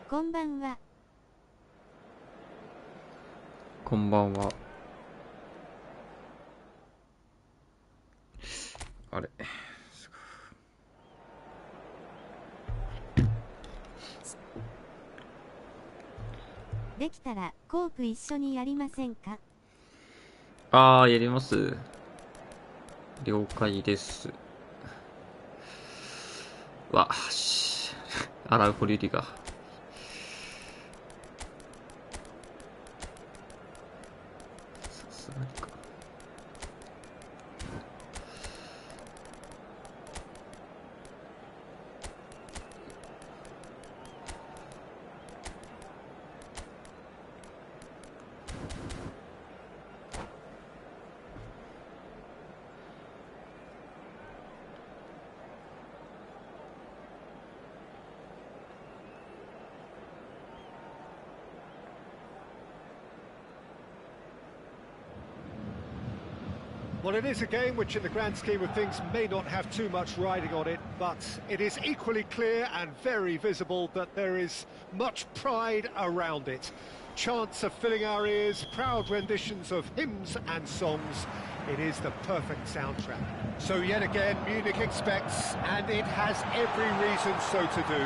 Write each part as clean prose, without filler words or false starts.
こんばんは。こんばんは。あれ。できたらコープ一緒にやりませんか？やります。了解です。アラウフリュディガー。さすがにか。Well, it is a game which in the grand scheme of things may not have too much riding on it, but it is equally clear and very visible that there is much pride around it. Chants are filling our ears, proud renditions of hymns and songs. It is the perfect soundtrack. So yet again, Munich expects, and it has every reason so to do.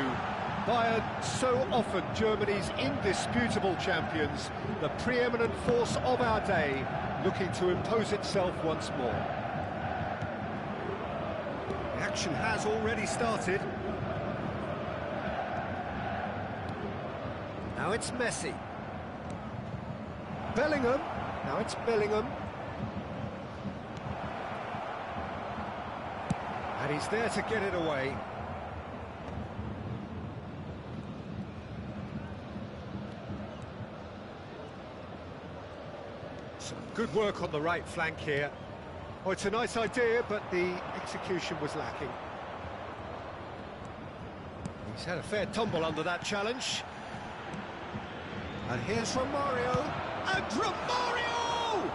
Bayern, so often Germany's indisputable champions, the preeminent force of our day, looking to impose itself once more. The action has already started. Now it's Messi. Bellingham. Now it's Bellingham. And he's there to get it away. Some good work on the right flank here. Oh, it's a nice idea, but the execution was lacking. He's had a fair tumble under that challenge. And here's Romario. And Romario!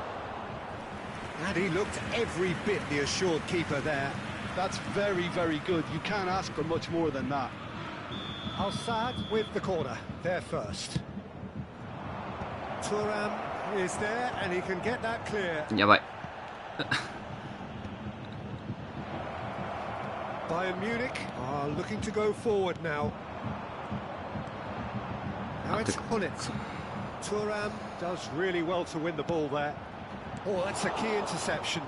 And he looked every bit the assured keeper there. That's very, very good. You can't ask for much more than that. Al-Saad with the corner, there first. Thuram is there, and he can get that clear. やばい。Bayern Munich are looking to go forward now. Now it's Hullet. Thuram does really well to win the ball there. Oh, that's a key interception.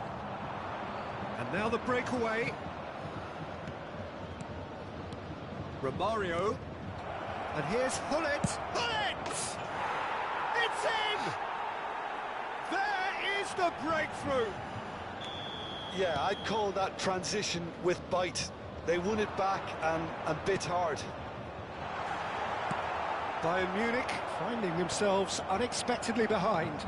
And now the breakaway. Romario. And here's Hullet. Hullet! It's in! There is the breakthrough! Yeah, I'd call that transition with bite. They won it back and bit hard. Bayern Munich finding themselves unexpectedly behind.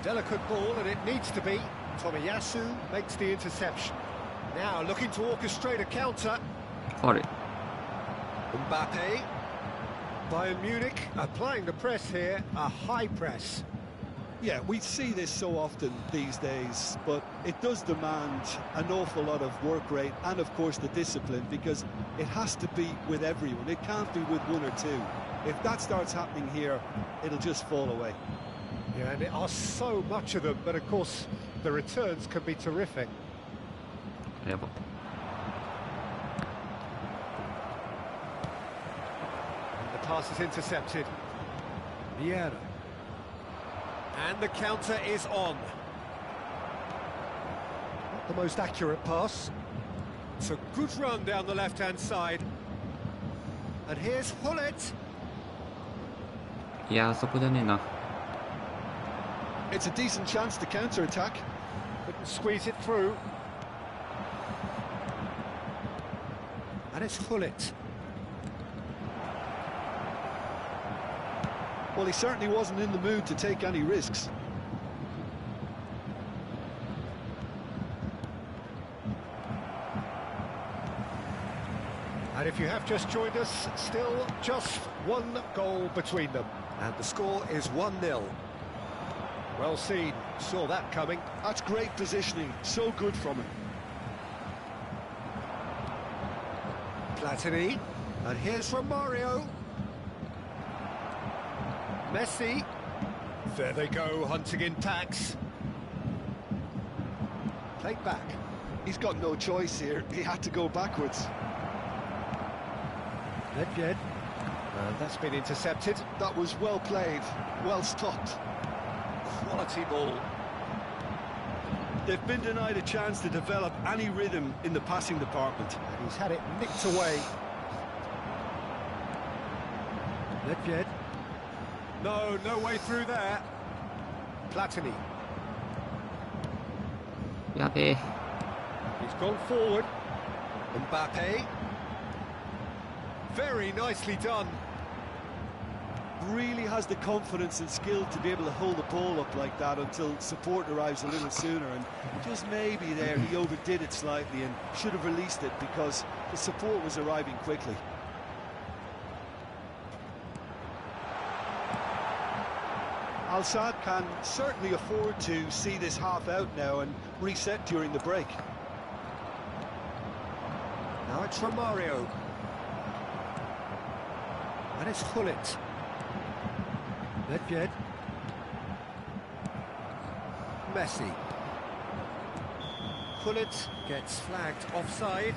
Delicate ball, and it needs to be. Tomiyasu makes the interception. Now looking to orchestrate a counter. あれ。 Mbappe. Bayern Munich applying the press here, a high press. Yeah, we see this so often these days, but it does demand an awful lot of work rate and, of course, the discipline, because it has to be with everyone. It can't be with one or two. If that starts happening here, it'll just fall away. Yeah, and there are so much of them, but of course the returns can be terrific. やば。 The pass is intercepted. Vieira. And the counter is on. Not the most accurate pass. It's a good run down the left-hand side. And here's Hullet. いや、そこじゃねえな。 It's a decent chance to counter-attack. Couldn't squeeze it through. And it's Hullet. Well, he certainly wasn't in the mood to take any risks. And if you have just joined us, still just one goal between them. And the score is 1-0. Well seen, saw that coming. That's great positioning, so good from him. Platini. And here's Romario. Messi. There they go, hunting in packs. Played back. He's got no choice here. He had to go backwards. Nedved. And that's been intercepted. That was well played, well stopped. Quality ball. They've been denied a chance to develop any rhythm in the passing department. And he's had it nicked away. Nedved. No way through there. Platini. やべえ。 He's gone forward. Mbappe. Very nicely done. Really has the confidence and skill to be able to hold the ball up like that until support arrives a little sooner, and just maybe there he overdid it slightly and should have released it because the support was arriving quickly. Al-Sadd can certainly afford to see this half out now and reset during the break. Now it's Romario. And it's Hullet. Nedved. Messi. Hullet gets flagged offside.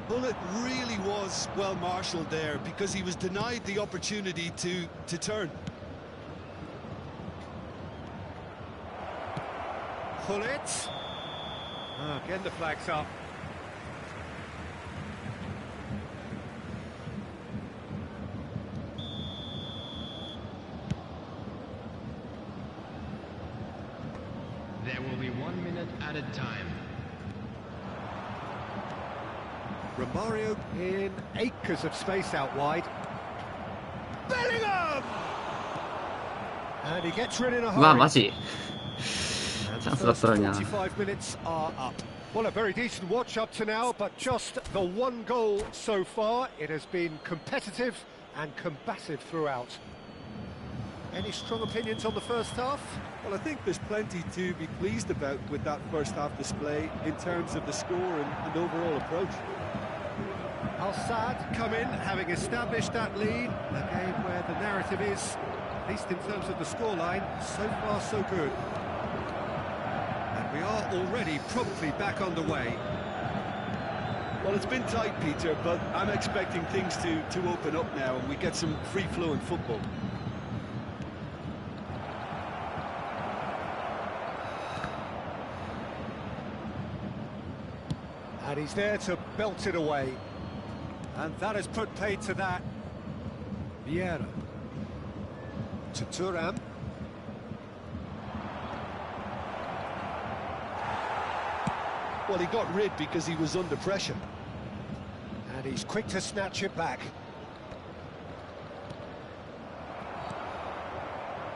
Hullet really was well marshalled there because he was denied the opportunity to turn. Hullet. Again the flag's up. There will be 1 minute added time. Romario in acres of space out wide. Bellingham! And he gets rid in a うわ、 hurry. マジ。 And チャ the ンスだっ first たのにな。 45 minutes are up. Well, a very decent watch up to now, but just the one goal so far. It has been competitive and combative throughout. Any strong opinions on the first half? Well, I think there's plenty to be pleased about with that first half display in terms of the score and overall approach. Al-Sadd come in, having established that lead. A game where the narrative is, at least in terms of the scoreline, so far so good. And we are already promptly back underway. Well, it's been tight, Peter, but I'm expecting things to open up now and we get some free-flowing football. And he's there to belt it away. And that has put paid to that. Vieira. To Thuram. Well, he got rid because he was under pressure. And he's quick to snatch it back.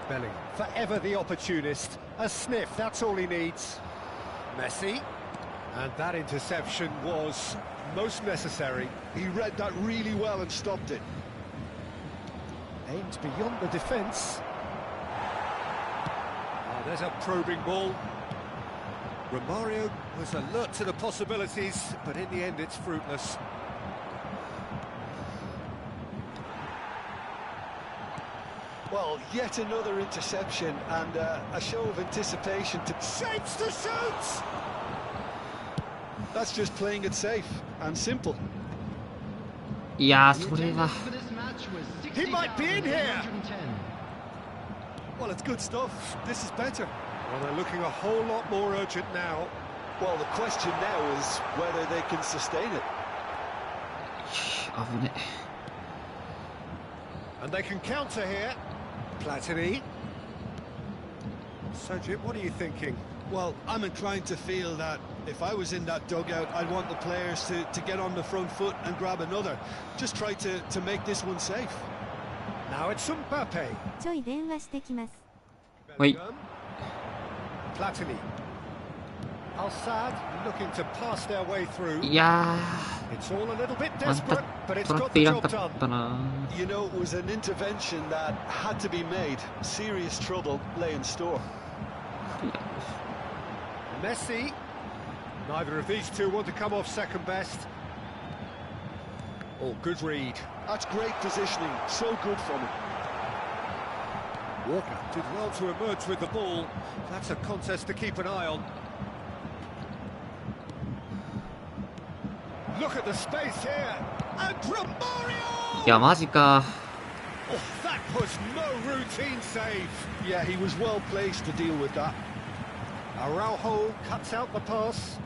Bellingham, forever the opportunist. A sniff, that's all he needs. Messi. And that interception was most necessary. He read that really well and stopped it. Aims beyond the defence. Oh, there's a probing ball. Romario was alert to the possibilities, but in the end it's fruitless. Well, yet another interception and a show of anticipation to... Shapes to shoot! That's just playing it safe and simple. いやー、それは。 He might be in here! Well, it's good stuff. This is better. Well, they're looking a whole lot more urgent now. Well, the question now is whether they can sustain it. 危ね。 And they can counter here. Platini. So, Jim, what are you thinking? Well, I'm inclined to feel that if I was in that dugout, I'd want the players to get on the front foot and grab another. Just try to make this one safe. Now it's Mbappe. ちょい電話してきます。はい。 Platini. Al-Sad looking to pass their way through. いや It's all a little bit ー、ワン desperate, タ but ッ it's チ取ら got って the いらん job かっ done. たな。 You know, it was an intervention that had to be made. Serious trouble lay in store. Messi. Neither of these two want to come off second best. Oh, good read. That's great positioning. So good from him. Walker did well to emerge with the ball. That's a contest to keep an eye on. Look at the space here. And Romario! いや、マジか。 Oh, that was no routine save. Yeah, he was well placed to deal with that. Araujo cuts out the pass.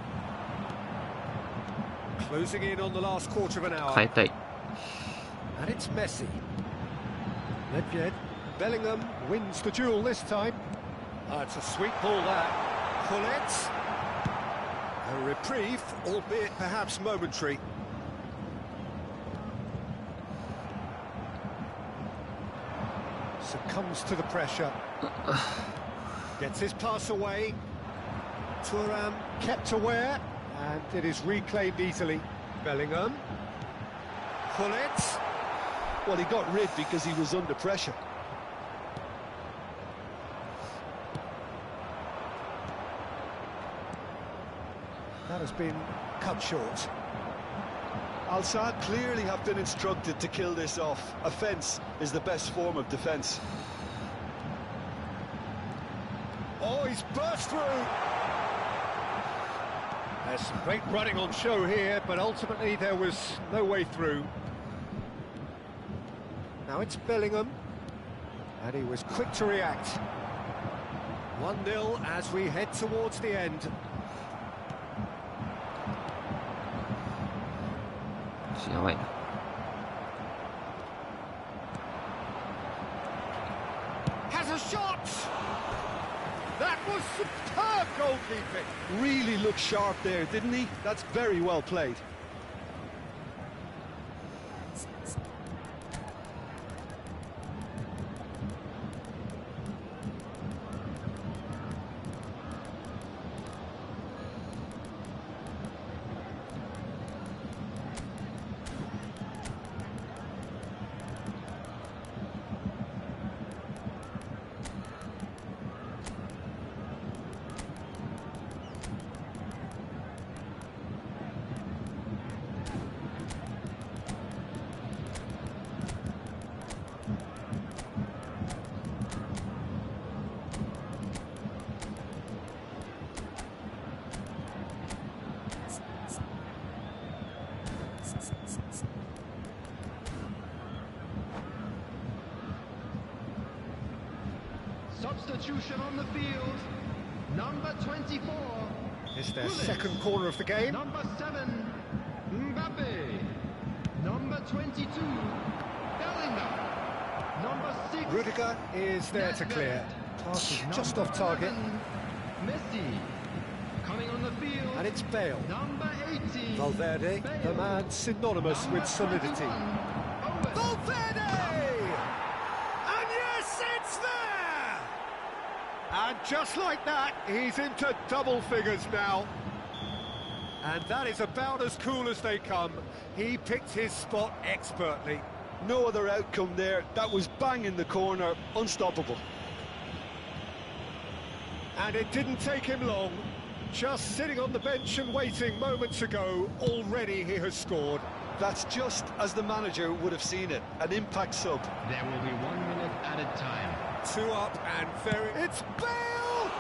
Closing in on the last quarter of an 変 hour. えたい。 And it's Messi. Nedved. Bellingham wins the duel this time. It's a sweet ball there. Pullet. A reprieve, albeit perhaps momentary. Succumbs to the pressure. Gets his pass away. Thuram kept aware, and it is reclaimed easily. Bellingham. Pullet. Well, he got rid because he was under pressure. That has been cut short. Al-Sad clearly have been instructed to kill this off. Offence is the best form of defence. Oh, he's burst through. There's some great running on show here, but ultimately there was no way through. Now it's Bellingham, and he was quick to react. 1-0 as we head towards the end. やばいな。 Has a shot! That was superb goalkeeping. Really looked sharp there, didn't he? That's very well played. Substitution on the field. Number 24. It's their second corner of the game. Number 7. Mbappe. Number 22. Bellingham. Number 6. Rudiger is there to clear. Pass is just off target. 11, Messi. Coming on the field. And it's Bale. Number 18. Valverde, the man synonymous with solidity. Valverde! And yes, it's there! And just like that, he's into double figures now. And that is about as cool as they come. He picked his spot expertly. No other outcome there. That was bang in the corner, unstoppable. And it didn't take him long. Just sitting on the bench and waiting moments ago, already he has scored. That's just as the manager would have seen it, an impact sub. There will be 1 minute added time. 2 up and very... It's Bale!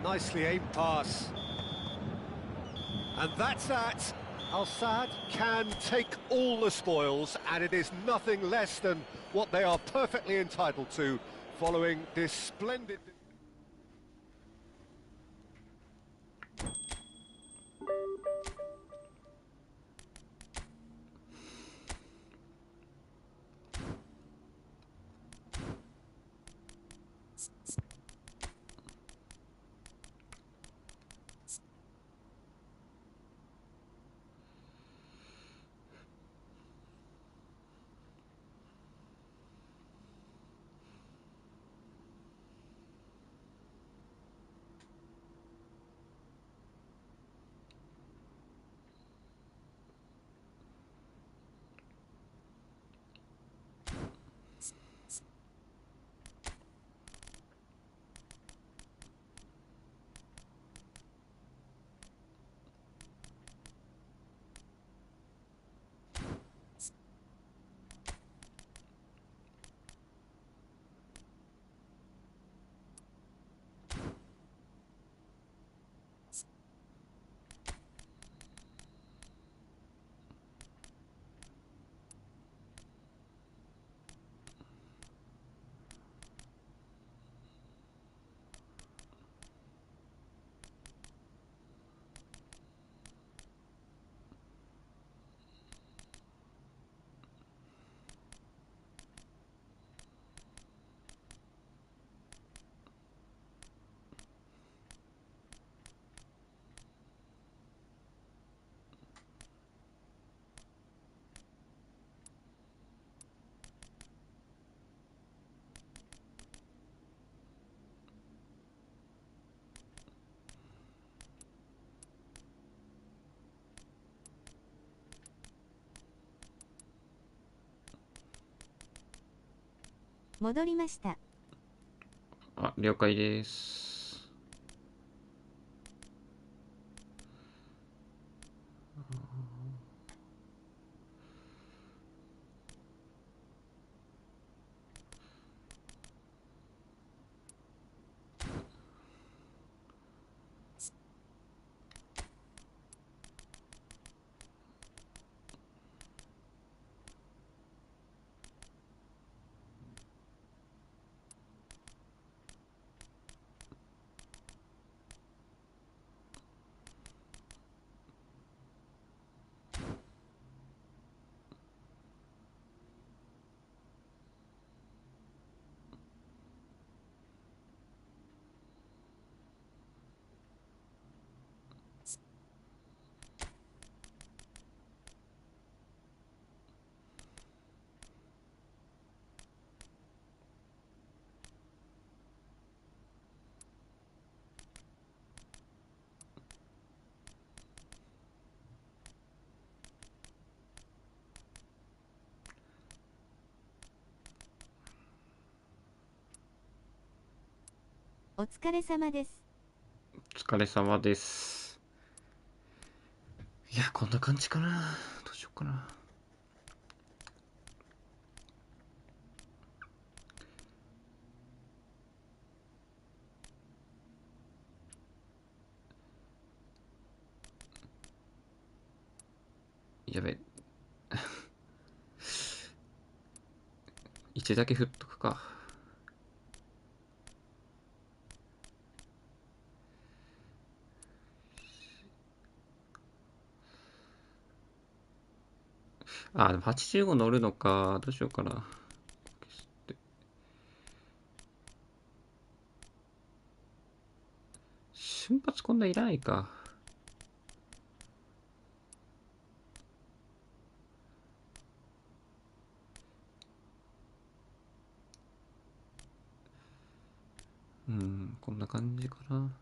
Nicely aimed pass. And that's that. Al-Sad can take all the spoils, and it is nothing less than what they are perfectly entitled to following this splendid... 戻りました。あ、了解です。お疲れ様です。お疲れ様です。いや、こんな感じかな。どうしようかな。やべ。1だけ振っとくか。あ、でも85乗るのか。どうしようかな。瞬発こんないらないか。こんな感じかな。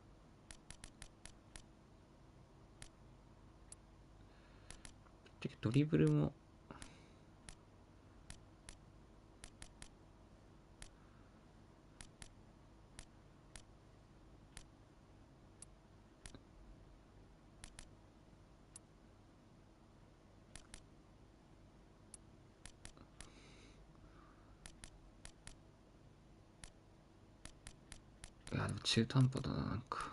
ドリブルも。いや、でも中途半端だな、なんか。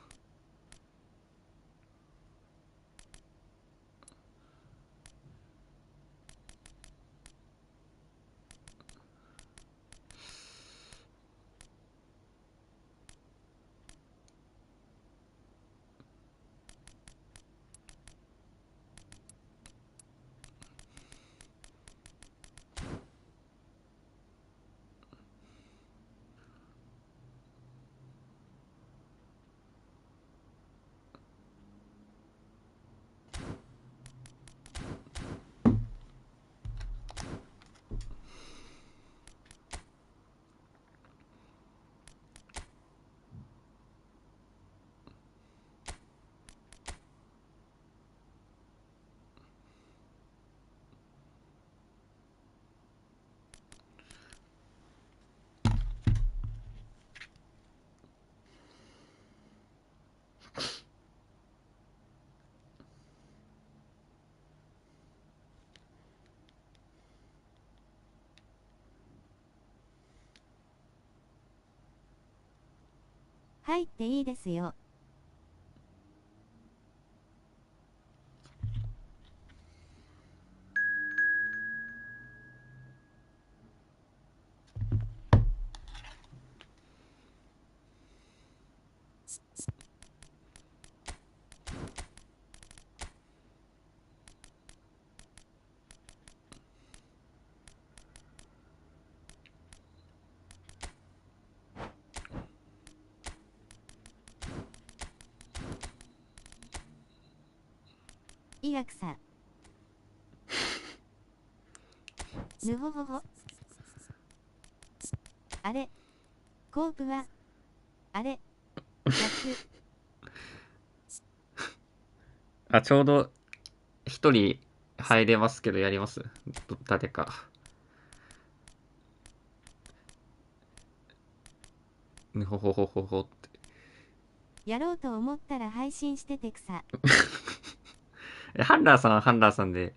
入っていいですよ。いやくさ。ぬほほほ。あれコープはあれ100。あ、ちょうど一人入れますけど、やります誰か。ぬほほほほほって。やろうと思ったら配信してて草。ハンラーさんはハンラーさんで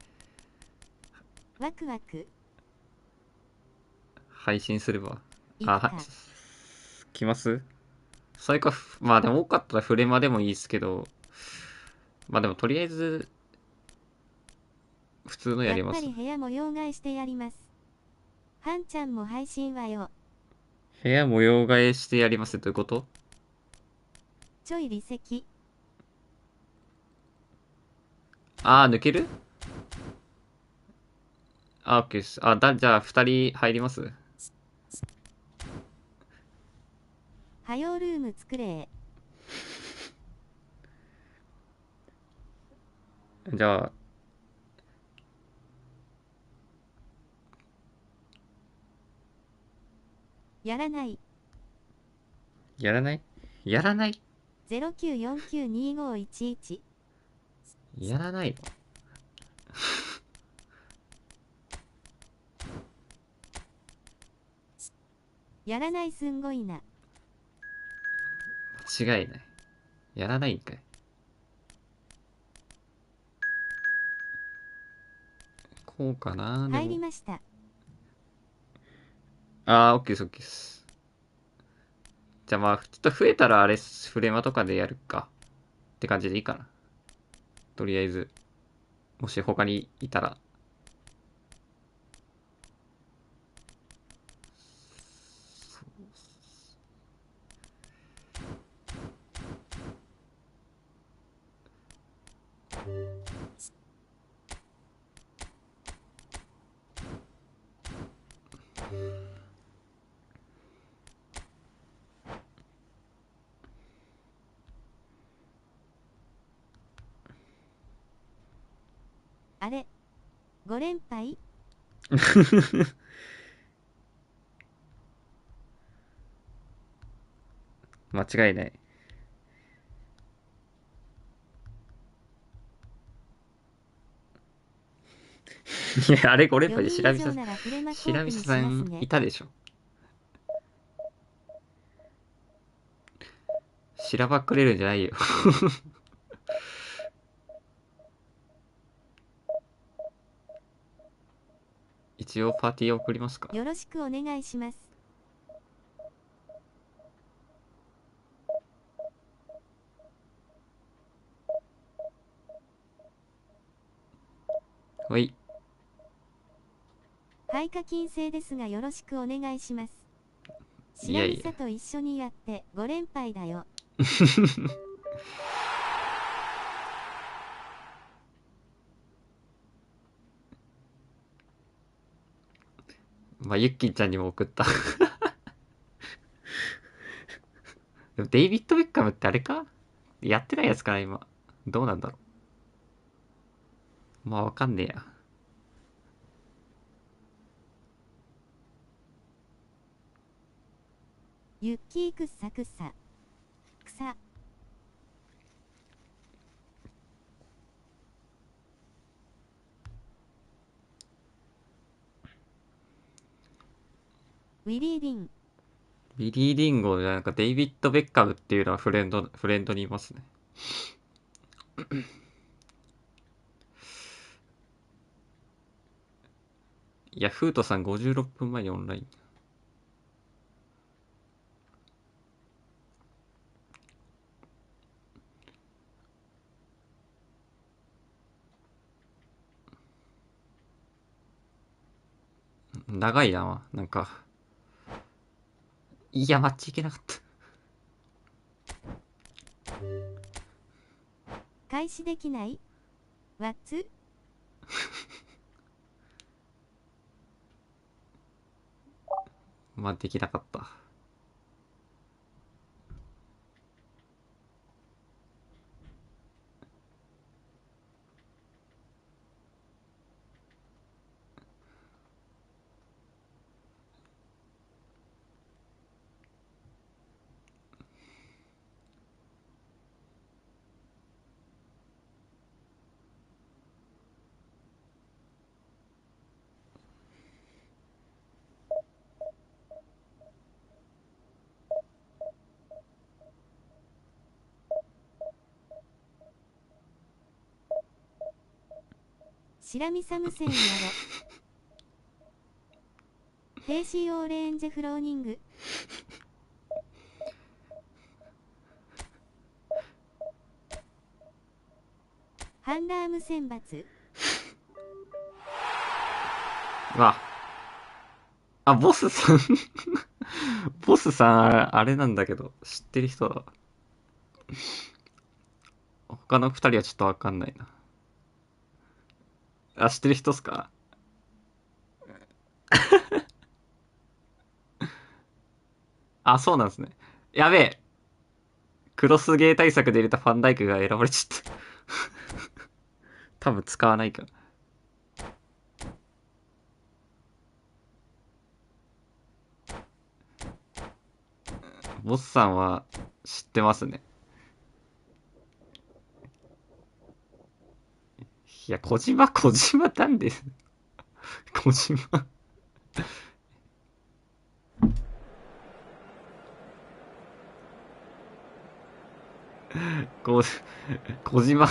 ワクワク。配信すれば。行くか。来ます？それか、まあでも多かったらフレマでもいいですけど、まあでもとりあえず、普通のやります。やっぱり部屋模様替えしてやります。はんちゃんも配信はよ。部屋模様替えしてやりますってどういうこと？ちょい離席。あー、抜ける？あ、オッケーです。じゃあ二人入ります？はよルーム作れ。じゃあ、やらない。やらないやらない。 09492511。やらないの？やらないすんごいな。間違いない。やらないんかい。こうかな。で入りも。ました。オッケーです、オッケーです。じゃあまあ、ちょっと増えたらあれ、フレマとかでやるか。って感じでいいかな。とりあえず、もし他にいたら。あれ ?5 連敗間違いない。いや、あれ5連敗で読売以上ならフレマコープにしさんますね。いたでしょ。しらばっくれるんじゃないよ。一応パーティー送りますか。よろしくお願いします。はい。配下金制ですがよろしくお願いします。いやいや白水と一緒にやって5連敗だよ。まあ、ゆっきーちゃんにも送った。でもデイビッド・ベッカムってあれか？やってないやつかな、今。どうなんだろう。まあ、わかんねえや。ユッキーくっさくっさ。草。ウィリー・リン。ビリー・リンゴじゃなんかデイビッド・ベッカムっていうのはフレンドにいますね。いや、フートさん56分前にオンライン。長いな、なんか。いや、マッチいけなかった。開始できないワッツまあ、できなかった。白身サムセンやろ。フェイシーオーレンジフローニング。ハンラーム選抜。ボスさんボスさん、あれなんだけど、知ってる人だ。他の二人はちょっとわかんないな。知ってる人っすか？そうなんですね。やべえ。クロスゲー対策で入れたファンダイクが選ばれちゃった。多分使わないから。ボスさんは知ってますね。いや、小島なんです。小島小島、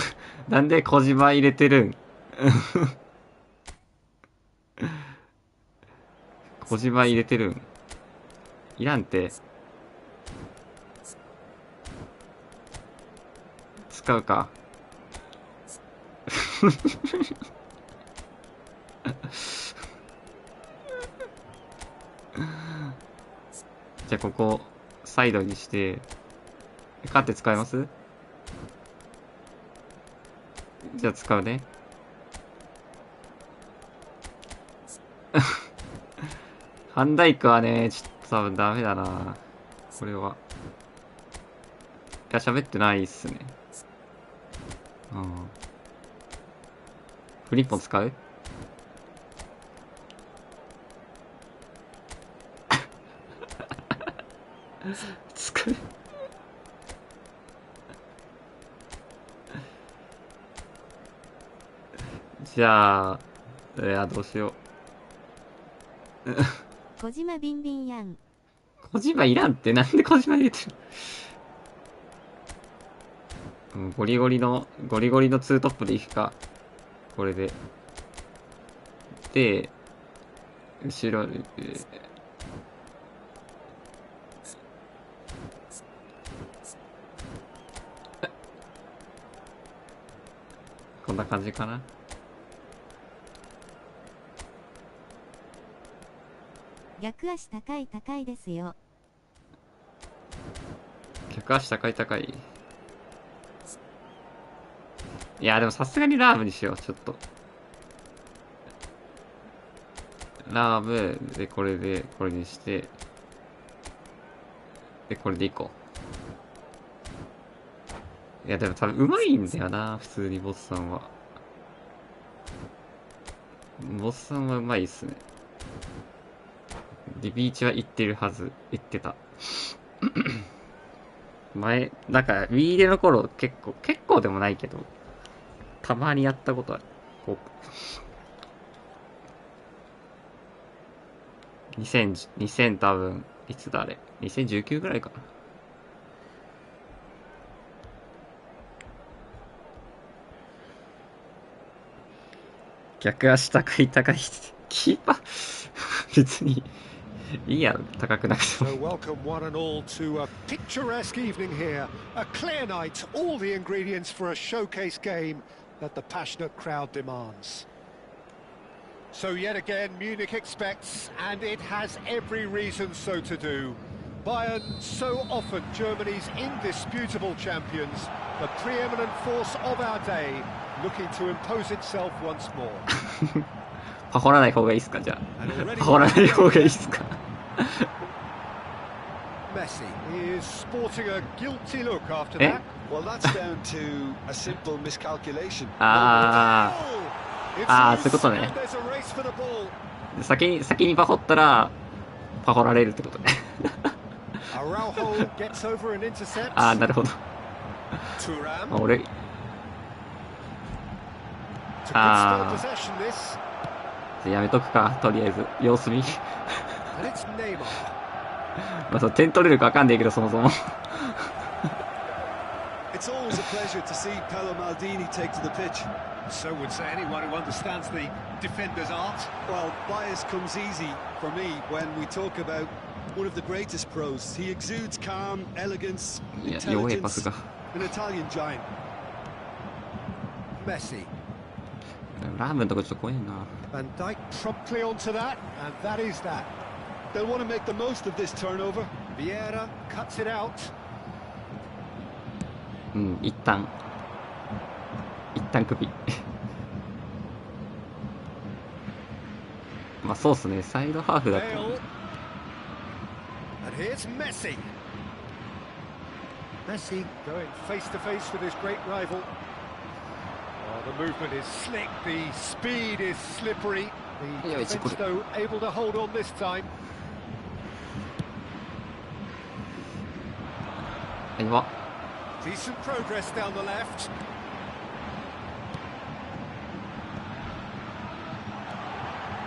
なんで小島入れてるん小島入れてるんいらんて。使うか。じゃあここサイドにして勝って使います？じゃあ使うね。ハンダイクはね、ちょっと多分ダメだな。これは。いや、喋ってないっすね。うん。フリッポン使う？使う？じゃあ、いや、どうしよう。小島ビンビンやん。小島いらんって、なんで小島入れてる？ゴリゴリのツートップでいくか。これで。で、後ろ、こんな感じかな。逆足高いですよ。逆足高い。いや、でもさすがにラーブにしよう、ちょっと。ラーブで、これにして、で、これでいこう。いや、でも多分うまいんだよな、普通にボスさんは。ボスさんはうまいっすね。で、ビーチは行ってるはず。行ってた。前、だから、Wii での頃、結構でもないけど、たまにやったことある。こう。2000多分、いつだあれ。2019ぐらいかな。逆足高い。キーパー別にいいや、高くなくても。So welcome one and all to a picturesque evening here. A clear night, all the ingredients for a showcase game that the passionate crowd demands. So yet again, Munich expects, and it has every reason so to do. Bayern, so often Germany's indisputable champions, the preeminent force of our day, looking to impose itself once more. パホらない方がいいっすか？じゃあパホらない方がいいっすかMessi is sporting a guilty look after that. Well, that's down to a simple miscalculation. そういうことね。先にパホったらパホられるってことね。なるほど。俺やめとくか、とりあえず様子見。まあ、点取れるか分かんないけど、そもそも。it's always a pleasure to see Paolo Maldini take to the pitch. So would say anyone who understands the defender's art. Well, bias comes easy for me when we talk about one of the greatest pros. He exudes calm, elegance, いや、弱いパ intelligence, スが。 an Italian giant. Messi. ラーメンとかちょっと怖いな。 Van Dijk promptly onto that, and that is that. They'll want to make the most of this turnover. Vieira cuts it out. うん、一旦首。まあそうっすね、サイドハーフだと。 Bale. And here's Messi. Messi going face to face with his great rival. Oh, the movement is slick, the speed is slippery. The Yeah, it's defense, good. though, able to hold on this time. はいわ。 Decent progress down the left.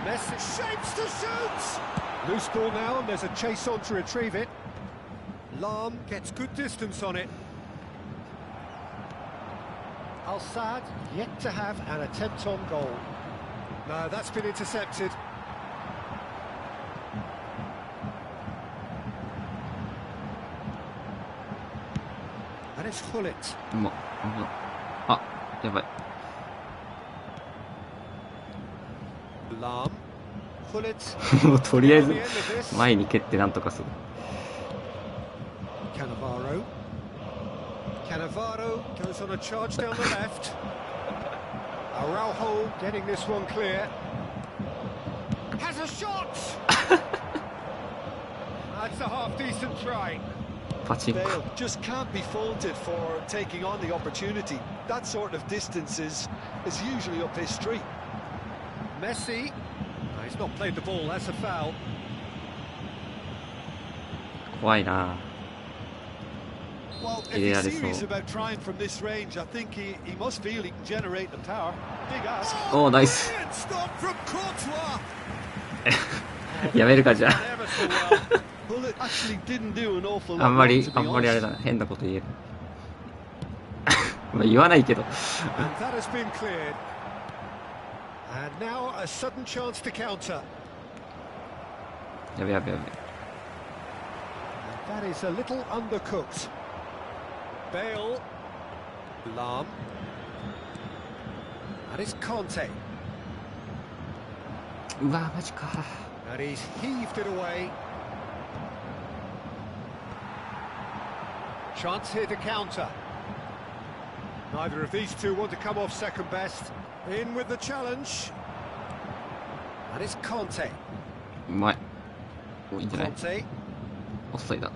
Messi shapes to shoot! Loose ball now, and there's a chase on to retrieve it. Lahm gets good distance on it. Al-Saad yet to have an attempt on goal. No, that's been intercepted. And it's Hullet. うま。あ、やばい。 Lahm. Hullet. もうとりあえず前に蹴ってなんとかする。 Cannavaro. Cannavaro goes on a charge down the left. Araujo getting this one clear. Has a shot! That's a half-decent try. パチンコ。 Bale just can't be faulted for taking on the opportunity. That sort of distance is usually up his street. Messi. No, he's not played the ball, that's a foul. 怖いな。 Well, if Yeah, he's that's serious all. about trying from this range, I think he must feel he can generate the power. Big ask. おー、ナイス。 Brilliant stop from Courtois. やめるかじゃ Ever so well. Well, it actually didn't do an awful あ。あ lot んま wrong, り to あ be んまりあれ honest. だな、変なこと言える。まあ言わないけど。 And that has been cleared. And now a sudden chance to counter. やべやべやべ。 And that is a little undercooked. Bale. Lahm. And it's Conte. うわマジか。 And he's heaved it away. Chance here to counter. Neither of these two want to come off second best. In with the challenge. And it's Conte. うまい。お、いいんじゃない。 Conte. オフサイドだ。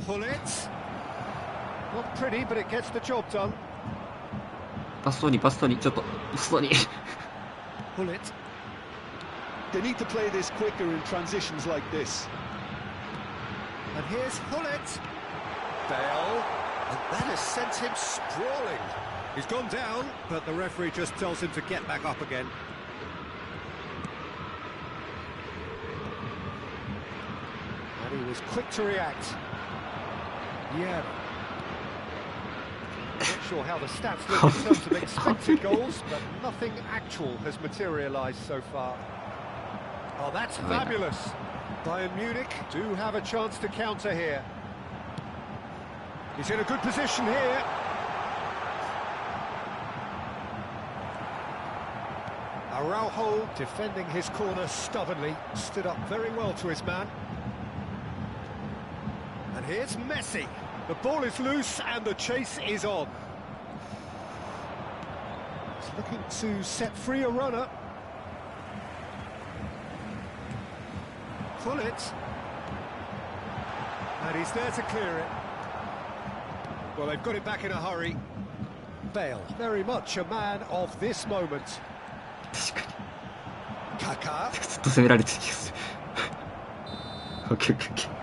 Hullet. Not pretty, but it gets the job done. パストにちょっとパストに。 Hullet. They need to play this quicker in transitions like this. And here's Hullet. Bale. And that has sent him sprawling. He's gone down, but the referee just tells him to get back up again. And he was quick to react. Yeah. Not sure how the stats look in terms of expected goals, but nothing actual has materialised so far. Oh, that's fabulous. Bayern Munich do have a chance to counter here. He's in a good position here. Araujo defending his corner stubbornly, stood up very well to his man. And here's Messi. The ball is loose and the chase is on. He's looking to set free a runner. Hullet. And he's there to clear it. Well, they've got it back in a hurry. Bale, very much a man of this moment. 確か Kaká. に。ずっと攻められてる気がする。オッケーオッケーオッケー。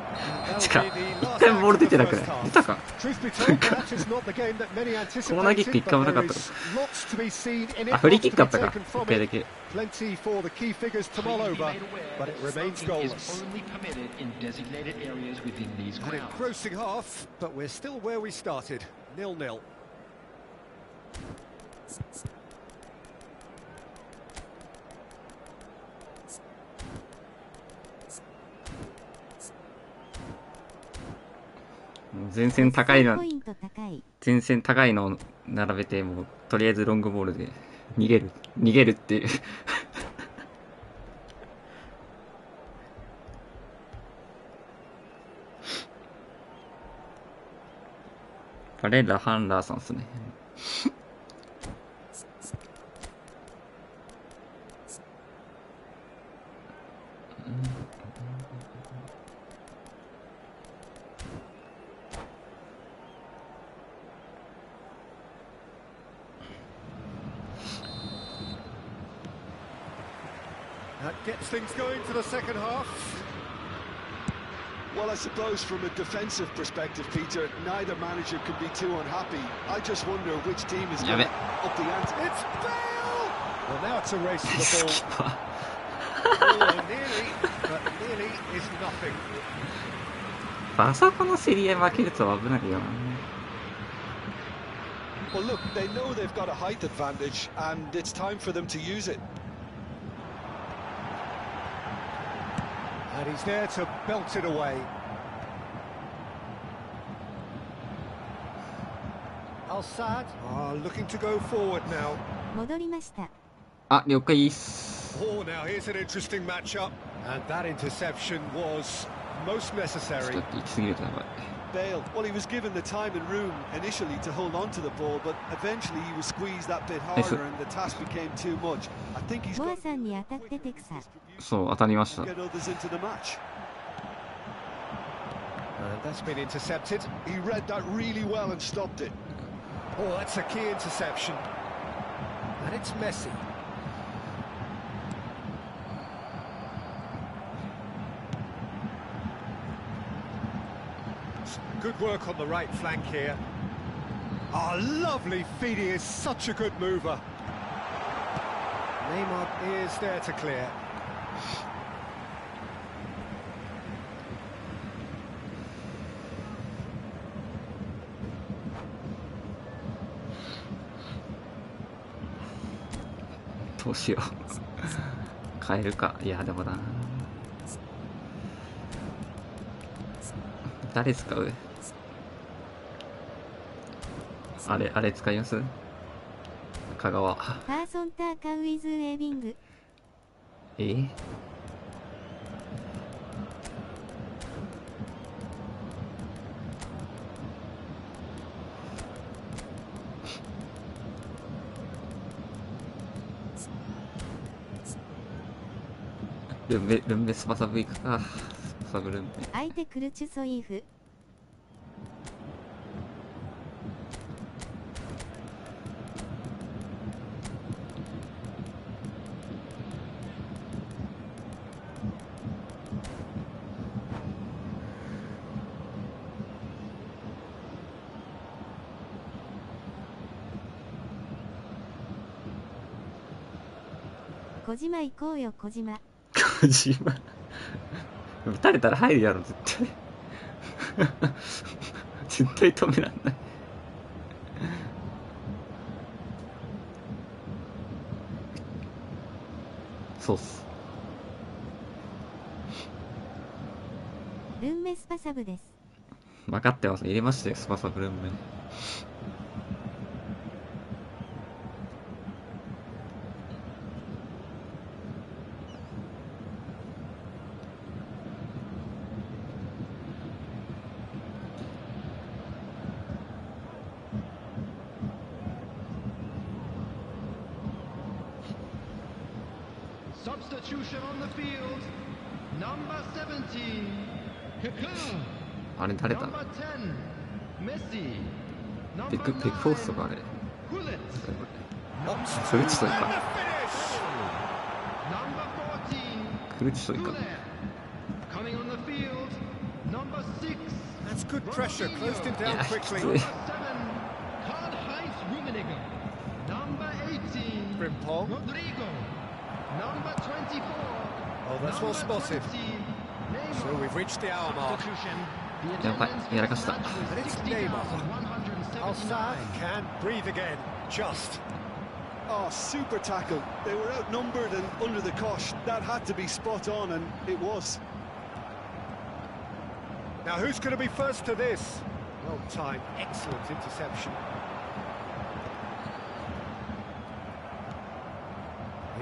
That'll be the 一 last 回ボール act 出 of て the なくな first い？ half. 出たか？ Truth be told, perhaps it's not the game that many コーナーキック anticipated, 一回も but なか there った is の？ lots to be seen in it. あ、フリーキッ lots クあ to っ be たか。 taken 一 from 回だ it. け。 Plenty for the key figures to mull over, but it remains goalless. Only permitted in designated areas within these An grounds. engrossing half, but we're still where we started. 0-0. 前線高いのポイント高い。前線高いのを並べて、もうとりあえずロングボールで逃げるっていうバレラ・ハンラーさんですね。That gets things going for the second half. Well, I suppose from a defensive perspective, Peter, neither manager can be too unhappy. I just wonder which team is going to up the ante. It's Bale! Well, now it's a race for the ball. Oh, nearly, but nearly is nothing. あそこの競り合い負けると危ないよな。Well, look, they know they've got a height advantage, and it's time for them to use it. And he's there to belt it away. Al-Sad are looking to go forward now. 戻りました。あ、了解っす。 Oh, now here's an interesting matchup. And that interception was most ちょっ necessary. と行き過ぎるとやばい。 Bale, well, he was given the time and room initially to hold on to the ball, but eventually he was squeezed that bit harder and the task became too much. I think he's ボア got さんに当たってテクサ。そう、当たりました。 to get others into the match. And that's been intercepted. He read that really well and stopped it. Oh, that's a key interception. And it's Messi. Good work on the right flank here. Oh, lovely feed. He is such a good mover. Neymar is there to clear. どうしよう。変えるか。いや、でもな。誰使う？あれ使います？香川。パーソンターカウイズウェービング。ルンベスパサブ行くか。スパサブルンベ。相手クルチュソイーフ。小島行こうよ小島。小島打たれたら入るやろ絶対絶対止めらんない。そうっす。ルンメスパサブです。分かってます。入れましたよスパサブルンメ。Substitution on the field. Number 17. あれ誰だ？ Number 10. Messi. ペ Number クフォースとかあれ。 Gullit. クルチソイ And か。 the finish! Number 14. クルチソイか。 Gullit. Coming on the field. Number 6. That's good pressure. Closed him down Yeah, quickly. it's- Number 7. Karl-Heinz Rummenigge. Number 18. Frimpong. Rodrigo. Number 24. Oh, that's well spotted. So we've reached the hour mark. やばい、やらかした。And it's Neymar. Al-Sad can breathe again. Just. Oh, super tackle. They were outnumbered and under the cosh. That had to be spot on, and it was. Now who's going to be first to this? Well timed, excellent interception.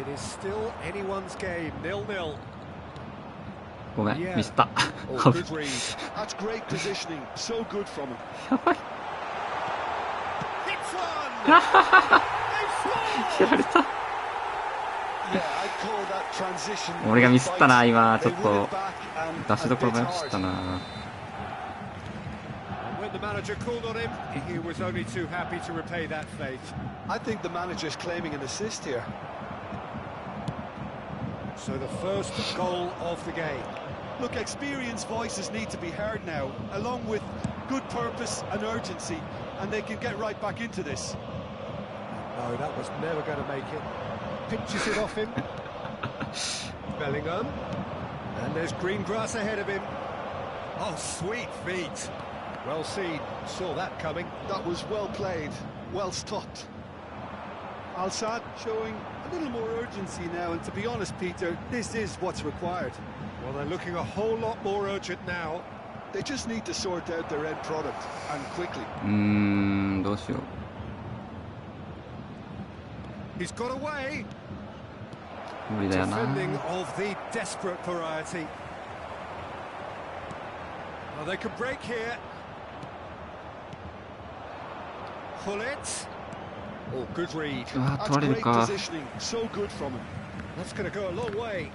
It is still anyone's game, 0-0. ごめん、ミスった。 Oh, good read. That's great positioning. So good from him. やばい。 Hits one! They've scored! やられた。 Yeah, I'd call that transition. 俺がミスったな、今。ちょっ They win と it back and 出しどころ a bit 迷っちゃったな。 When the manager called on him, he was only too happy to repay that faith. I think the manager's claiming an assist here. So the first goal of the game. Look, experienced voices need to be heard now, along with good purpose and urgency, and they can get right back into this. No, that was never going to make it. Pinches it off him. Bellingham. And there's green grass ahead of him. Oh, sweet feet. Well seen. Saw that coming. That was well played, well stopped. Al-Sad showing a little more urgency now, and to be honest, Peter, this is what's required. Well, they're looking a whole lot more urgent now. They just need to sort out their end product, and quickly. どうしよう。 He's got away. 無理だよな。 Defending of the desperate variety. Well, they could break here. Pull it. Oh, good read. うわ、 That's 取れる great か。 positioning, so good from him. That's going to go a long way.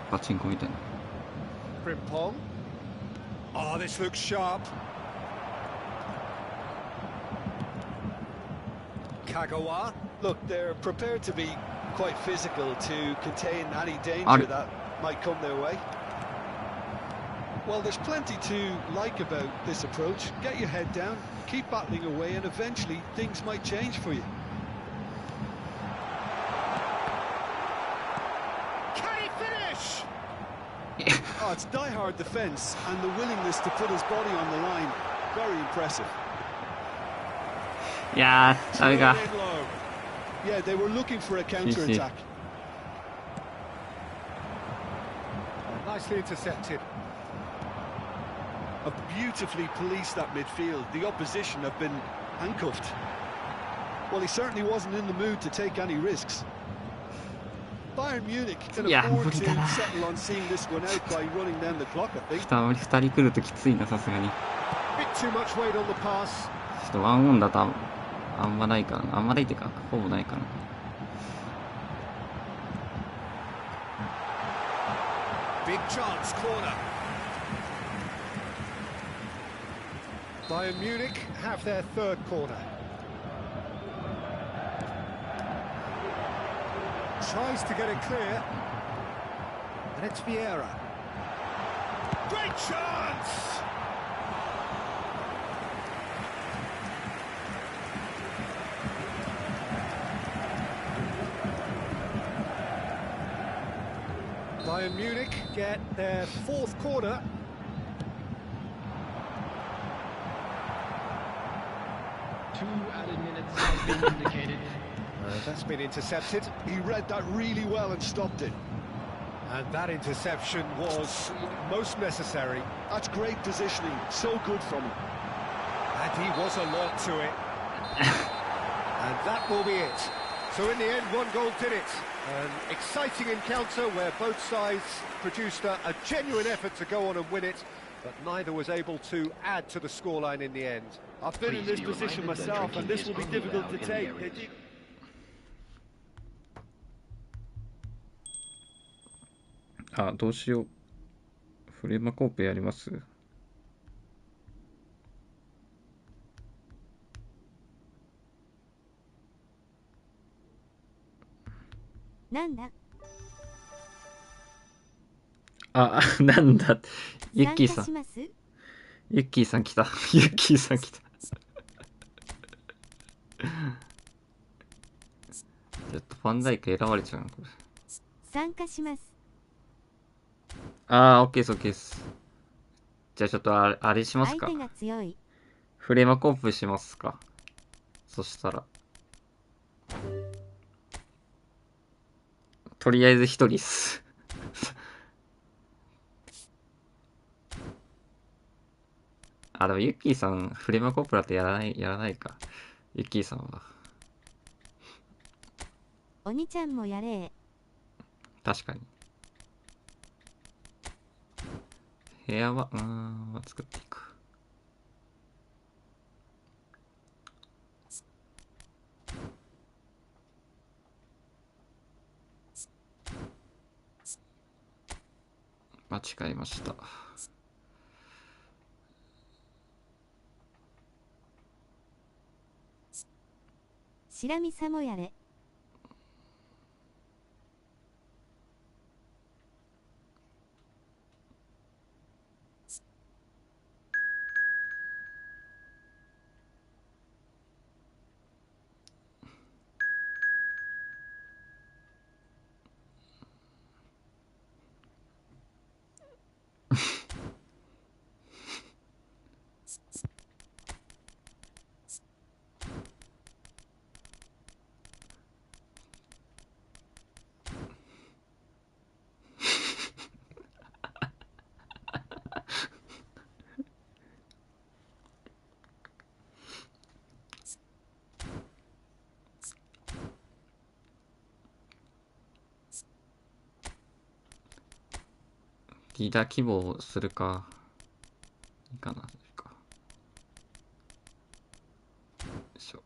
パチンコみたいな。 Frimpong. Oh, this looks sharp. Kagawa. Look, they're prepared to be quite physical to contain any danger Are- that might come their way. Well, there's plenty to like about this approach. Get your head down, keep battling away, and eventually things might change for you. Can he finish? Oh, it's die-hard defence and the willingness to put his body on the line. Very impressive. いやー、ダメか。 In low. Yeah, they were looking for a counter-attack. Nicely intercepted. Have beautifully policed that midfield. The opposition have been handcuffed. Well, he certainly wasn't in the mood to take any risks. Bayern Munich can Yeah, afford to 無理だな。 settle on seeing this one out by running down the clock, I think. 二人来るときついな、さすがに。 Bit too much weight on the pass. ちょっとワンオンだとあんまないかな。あんまないっていうか、ほぼないかな。 Big chance, corner. Bayern Munich have their third corner. Tries to get it clear. And it's Vieira. Great chance! Bayern Munich get their fourth corner. Two added minutes has been indicated. That's been intercepted. He read that really well and stopped it. And that interception was most necessary. That's great positioning. So good from him. And he was alert to it. And that will be it. So in the end, one goal did it. An exciting encounter where both sides produced a genuine effort to go on and win it, but neither was able to add to the scoreline in the end. I've been in this position myself, and this will be difficult to take. あ、どうしよう。フレーマコープやります？なんだ。あ、なんだ。ユッキーさん。参加します？ユッキーさん来た。ユッキーさん来た。ちょっとファンダイク選ばれちゃうな、これ。参加します。あー、オッケーです、オッケーです。じゃあちょっとあれしますか。相手が強い。フレマコンプしますか。そしたら。とりあえず一人っす。あ、でもユッキーさん、フレマコンプだとやらないか。ユッキーさんは。おにちゃんもやれ。確かに。部屋は、作っていく。間違えました。白身さもやれ。リーダー希望するか。いいかな。よいしょ。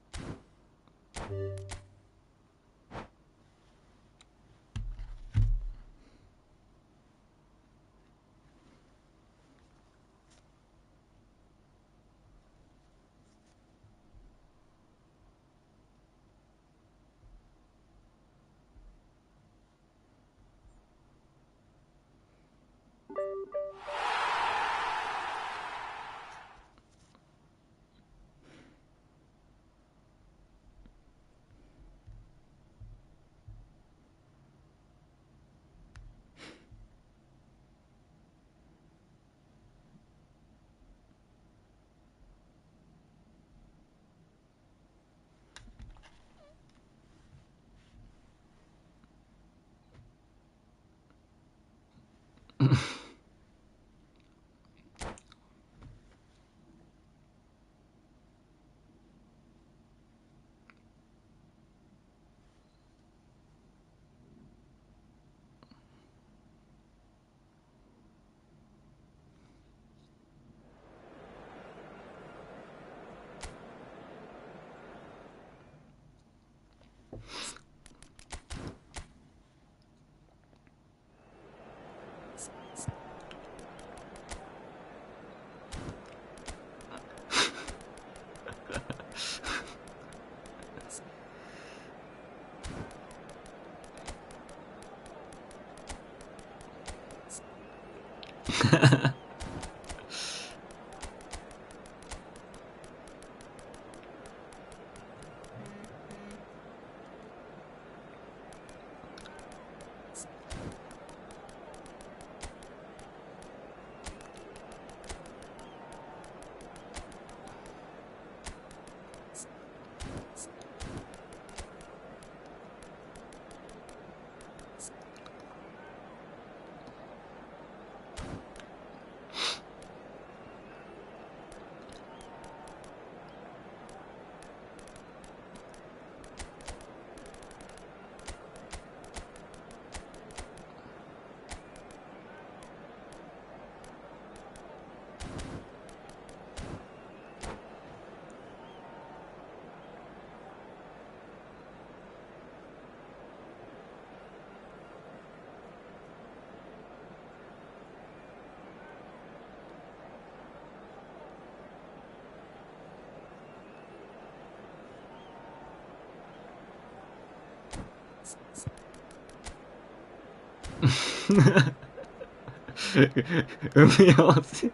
埋め合わせ。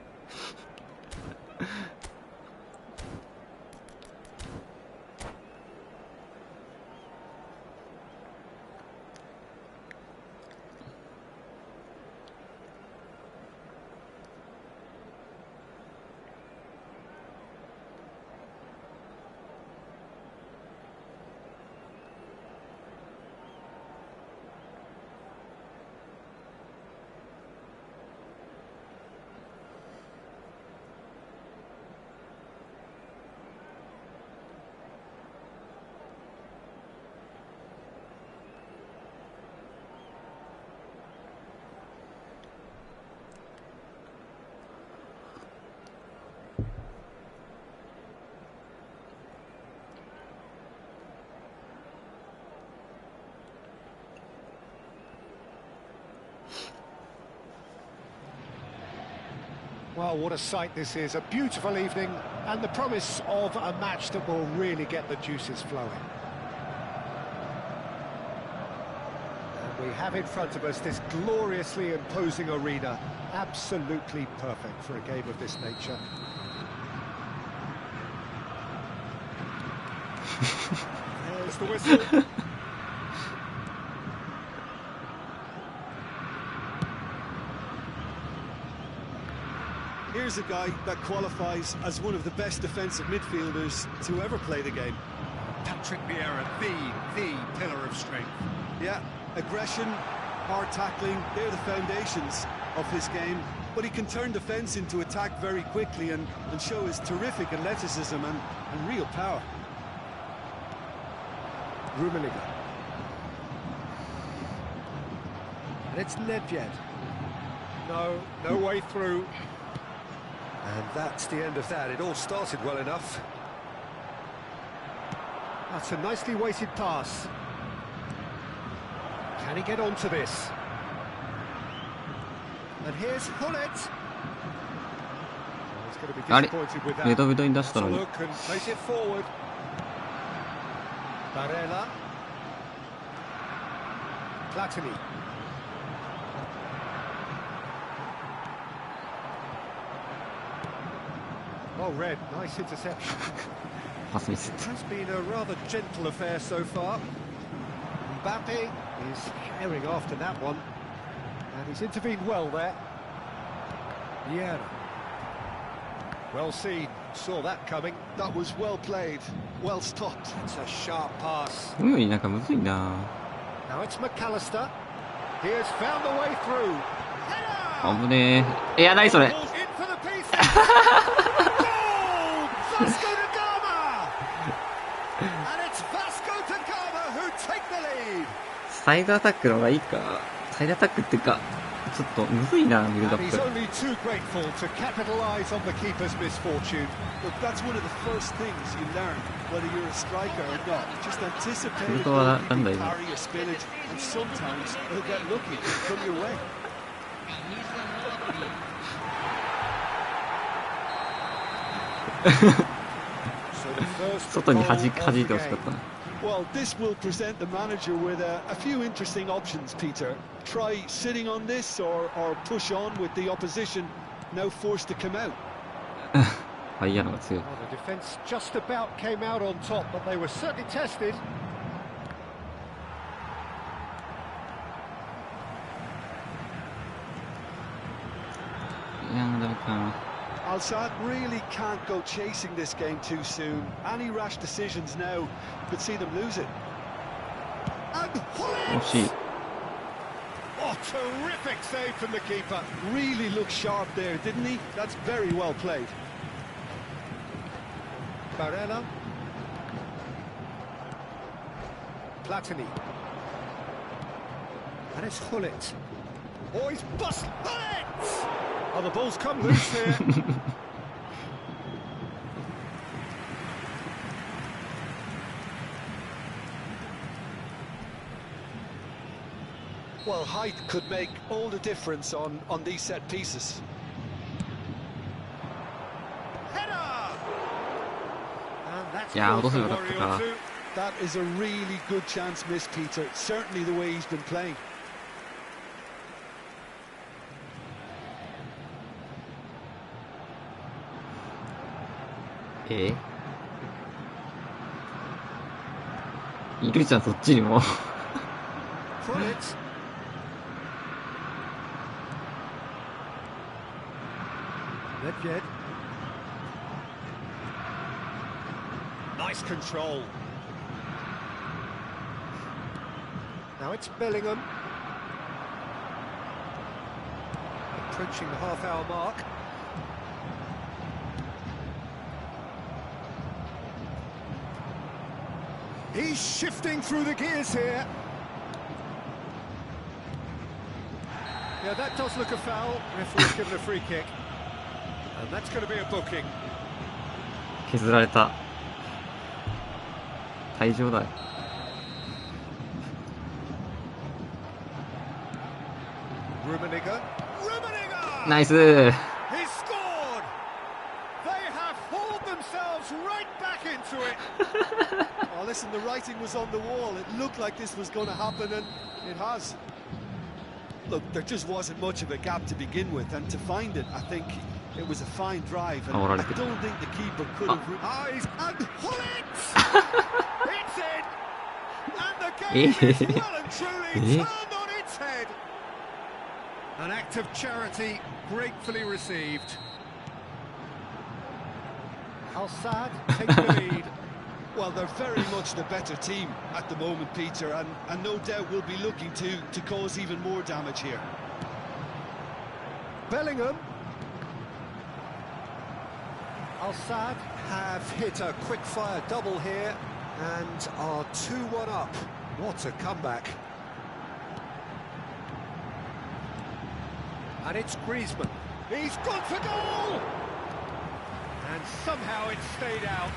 Oh, what a sight this is. A beautiful evening and the promise of a match that will really get the juices flowing. And we have in front of us this gloriously imposing arena. Absolutely perfect for a game of this nature. There's the whistle. Here's a guy that qualifies as one of the best defensive midfielders to ever play the game. Patrick Vieira, the pillar of strength. Yeah, aggression, hard tackling, they're the foundations of his game. But he can turn defence into attack very quickly and show his terrific athleticism and real power. Rummenigge. And it's Nedved. No way through. And that's the end of that. It all started well enough. That's a nicely weighted pass. Can he get onto this? And here's Hullet. He's going to be disappointed with that. That's a look and place it forward. Barella. Platini. Oh, Red, nice interception. It has been a rather gentle affair so far. Mbappe is herring after that one. And he's intervened well there. Yeah. Well seen. Saw that coming. That was well played. Well stopped. It's a sharp pass. なんかむずいな。 Now it's McAllister. He has found the way through. 危ねえ。いや、何それ。 In for the piece. Vasco da Gama! And it's Vasco da Gama who take the lead. サイドアタックの方がいいか。サイドアタックっていうか、ちょっとむずいな、ビルドア And ッ he's プ。 only too grateful to capitalise on the keeper's misfortune. Look, that's one of the first things you learn, whether you're a striker or not. Just anticipate a 本当は goal, なんだ you 今。 parry a spinach, and sometimes you'll get lucky and come your way. So the first 外に goal 弾い of て the ほしかった game. な。Well, this will present the manager with a few interesting options, Peter. Try sitting on this or push on with the opposition, now forced to come out. ハイヤーのが強い。 Well, the defence just about came out on top, but they were certainly tested. いや、ダメか。 Al-Sadd really can't go chasing this game too soon. Any rash decisions now could see them lose it. And 惜しい。 Oh, terrific save from the keeper. really looked sharp there, didn't he? That's very well played. Barella. Platini. And it's Hullet. Oh, he's bust. Hullet! Oh, the ball's come loose here. Well, height could make all the difference on these set pieces. Header! And that's いや、落とせ good ば for よかった Warrior か。 2. That is a really good chance missed, Peter. Certainly the way he's been playing. いるじゃん、そっちにも。 Hullet. Nedved. Nice control. Now it's Bellingham. Approaching the half-hour mark. He's shifting through the gears here. Yeah, that does look a foul. Referee's given a free kick. And that's going to be a booking. 削られた。退場だよ。 Rummenigge. Rummenigge! ナイス。 He scores! Oh, listen, the writing was on the wall. It looked like this was going to happen, and it has. Look, there just wasn't much of a gap to begin with, and to find it, I think it was a fine drive. And I don't think the keeper could have. And it's in! And the game is well and truly turned on its head. An act of charity gratefully received. Al-Sad take the lead. Well, they're very much the better team at the moment, Peter, and no doubt will be looking to cause even more damage here. Bellingham. Al-Sad have hit a quick-fire double here and are 2-1 up. What a comeback. And it's Griezmann. He's gone for goal! And somehow it stayed out.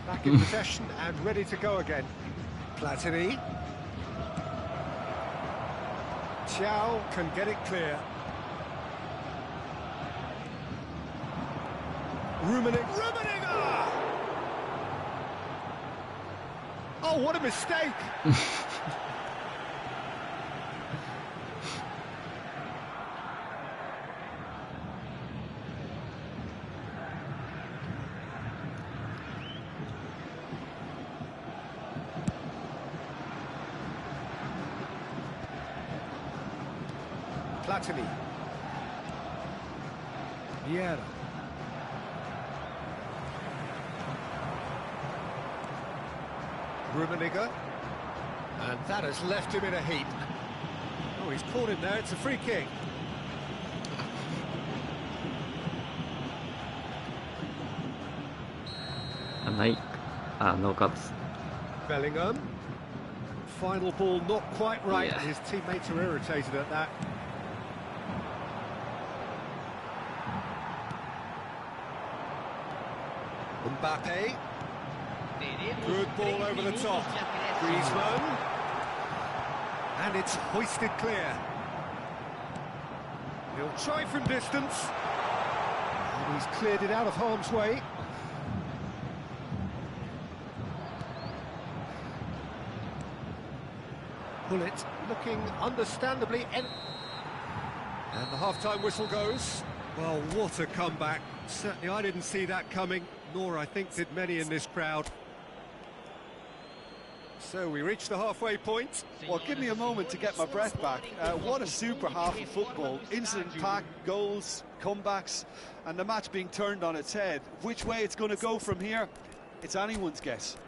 Back in possession and ready to go again. Platini. Chow can get it clear. Rummenigge! Oh, what a mistake! Platini. Vieira. Rummenigge. And that has left him in a heap. Oh, he's caught him there. It's a free kick. No cuts. Bellingham. Final ball not quite right. His teammates are irritated at that. Mbappe. Good ball over the top. Griezmann. And it's hoisted clear. He'll try from distance. And he's cleared it out of harm's way. Bullet looking understandably and the half-time whistle goes. Well, what a comeback. Certainly I didn't see that coming, nor I think did many in this crowd. So we reach the halfway point. Well, give me a moment to get my breath back. What a super half of football. Incident-packed, goals, comebacks, and the match being turned on its head. Which way it's going to go from here, it's anyone's guess.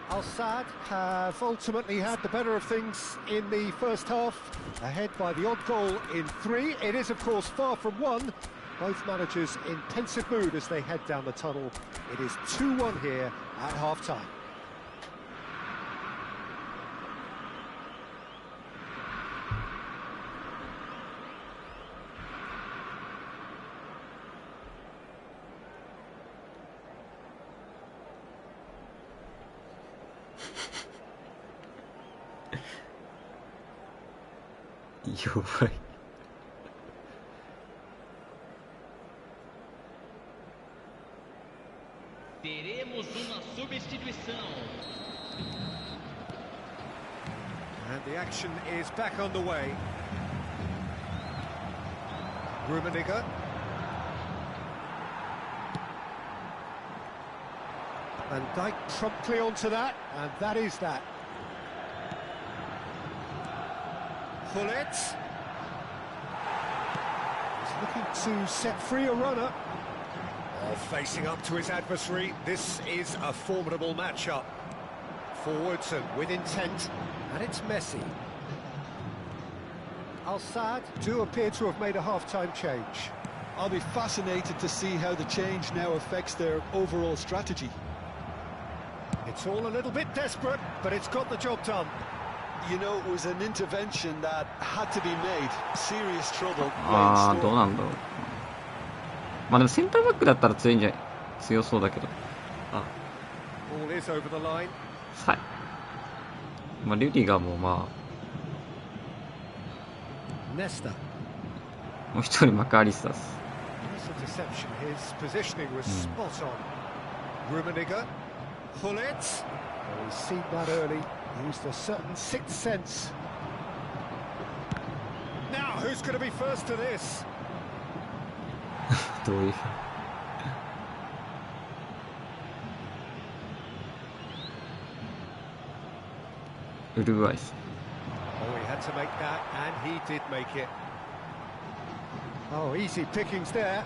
Al-Sad have ultimately had the better of things in the first half, ahead by the odd goal in 3. It is, of course, far from 1. Both managers in pensive mood as they head down the tunnel. It is 2-1 here at half-time.弱い。Teremos uma substituição. And the action is back underway. Rummenigge. Van Dijk promptly onto that, and that is that. Bullet. He's looking to set free a runner. Oh, facing up to his adversary. This is a formidable matchup. Forwards and with intent, and it's Messi. Al-Sad do appear to have made a half-time change. I'll be fascinated to see how the change now affects their overall strategy. It's all a little bit desperate, but it's got the job done. You know, it was an intervention that had to be made. Serious trouble. ああ、どうなんだろう。まあでもセンターバックだったら強いんじゃない、強そうだけど。あ、Ball is over the line. はい。まあリュディガーもまNesta. もう一人マカアリスタです。That's a deception. His positioning was spot on. Rummenigge, pull it. Oh, he's seen that early. Used a certain sixth sense. Now, who's going to be first to this? どういう。ウルグアイです。Oh, he had to make that, and he did make it. Oh, easy pickings there.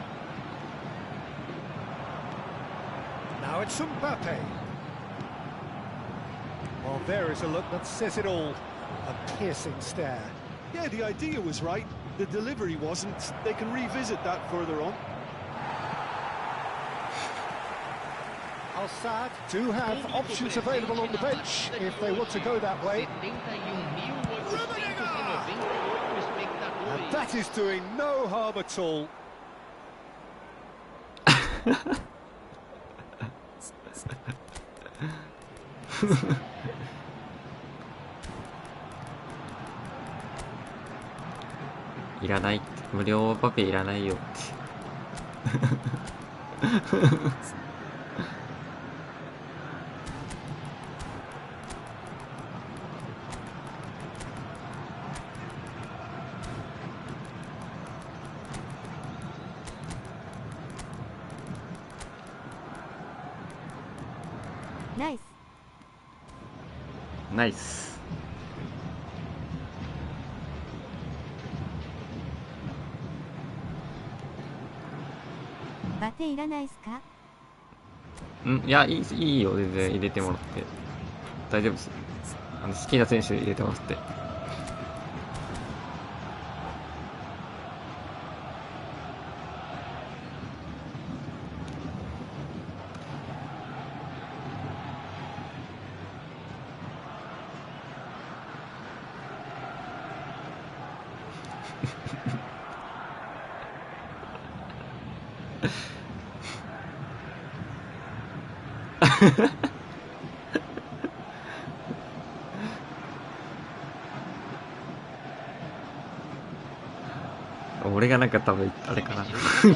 Now it's Mbappe. Well, there is a look that says it all. A piercing stare. Yeah, the idea was right. The delivery wasn't. They can revisit that further on. Al Sadd do have options available on the bench if they want to go that way. And that is doing no harm at all. いらない。無料パペいらないよって。ナイス。ナイス。バテいらないっすか？いや、いいよ、全然入れてもらって。大丈夫です。好きな選手入れてもらって。俺がなんか多分あれかな白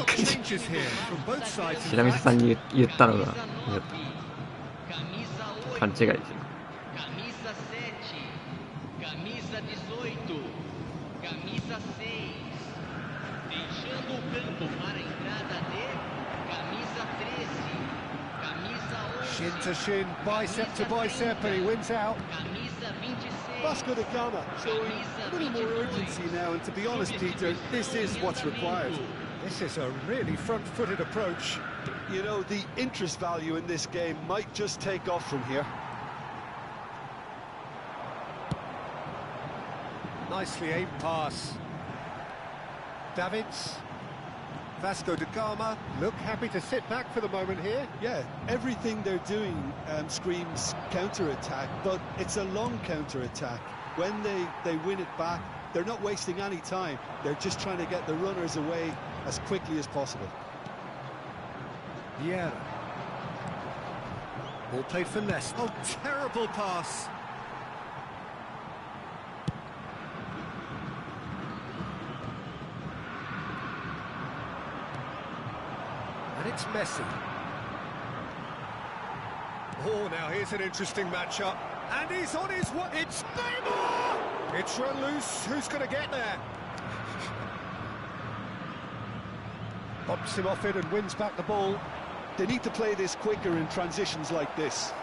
水さんに言ったのが勘違いでしょ。Shin to shin, bicep to bicep, and he wins out. Vasco da Gama showing a little more urgency now, and to be honest, Peter, this is what's required. This is a really front-footed approach. You know, the interest value in this game might just take off from here. Nicely aimed pass. Davids. Vasco da Gama look happy to sit back for the moment here. Yeah, everything they're doing screams counter-attack, but it's a long counter-attack. When they win it back, they're not wasting any time. They're just trying to get the runners away as quickly as possible. Yeah. Ball played for Leicester. Oh, terrible pass. And it's Messi. Oh, now here's an interesting matchup. And he's on his way. It's Neymar! It's run loose. Who's going to get there? Bumps him off it and wins back the ball. They need to play this quicker in transitions like this.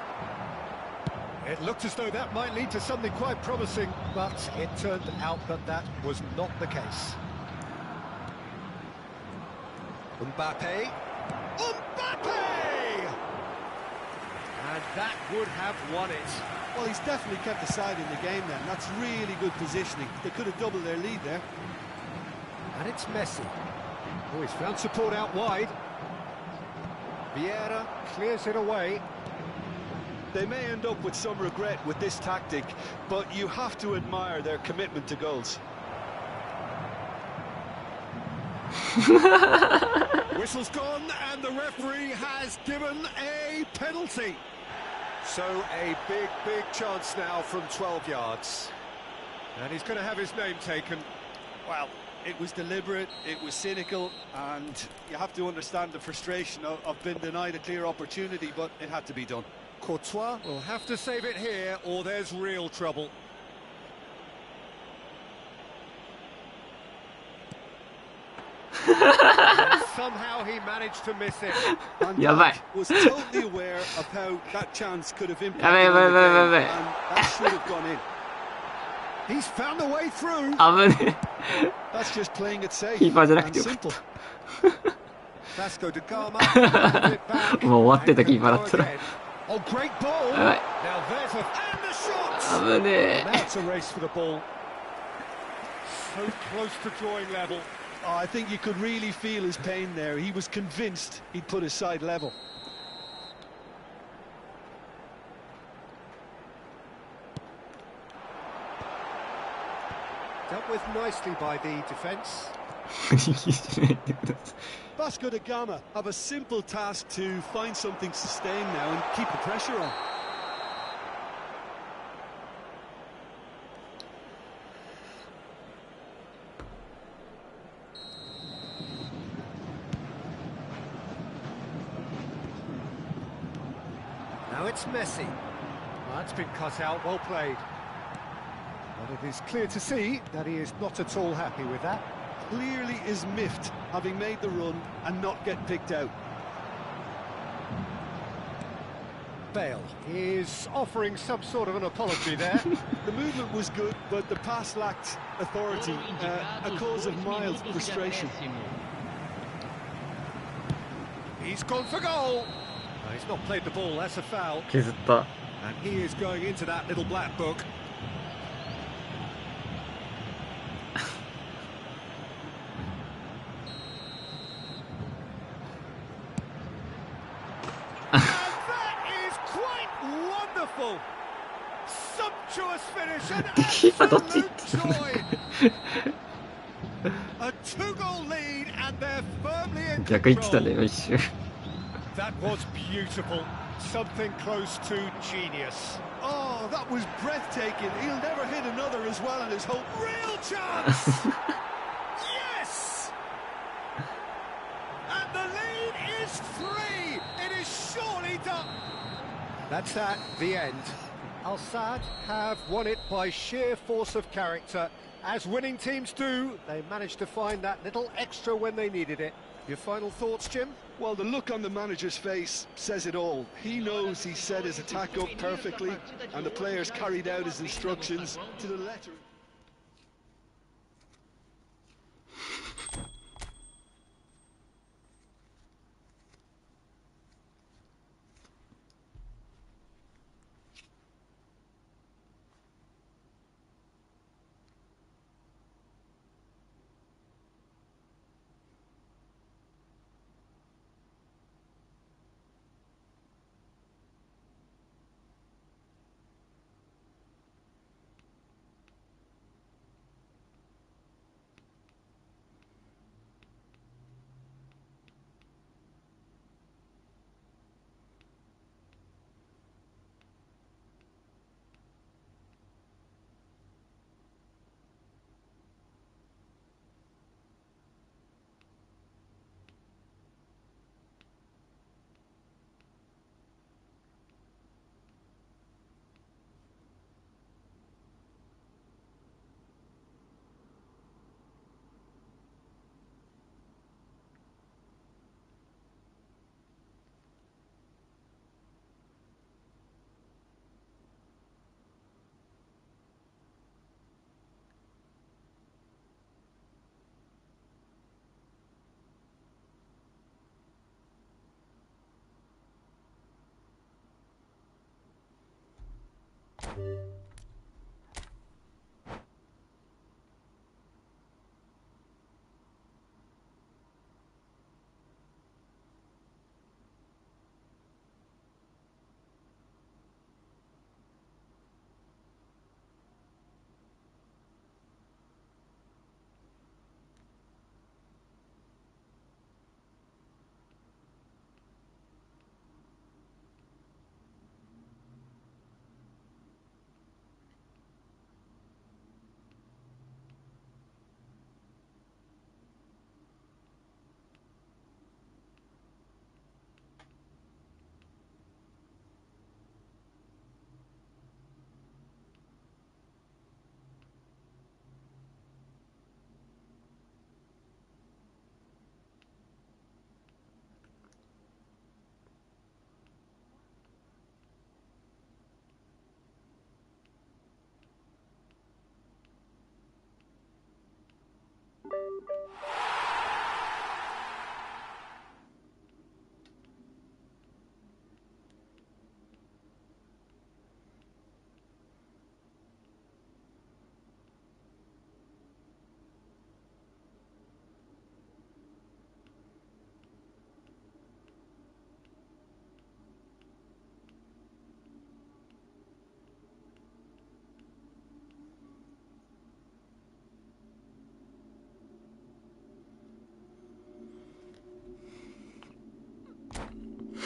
It looked as though that might lead to something quite promising, but it turned out that that was not the case. Mbappe. Mbappe! And that would have won it. Well, he's definitely kept the side in the game then. That's really good positioning. They could have doubled their lead there. And it's Messi. Oh, he's found support out wide. Vieira clears it away. They may end up with some regret with this tactic, but you have to admire their commitment to goals. Whistle's gone, and the referee has given a penalty. So a big chance now from 12 yards. And he's going to have his name taken. Well, It was deliberate, it was cynical, and you have to understand the frustration of being denied a clear opportunity, but it had to be done. Courtois will have to save it here, or there's real trouble. And somehow he managed to miss it. And Yabai. Jack was totally aware of how that chance could have impacted Yabai, on the yabai, game, yabai. and that should have gone in. He's found a way through. 危ね That's just playing it safe キーパーじゃなく and てよかっ simple. Vasco da Gama hands it back. た。もう終わってた And キ can ーパーだ go ったら。 again. Oh, great ball. やばい。 Now there's a... And the shot! 危ね Now it's a race for the ball. So close to drawing level. Oh, I think you could really feel his pain there. He was convinced he'd put his side level. Dealt with nicely by the defence. え。気にしないでください。 Vasco da Gama have a simple task to find something sustained now and keep the pressure on. Now it's Messi. That's been cut out, well played. But it is clear to see that he is not at all happy with that. Clearly is miffed, having made the run and not get picked out. Bale is offering some sort of an apology there. The movement was good, but the pass lacked authority, a cause of mild frustration. He's gone for goal. He's not played the ball, that's a foul. 削った。 And he is going into that little black book. And that is quite wonderful. Sumptuous finish and キーパーどっち absolute joy. A two-goal lead and they're firmly in 逆行ってたね、 control. 今一瞬。 That was beautiful. Something close to genius. Oh, that was breathtaking. He'll never hit another as well in his whole... Real chance! Yes! And the lead is 3! It is surely done! That's that, the end. Al Sadd have won it by sheer force of character. As winning teams do, they managed to find that little extra when they needed it. Your final thoughts, Jim? Well, the look on the manager's face says it all. He knows he set his attack up perfectly, and the players carried out his instructions to the letter.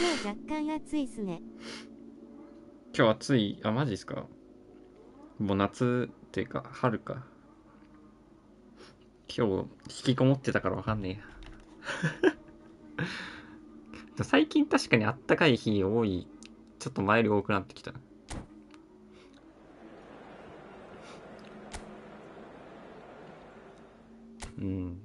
今日若干暑いっすね。今日暑い。あ、マジですか。もう夏っていうか春か。今日引きこもってたからわかんねえや。最近確かにあったかい日多い。ちょっと前より多くなってきた。うん。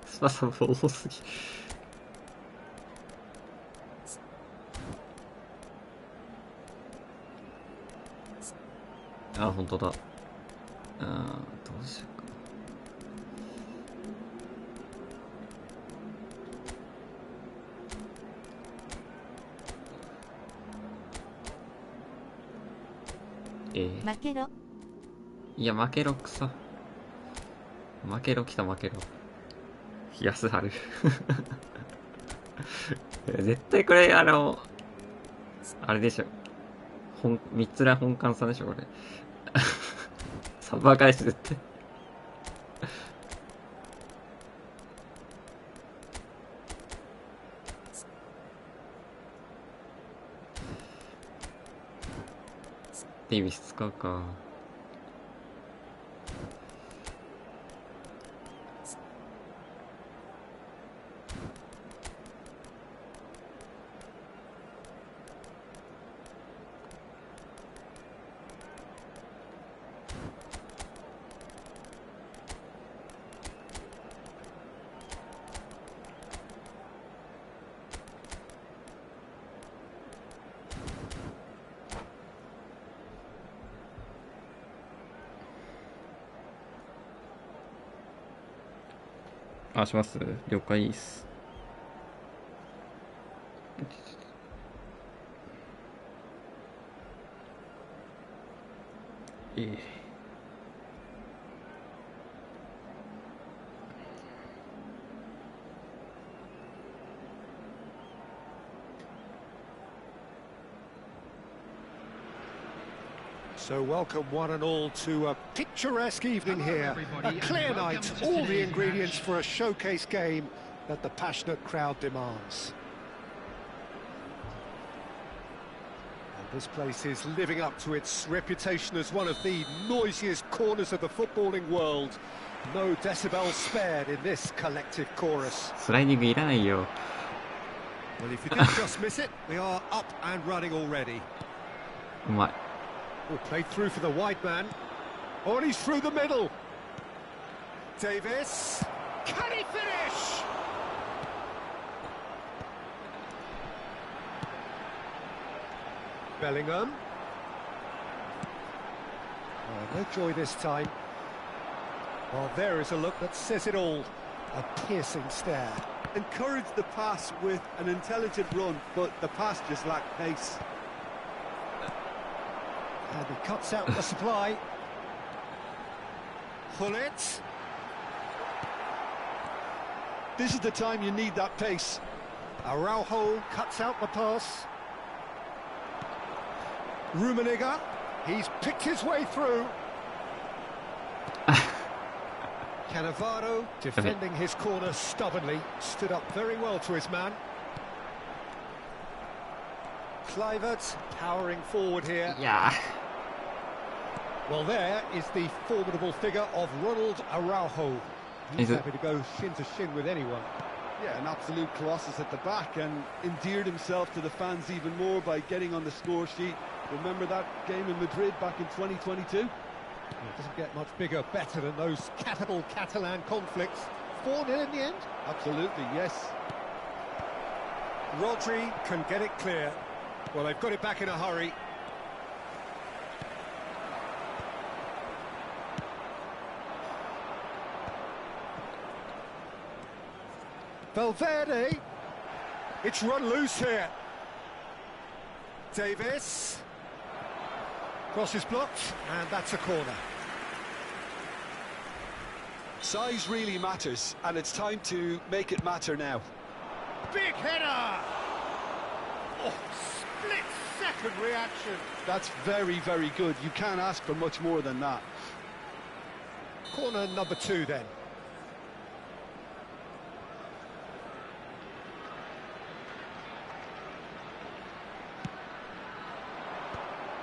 スパサボ多すぎ。あ、本当だ。どうしようか。負けろ。いや、負けろくさ。負けろきた負けろ。安春。絶対これ、あれでしょ。三つら本館さんでしょ、これ。サバ返し絶対。デイビス使うか。あ、します。了解です。So welcome one and all to a picturesque evening here. A clear night, all the ingredients for a showcase game that the passionate crowd demands. And this place is living up to its reputation as one of the noisiest corners of the footballing world. No decibels spared in this collective chorus. スライディングいらないよ。 Well, if you did just miss it, we are up and running already. うまい。 Oh, played through for the wide man. Oh, and he's through the middle. Davis. Can he finish? Bellingham. Oh, no joy this time. Well, there is a look that says it all. A piercing stare. Encouraged the pass with an intelligent run, but the pass just lacked pace. And he cuts out the supply. Hullet. This is the time you need that pace. Araujo cuts out the pass. Rummenigge, he's picked his way through. Cannavaro defending his corner stubbornly, stood up very well to his man. Kluivert powering forward here. Yeah. Well, there is the formidable figure of Ronald Araujo. He's happy to go shin to shin with anyone. Yeah, an absolute colossus at the back, and endeared himself to the fans even more by getting on the score sheet. Remember that game in Madrid back in 2022? It doesn't get much bigger, better than those capital Catalan conflicts. 4-0 in the end? Absolutely, yes. Rodri can get it clear. Well, they've got it back in a hurry. Valverde. It's run loose here. Davis. Cross is blocked, and that's a corner. Size really matters, and it's time to make it matter now. Big header! Oh, split-second reaction. That's very, very good. You can't ask for much more than that. Corner number 2 then.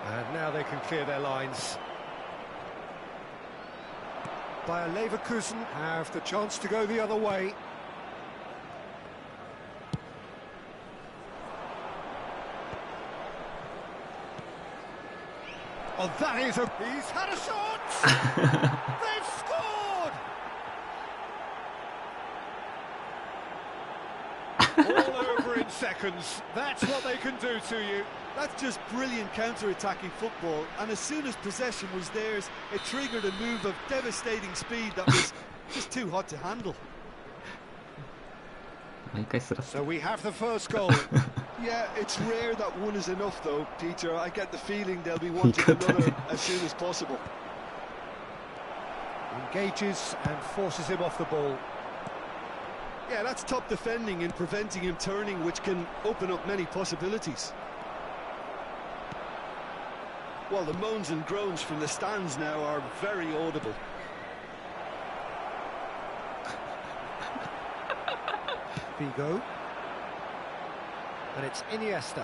And now they can clear their lines. Bayer Leverkusen have the chance to go the other way. Oh, that is a... He's had a shot! They've scored! All over in seconds. That's what they can do to you. That's just brilliant counter-attacking football, and as soon as possession was theirs, it triggered a move of devastating speed that was just too hot to handle. So we have the first goal. Yeah, it's rare that one is enough though, Peter. I get the feeling they'll be wanting another as soon as possible. Engages and forces him off the ball. Yeah, that's top defending and preventing him turning, which can open up many possibilities. Well, the moans and groans from the stands now are very audible. Figo. And it's Iniesta.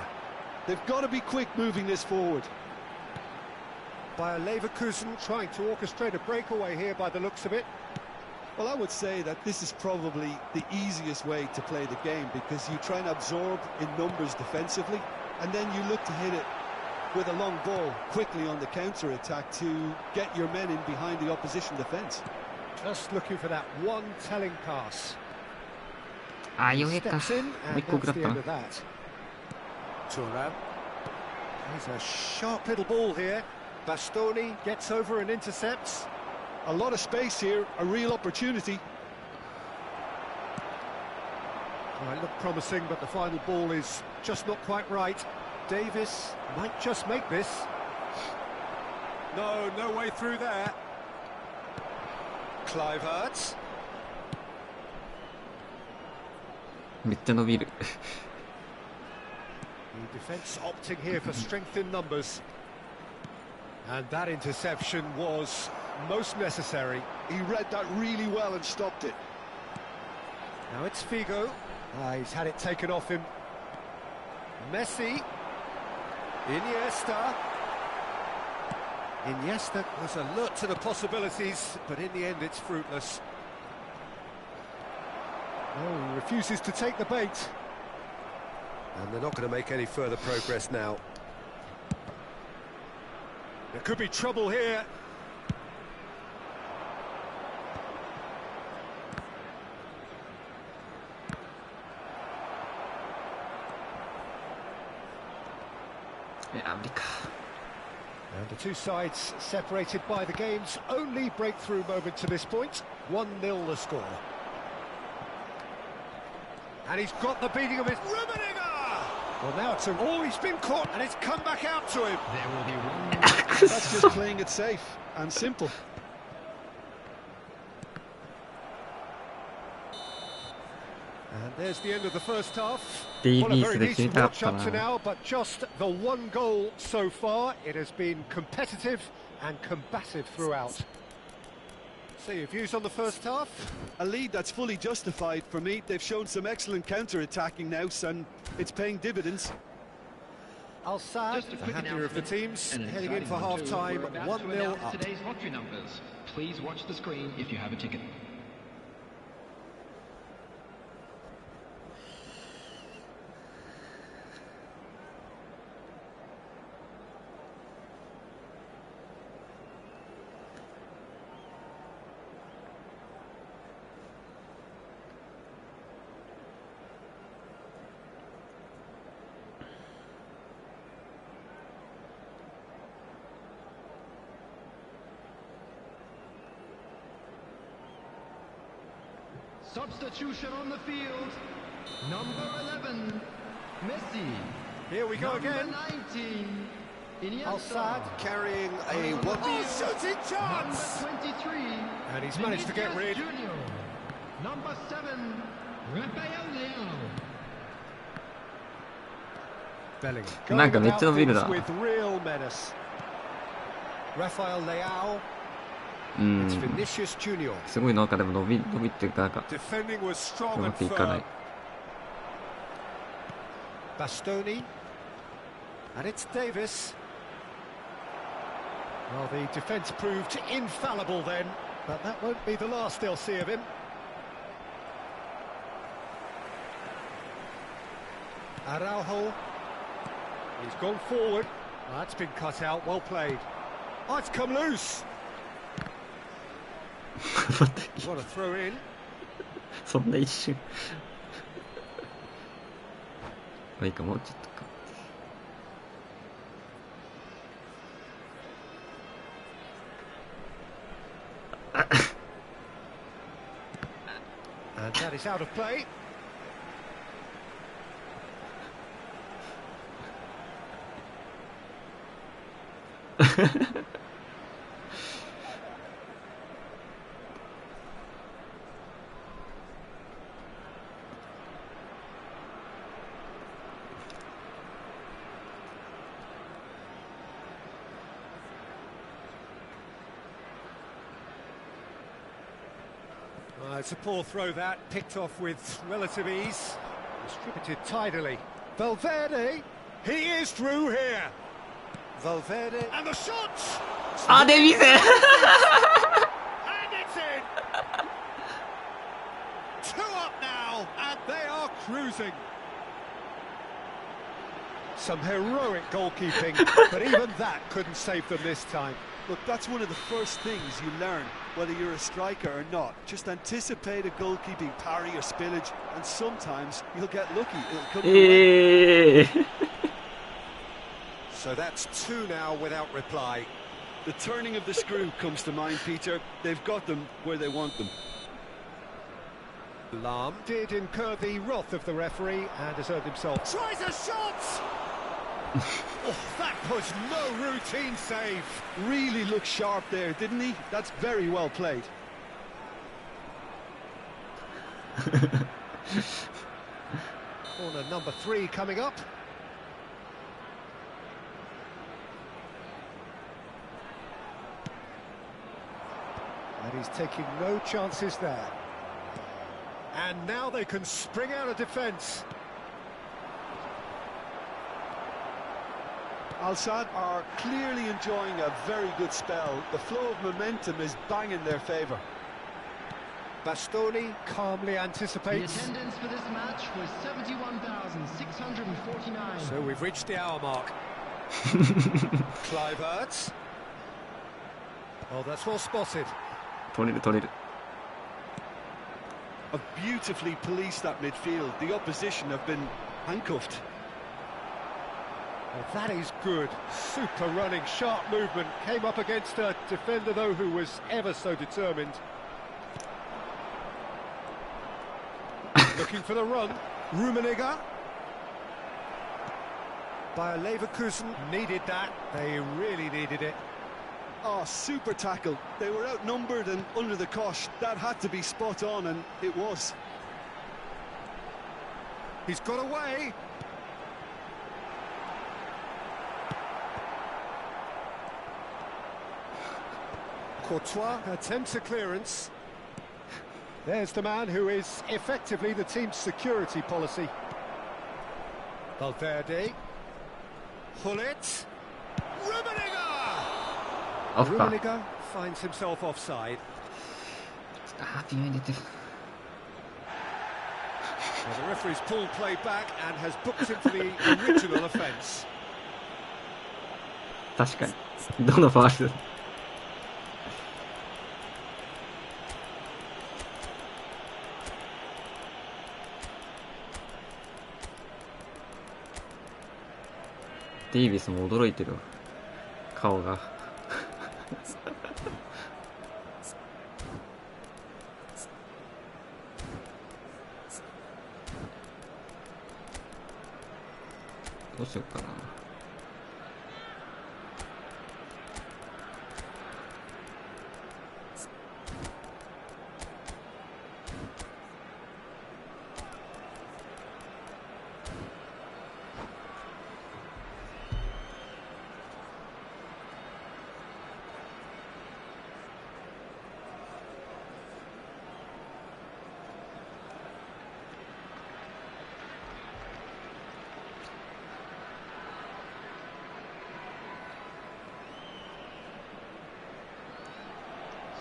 They've got to be quick moving this forward. Bayer Leverkusen trying to orchestrate a breakaway here by the looks of it. Well, I would say that this is probably the easiest way to play the game, because you try and absorb in numbers defensively, and then you look to hit it with a long ball quickly on the counter-attack to get your men in behind the opposition defence. Just looking for that one telling pass. Steps in, and that's the end of that. Thuram. He's a sharp little ball here. Bastoni gets over and intercepts. A lot of space here, a real opportunity. Well, it looked promising, but the final ball is just not quite right. Davis might just make this. No way through there. Kluivert.めっちゃ伸びる The defence opting here for strength in numbers. And that interception was most necessary. He read that really well and stopped it. Now it's Figo. He's had it taken off him. Messi. Iniesta. Iniesta was alert to the possibilities, but in the end it's fruitless. Oh, he refuses to take the bait. And they're not going to make any further progress now. There could be trouble here. And the two sides separated by the game's only breakthrough moment to this point. 1-0 the score. And he's got the beating of his... Rummenigge! Well, now it's he's been caught, and it's come back out to him. There will be one. That's just playing it safe and simple. And there's the end of the first half. DB Well, a very decent で決めたかっ watch た up to な now, but just the one goal so far. It has been competitive and combative throughout. So your views on the first half? A lead that's fully justified for me. They've shown some excellent counter-attacking now, and it's paying dividends. Al-Saad, Just a the quick happier of the teams, announcement, and an heading in for exciting one too. half-time, We're about to 1-0 announce up. today's lottery numbers. Please watch the screen if you have a ticket. Substitution on the field. Number 11, Messi. Here we go Number again. 19, Al Iniesta. Sadd carrying a On the one field, shooting chance. Number 23, And he's managed to get rid. Vinicius Junior. Number 7, Rafael Leao. Bellingham. なんかめっちゃ伸びるな。 With real menace. Rafael Leao. う It's ん。 Vinicius Junior. すごいなんかでも伸びっていうかなんか Defending was う strong ま and くいかな firm. い。Bastoni. And it's Davis. Well, the defence proved infallible then, but that won't be the last they'll see of him. Araujo. He's gone forward. That's been cut out. Well played. Oh, it's come loose. 待って What a throw in. そんな一瞬まあいいか、もうちょっとか。And that is out of play. It's a poor throw that, picked off with relative ease, distributed tidily. Valverde, he is through here. Valverde, and the shot! あ、デビゼ And it's in! 2 up now, and they are cruising. Some heroic goalkeeping, but even that couldn't save them this time. Look, that's one of the first things you learn, whether you're a striker or not. Just anticipate a goalkeeping parry or spillage, and sometimes you'll get lucky. It'll come your way. えー So that's 2 now without reply. The turning of the screw comes to mind, Peter. They've got them where they want them. Lahm did incur the wrath of the referee and has earned himself. Tries a shot! Oh, that was no routine save. Really looked sharp there, didn't he? That's very well played. Corner number 3 coming up. And he's taking no chances there. And now they can spring out of defence. Al Sadd are clearly enjoying a very good spell. The flow of momentum is bang in their favour. Bastoni calmly The anticipates. attendance for this match was 71,649. So we've reached the hour mark. Kluivert. Oh, that's well spotted. 取れる取れる。 Have beautifully policed that midfield. The opposition have been handcuffed. Well, that is good. Super running, sharp movement. Came up against a defender, though, who was ever so determined. Looking for the run. Rummenigge. Bayer Leverkusen needed that. They really needed it. Oh, super tackle. They were outnumbered and under the cosh. That had to be spot on, and it was. He's got away. Courtois attempts a clearance. There's the man who is effectively the team's security policy. Valverde. Hullet. Rummenigge! オフか。 Rummenigge finds himself offside. あー、微妙に出てる。 Well, the referee's pulled play back and has booked him for the original offence. 確かに。どのファールデイビスも驚いてるわ。顔が。どうしようかな。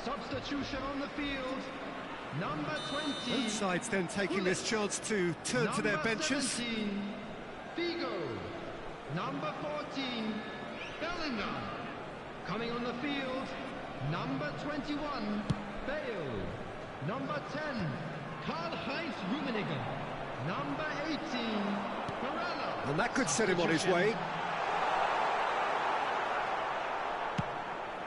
Substitution on the field. Number 20. Both sides then taking this chance to turn to their benches. 17, Figo. Number 14, Bellingham. Coming on the field, number 21, Bale. Number 10, Karl-Heinz Rummenigge. Number 18, Barella. And that could set him on his way.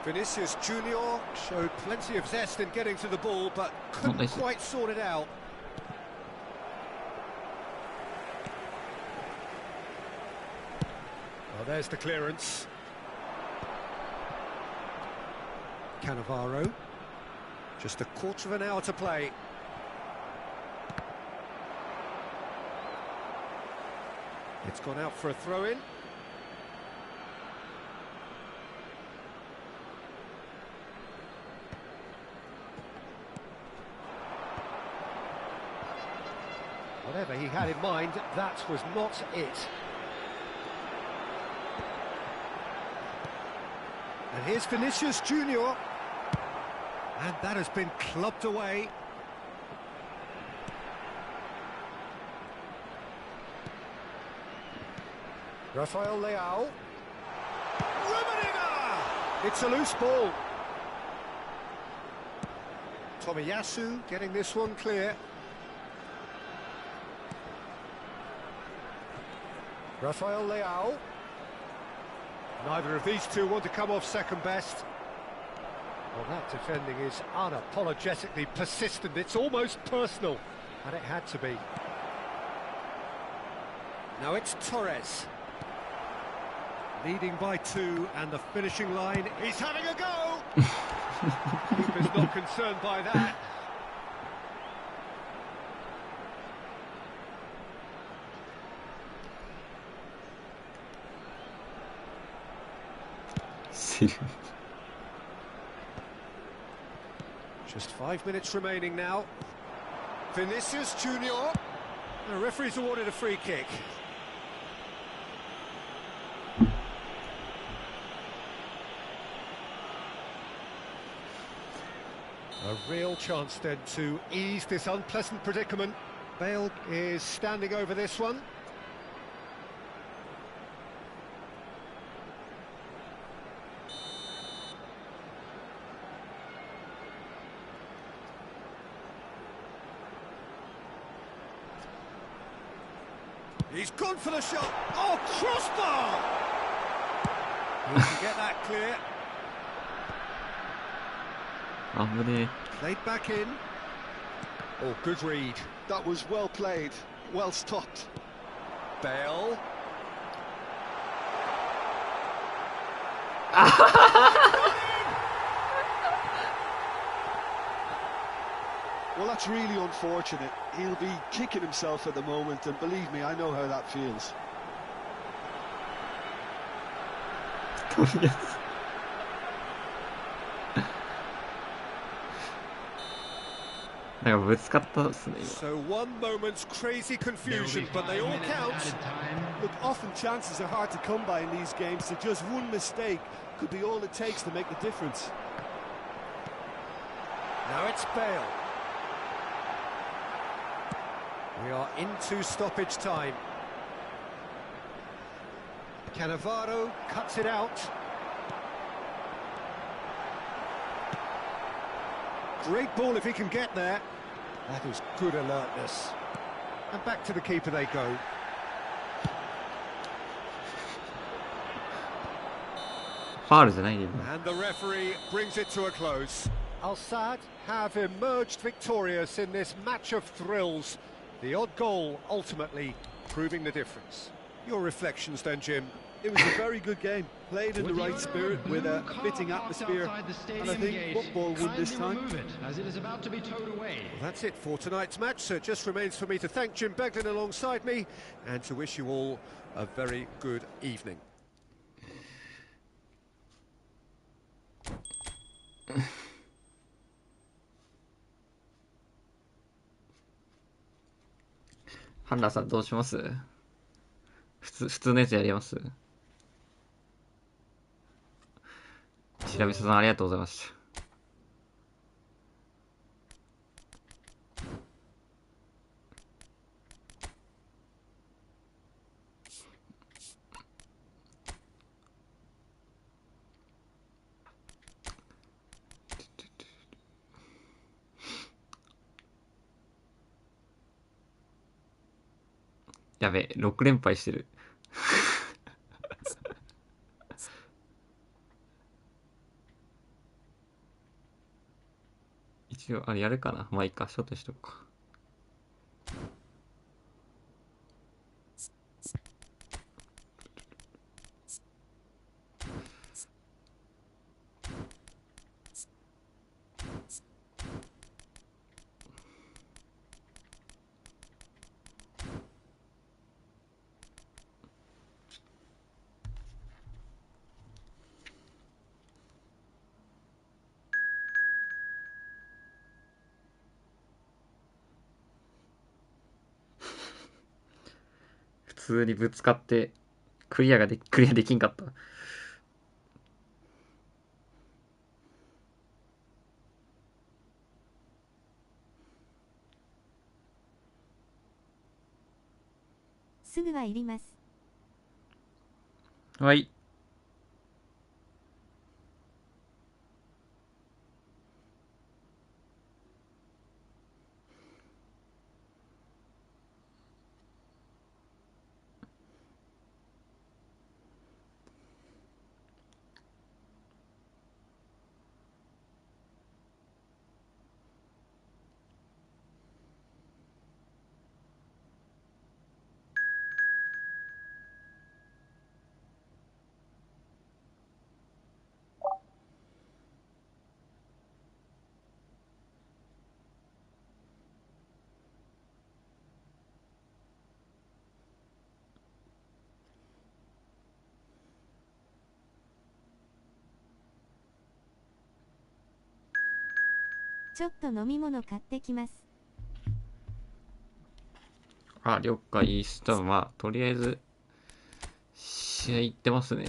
Vinicius Junior showed plenty of zest in getting to the ball, but couldn't quite sort it out. Well, there's the clearance. Cannavaro. Just a quarter of an hour to play. It's gone out for a throw-in. Whatever he had in mind, that was not it. And here's Vinicius Junior. And that has been clubbed away. Rafael Leao. Rummenigge! It's a loose ball. Tomiyasu getting this one clear. Rafael Leao. Neither of these two want to come off second best. Well, that defending is unapologetically persistent. It's almost personal, and it had to be. Now it's Torres. Leading by 2, and the finishing line. He's having a go! Keeper's not concerned by that. Just 5 minutes remaining now. Vinicius Junior. The referee's awarded a free kick. A real chance then to ease this unpleasant predicament. Bale is standing over this one. He's gone for the shot. Oh, crossbar! He can get that clear. Played back in. Oh, good read. That was well played, well stopped. Bale. Well, that's really unfortunate. He'll be kicking himself at the moment, and believe me, I know how that feels. So one moment's crazy confusion, but they all count. Look, often chances are hard to come by in these games, so just one mistake could be all it takes to make the difference. Now it's Bale. We are into stoppage time. Cannavaro cuts it out. Great ball if he can get there. That is good alertness. And back to the keeper they go. And the referee brings it to a close. Al Sadd have emerged victorious in this match of thrills. The odd goal ultimately proving the difference. Your reflections then, Jim. It was a very good game, played in the right spirit with a fitting atmosphere, and I think football won this time. As it is about to be towed away. Well, that's it for tonight's match, so it just remains for me to thank Jim Beglin alongside me and to wish you all a very good evening. ハンナさんどうします？普通のやつやります？白味噌さんありがとうございました。やべ、6連敗してる。一応、あれやるかな。まあいいか、ショートしとくか。普通にぶつかってクリアできんかった。すぐはいります。はい。ちょっと飲み物買ってきます。あ、了解した。まあ、とりあえず、試合行ってますね。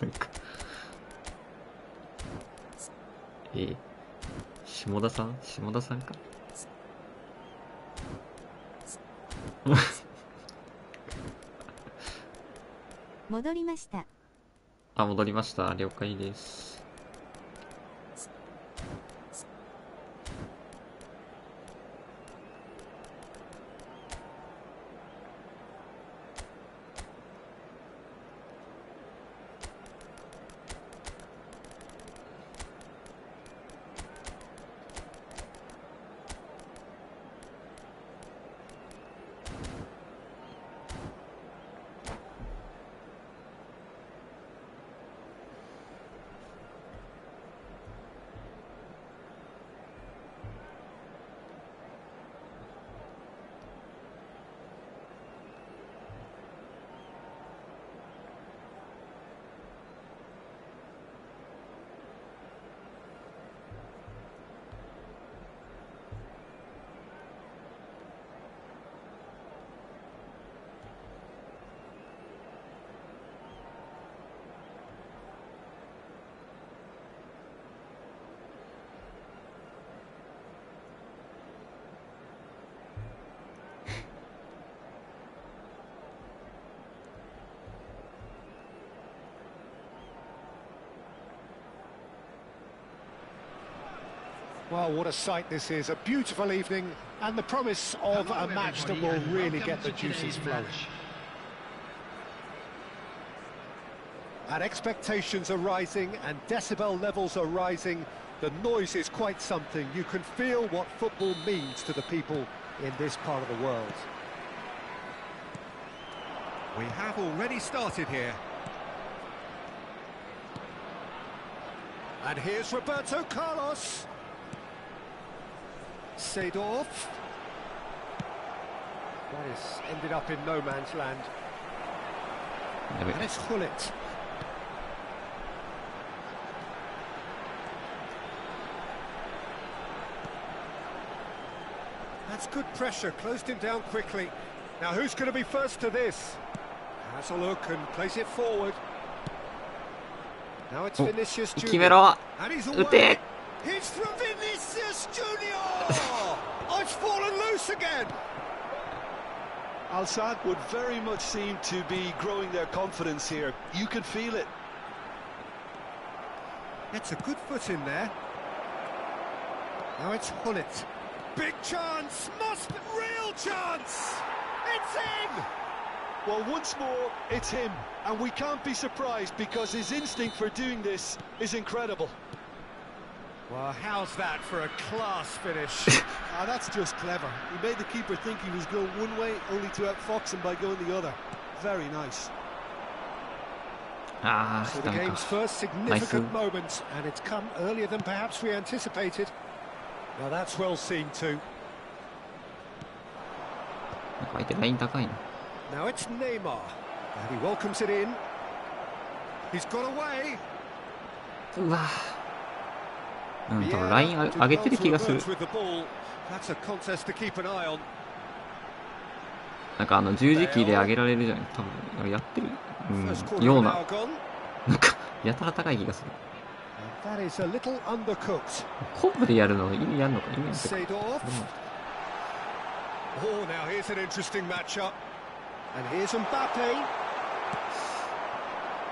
なんか下田さんか。戻りました。あ、戻りました。了解です。Well, what a sight this is. A beautiful evening and the promise of a match that will really get the juices flowing. And expectations are rising and decibel levels are rising. The noise is quite something. You can feel what football means to the people in this part of the world. We have already started here. And here's Roberto Carlos. Seedorf. That has ended up in no man's land. And it's Hullet. That's good pressure, closed him down quickly. Now who's going to be first to this? Has a look and plays it forward. Now it's Vinicius Junior. And he's away. It's from Vinicius Junior. Oh, it's fallen loose again. Al Sadd would very much seem to be growing their confidence here. You can feel it. It's a good foot in there. Now it's Hullet. Big chance, real chance. It's in. Well, once more, it's him. And we can't be surprised because his instinct for doing this is incredible. Well, how's that for a class finish? That's just clever. He made the keeper think he was going one way, only to outfox him by going the other. Very nice. So the game's first significant moment, and it's come earlier than perhaps we anticipated. Now that's well seen too. Now it's Neymar, and he welcomes it in. He's got away. うわ多分ライン上げてる気がする。なんか十字キーで上げられるじゃない。多分やってる、ような。なんかやたら高い気がする。コンボでやるの意味あるのか意味あるのか。And here's Mbappe.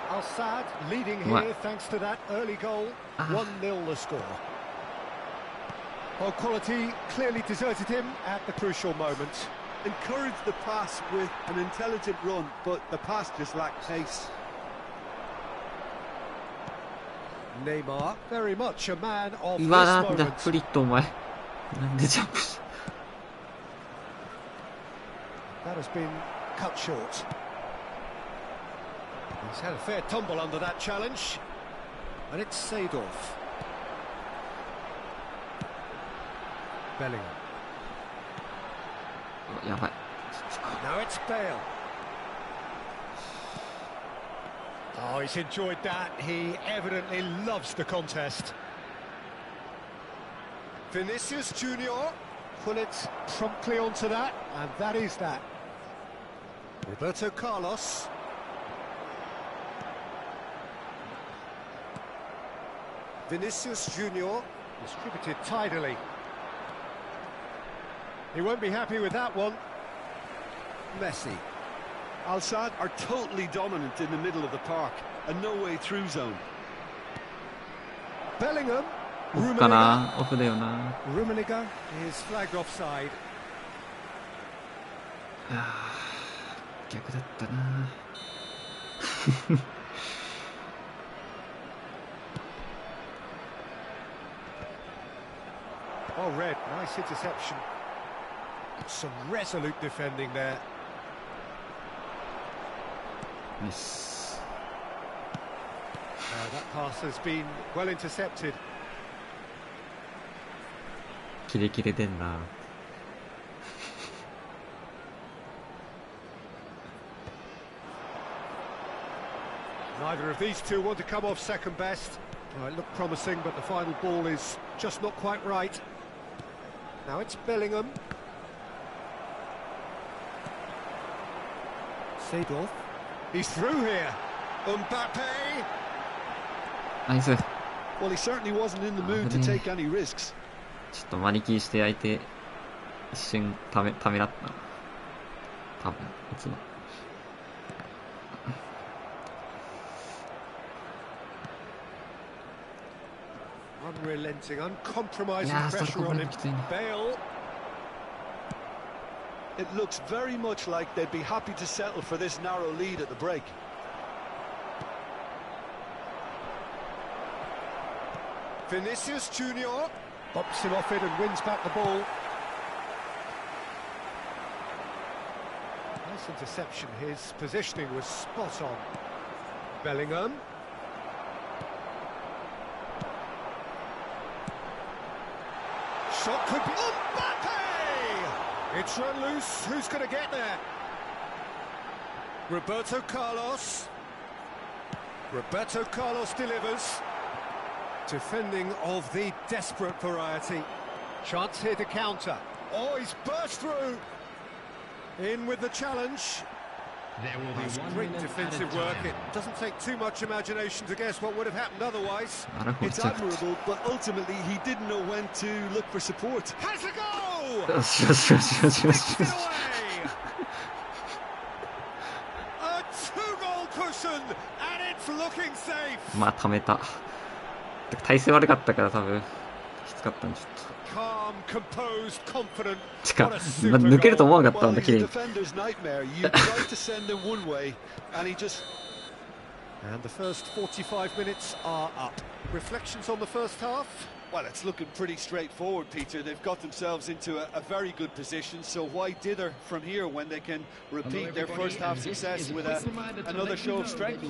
Al-Sadd leading here thanks to that early goal. 1-0 the score. Well, quality clearly deserted him at the crucial moment. Encouraged the pass with an intelligent run, but the pass just lacked pace. Neymar, very much a man of うわ、 this なんだ、 moment. フリットお前。なんでジャンプした。 That has been cut short. He's had a fair tumble under that challenge. And it's Seedorf. Bellingham. やばい。 Now it's Bale. Oh, he's enjoyed that. He evidently loves the contest. Vinicius Junior put it promptly onto that, and that is that. Roberto Carlos. Vinicius Junior distributed tidily. He won't be happy with that one. Messi. Al-Sadd are totally dominant in the middle of the park, a no-way through zone. Bellingham. オフかな、オフだよな。 Rummenigge is flagged offside. 逆だったな。Oh, Red, nice interception. Some resolute defending there. ナイス。 That pass has been well intercepted. キレキレでんな。 Neither of these two want to come off second best. Oh, it looked promising, but the final ball is just not quite right. Now it's Bellingham. Seedorf. He's through here. Mbappe. ナイス。 Well, he certainly wasn't in the mood to take any risks. ちょっとマニキーして相手一瞬ためらったな。多分いつも。 Unrelenting, uncompromising pressure on him. Bale. It looks very much like they'd be happy to settle for this narrow lead at the break. Vinicius Junior bops him off it and wins back the ball. Nice interception. His positioning was spot on. Bellingham. Shot could be... Mbappe! It's run loose. Who's going to get there? Roberto Carlos. Roberto Carlos delivers. Defending of the desperate variety. Chance here to counter. Oh, he's burst through. In with the challenge. There will be one Great minute defensive work. It doesn't take too much imagination to guess what would have happened otherwise. It's admirable, but ultimately he didn't know when to look for support. Has a go! よしよしよしよしよし Takes it away! A two-goal cushion, and it's looking safe. まあためた。体勢悪かったから多分きつかったんちょっと。 Calm, composed, confident. てか What a super 抜けると思わなかった Well, んだ he's 綺麗 a に。 defender's nightmare. You try to send him one way, and he just... And the first 45 minutes are up. Reflections on the first half? Well, it's looking pretty straightforward, Peter. They've got themselves into a very good position, so why dither from here when they can repeat their first half success with another show of strength?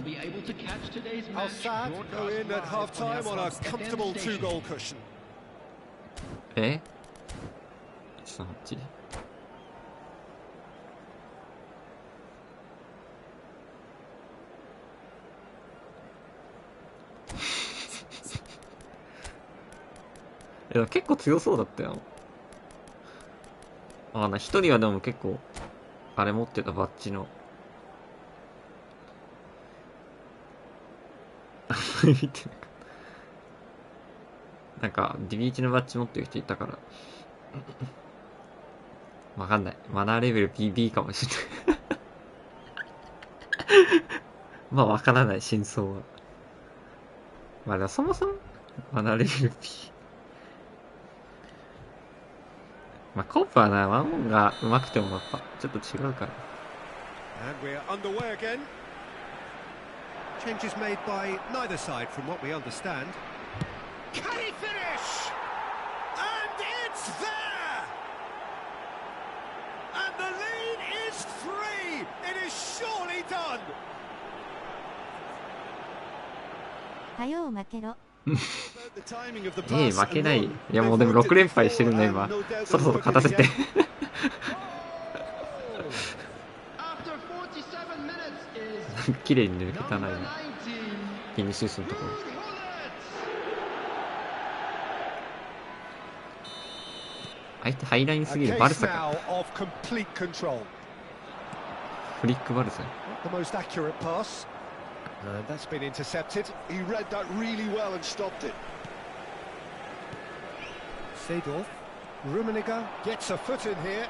Al-Sadd go in at half-time on a comfortable two-goal cushion. え ?138 でも結構強そうだったよ。一人はでも結構あれ持ってたバッジのあんまり見てなかった。なんかディビーチのバッジ持ってる人いたからわかんない。マナーレベル BB かもしれないまあわからない真相は。まあでもそもそもマナレルピー。まあコープはな、ワンオンが上手くてもやっぱちょっと違うから。And we're underway again. Changes made by neither side from what we understand. Can he finish? And it's there! And the lead is free! It is surely done! はよう負けろ。負けない。いやもうでも6連敗してるんだ今。そろそろ勝たせて。綺麗に抜けたな今。フィニッシュスのところ。相手ハイラインすぎる。バルサか。フリックバルサ。That's been intercepted. He read that really well and stopped it. Seedorf. Rummenigge gets a foot in here.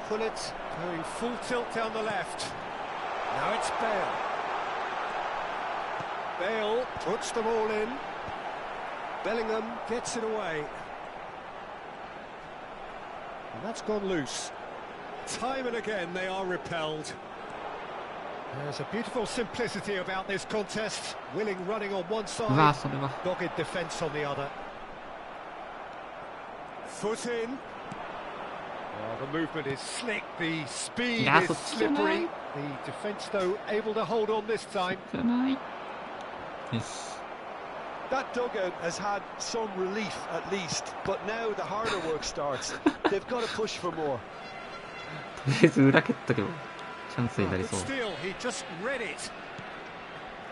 Pullet going full tilt down the left. Now it's Bale. Bale puts them all in. Bellingham gets it away. And that's gone loose. Time and again they are repelled. There's a beautiful simplicity about this contest. Willing running on one side, dogged defence on the other. Foot in. Oh, the movement is slick, the speed is slippery. The defence, though, able to hold on this time. Yes. That dugout has had some relief at least, but now the harder work starts. They've got to push for more. とりあえず裏蹴っとけばチャンスになりそう。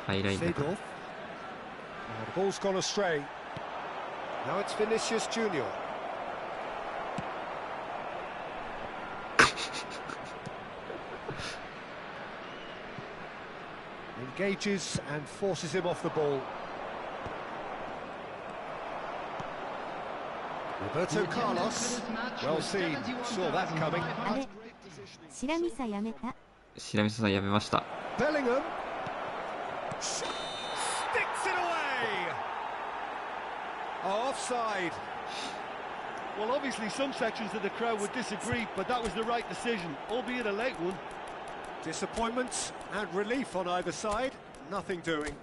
ハイラインだから。The ball's gone astray. Now it's Vinicius Junior. Engages and forces him off the ball. Roberto Carlos, well seen, saw that coming. あれ、白味噌やめた。白味噌さんやめました。Bellingham sticks it away. Offside. Well, obviously some sections of the crowd would disagree, but that was the right decision, albeit a late one. Disappointment and relief on either side. Nothing doing.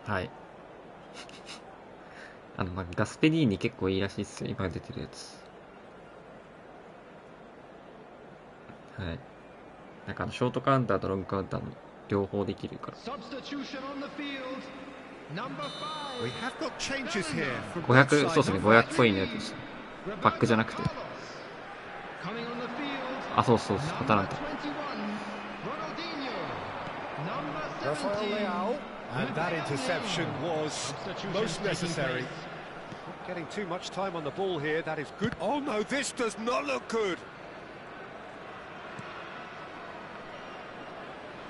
はい。まあ、ガスペディーニ結構いいらしいっすよ、今出てるやつ。はい。なんかショートカウンターとロングカウンターの両方できるから。500、そうですね、500コインのやつでした。パックじゃなくて。あ、そうそう、アタランタ。And that interception was most necessary. Not getting too much time on the ball here. That is good. Oh no, this does not look good.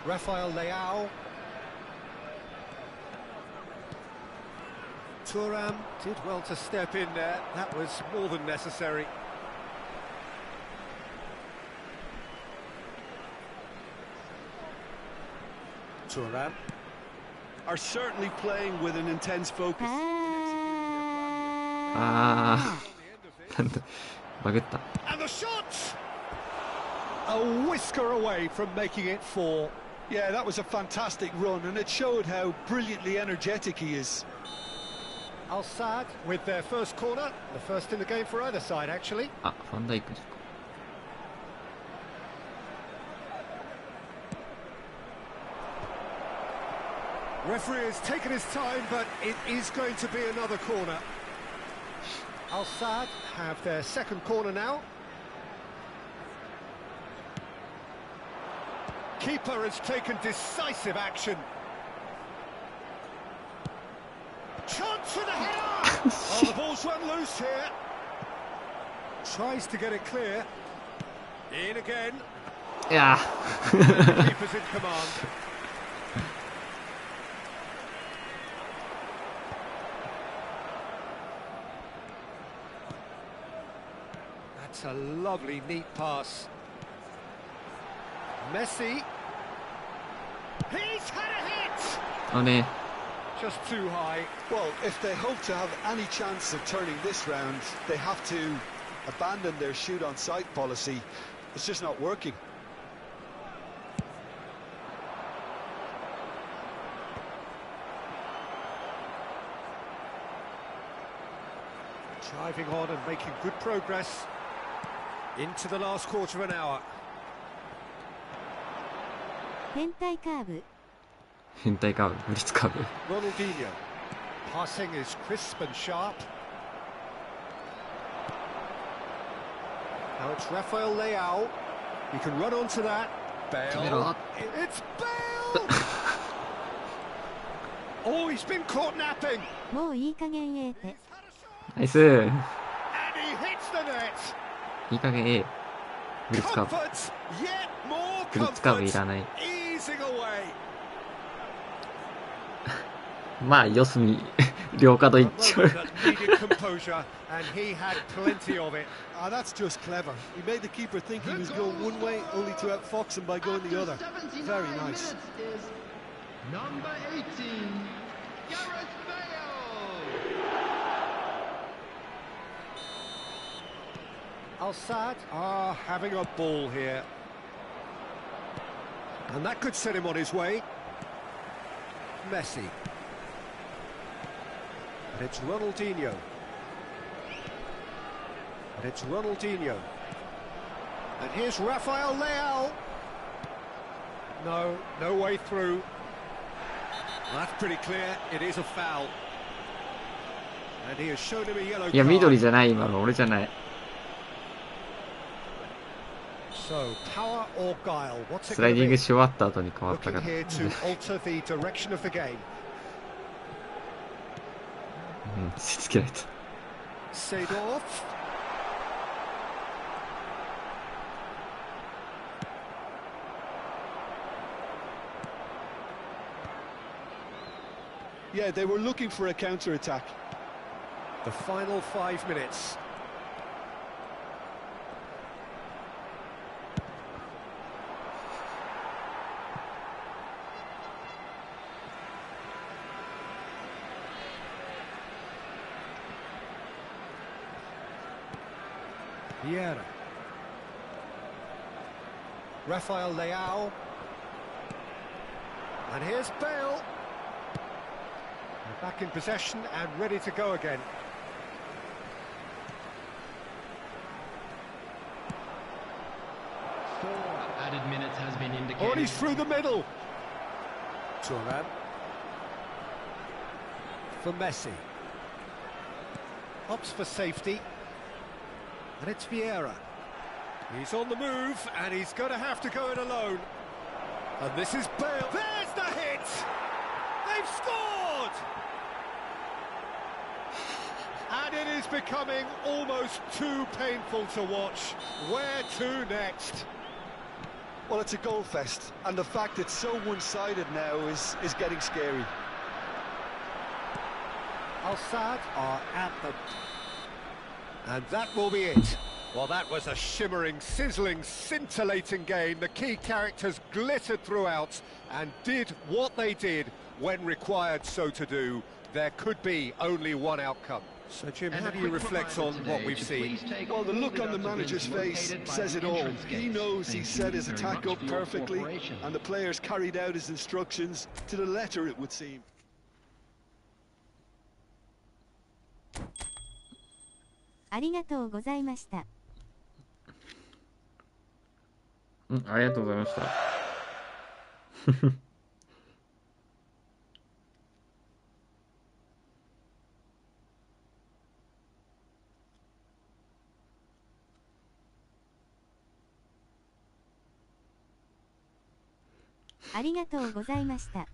Rafael Leao. Thuram did well to step in there. That was more than necessary. Thuram. Are certainly playing with an intense focus. あー、なんだ、バグった。And the shot! a whisker away from making it 4. Yeah, that was a fantastic run, and it showed how brilliantly energetic he is. Al Sadd with their first corner, the first in the game for either side, actually. あ、ファンダイクですか。Referee has taken his time, but it is going to be another corner. Al Sadd have their second corner now. Keeper has taken decisive action. Chance for the header! Oh, the ball's run loose here. Tries to get it clear. In again. いや Keeper's in command. That's a lovely, neat pass. Messi. He's had a hit! あね、 Just too high. Well, if they hope to have any chance of turning this round, they have to abandon their shoot on sight policy. It's just not working. Driving on and making good progress into the last quarter of an hour. 変態カーブ。変態カーブ、ブリッツカーブ。 Ronaldinho. Passing is crisp and sharp. Now it's Rafael Leao. He can run onto that. Bale. It's Bale! Oh, he's been caught napping. もういい加減ええて。ナイス。 And he hits the net. いい加減 A。ブリッツカーブ。 Comfort, yet more ブリッツカーブい comfort. らない。 Easing away. まあ、四隅、両角いっ A ちゃう。 moment that needed composure, and he had plenty of it. Ah, that's just clever. He made the keeper think he was going one way, only to outfox him by going the other. Very nice. Is number 18, Gareth Bale. Al Sadd are having a ball here. And that could set him on his way. Messi. And it's Ronaldinho. And it's Ronaldinho. And here's Rafael Leao. No way through. That's pretty clear. It is a foul. And he has shown him a yellow いや、緑 card. じゃない、今の。俺じゃない。 So, power or guile? What's it スライ going ディン to グ be? し終わった後に変わったか Looking ら。 here to alter the direction of the game. うん、しつけられた。 Seedorf. Yeah, they were looking for a counter-attack. The final 5 minutes. Vieira. Rafael Leao. And here's Bale. They're back in possession and ready to go again. Added minutes has been Oh, indicated. and he's through the middle. Thuram. For Messi. Opts for safety. And it's Vieira. He's on the move, and he's going to have to go it alone. And this is Bale. There's the hit! They've scored! And it is becoming almost too painful to watch. Where to next? Well, it's a goal fest, and the fact it's so one-sided now is getting scary. Al Sadd are at the... And that will be it. Well, that was a shimmering, sizzling, scintillating game. The key characters glittered throughout and did what they did when required so to do. There could be only one outcome. So, Jim, And how a do you quick reflect reminder on what today we've to seen? please take Well, all the look moving on the obstacles manager's face located by says the it all. entrance He gates. knows he Thank set you his very attack much up for your perfectly, cooperation. and the players carried out his instructions to the letter, it would seem. ありがとうございました。うん、ありがとうございました。ありがとうございました。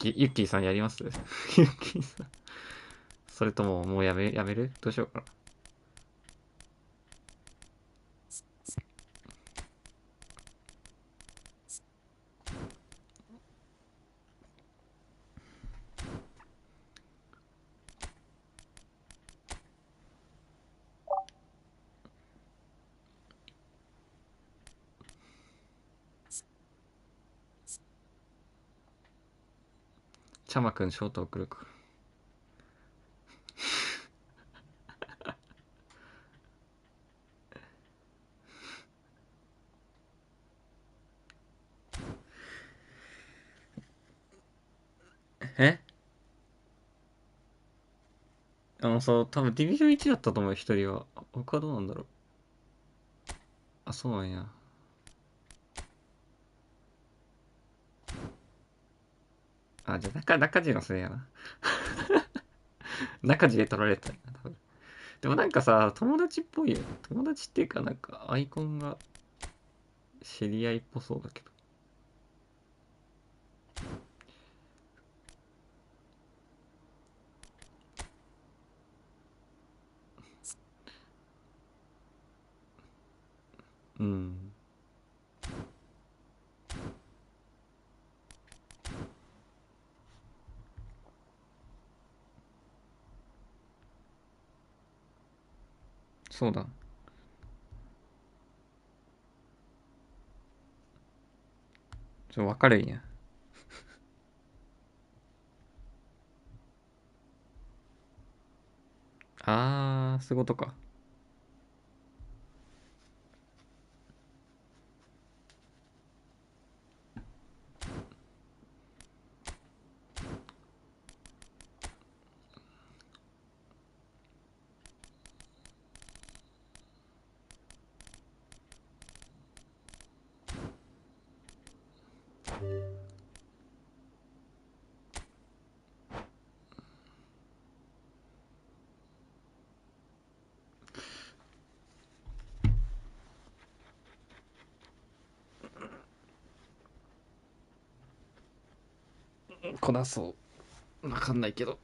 ユッキーさんやりますユッキーさん。それとももうやめるどうしようかな。チャマくんショート送るか。えさ、多分ディビジョン1だったと思う、一人は。他どうなんだろう。あ、そうなんや。あ、じゃあ中地のせいやな。中地で取られたんやな、多分。でもなんかさ、友達っぽいよね。友達っていうかなんかアイコンが知り合いっぽそうだけど。うん。そうだ。分かるんや。あー、そういうことか。こなそう。わかんないけど。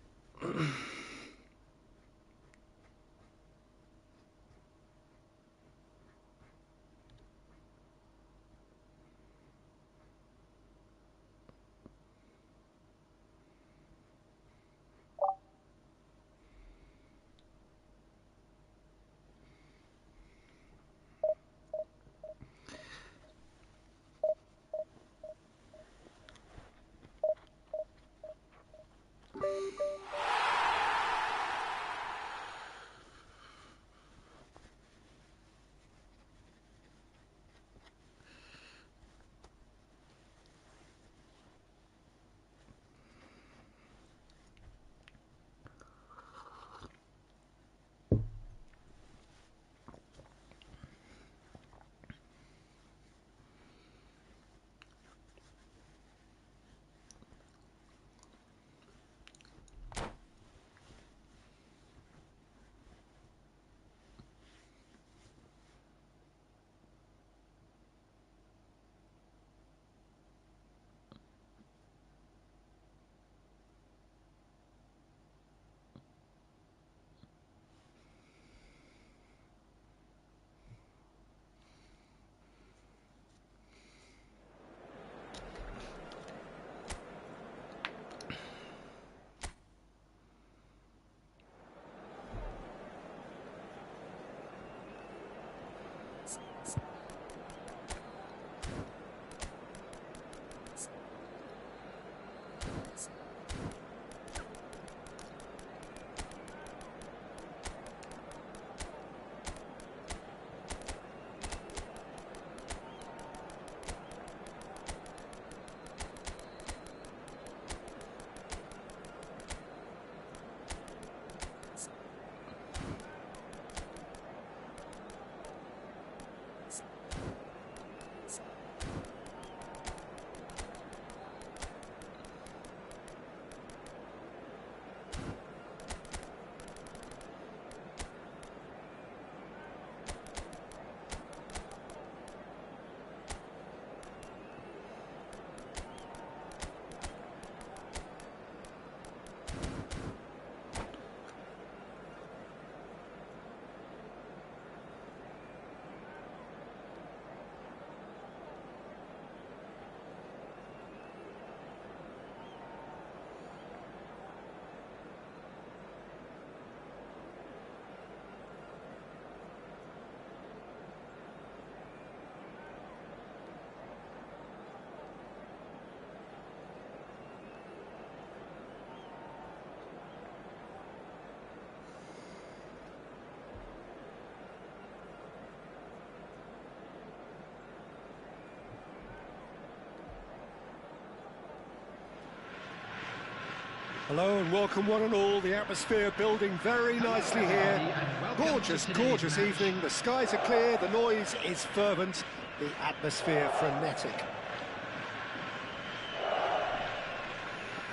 Hello and welcome one and all. The atmosphere building very nicely here. Gorgeous, gorgeous evening. The skies are clear, the noise is fervent, the atmosphere frenetic.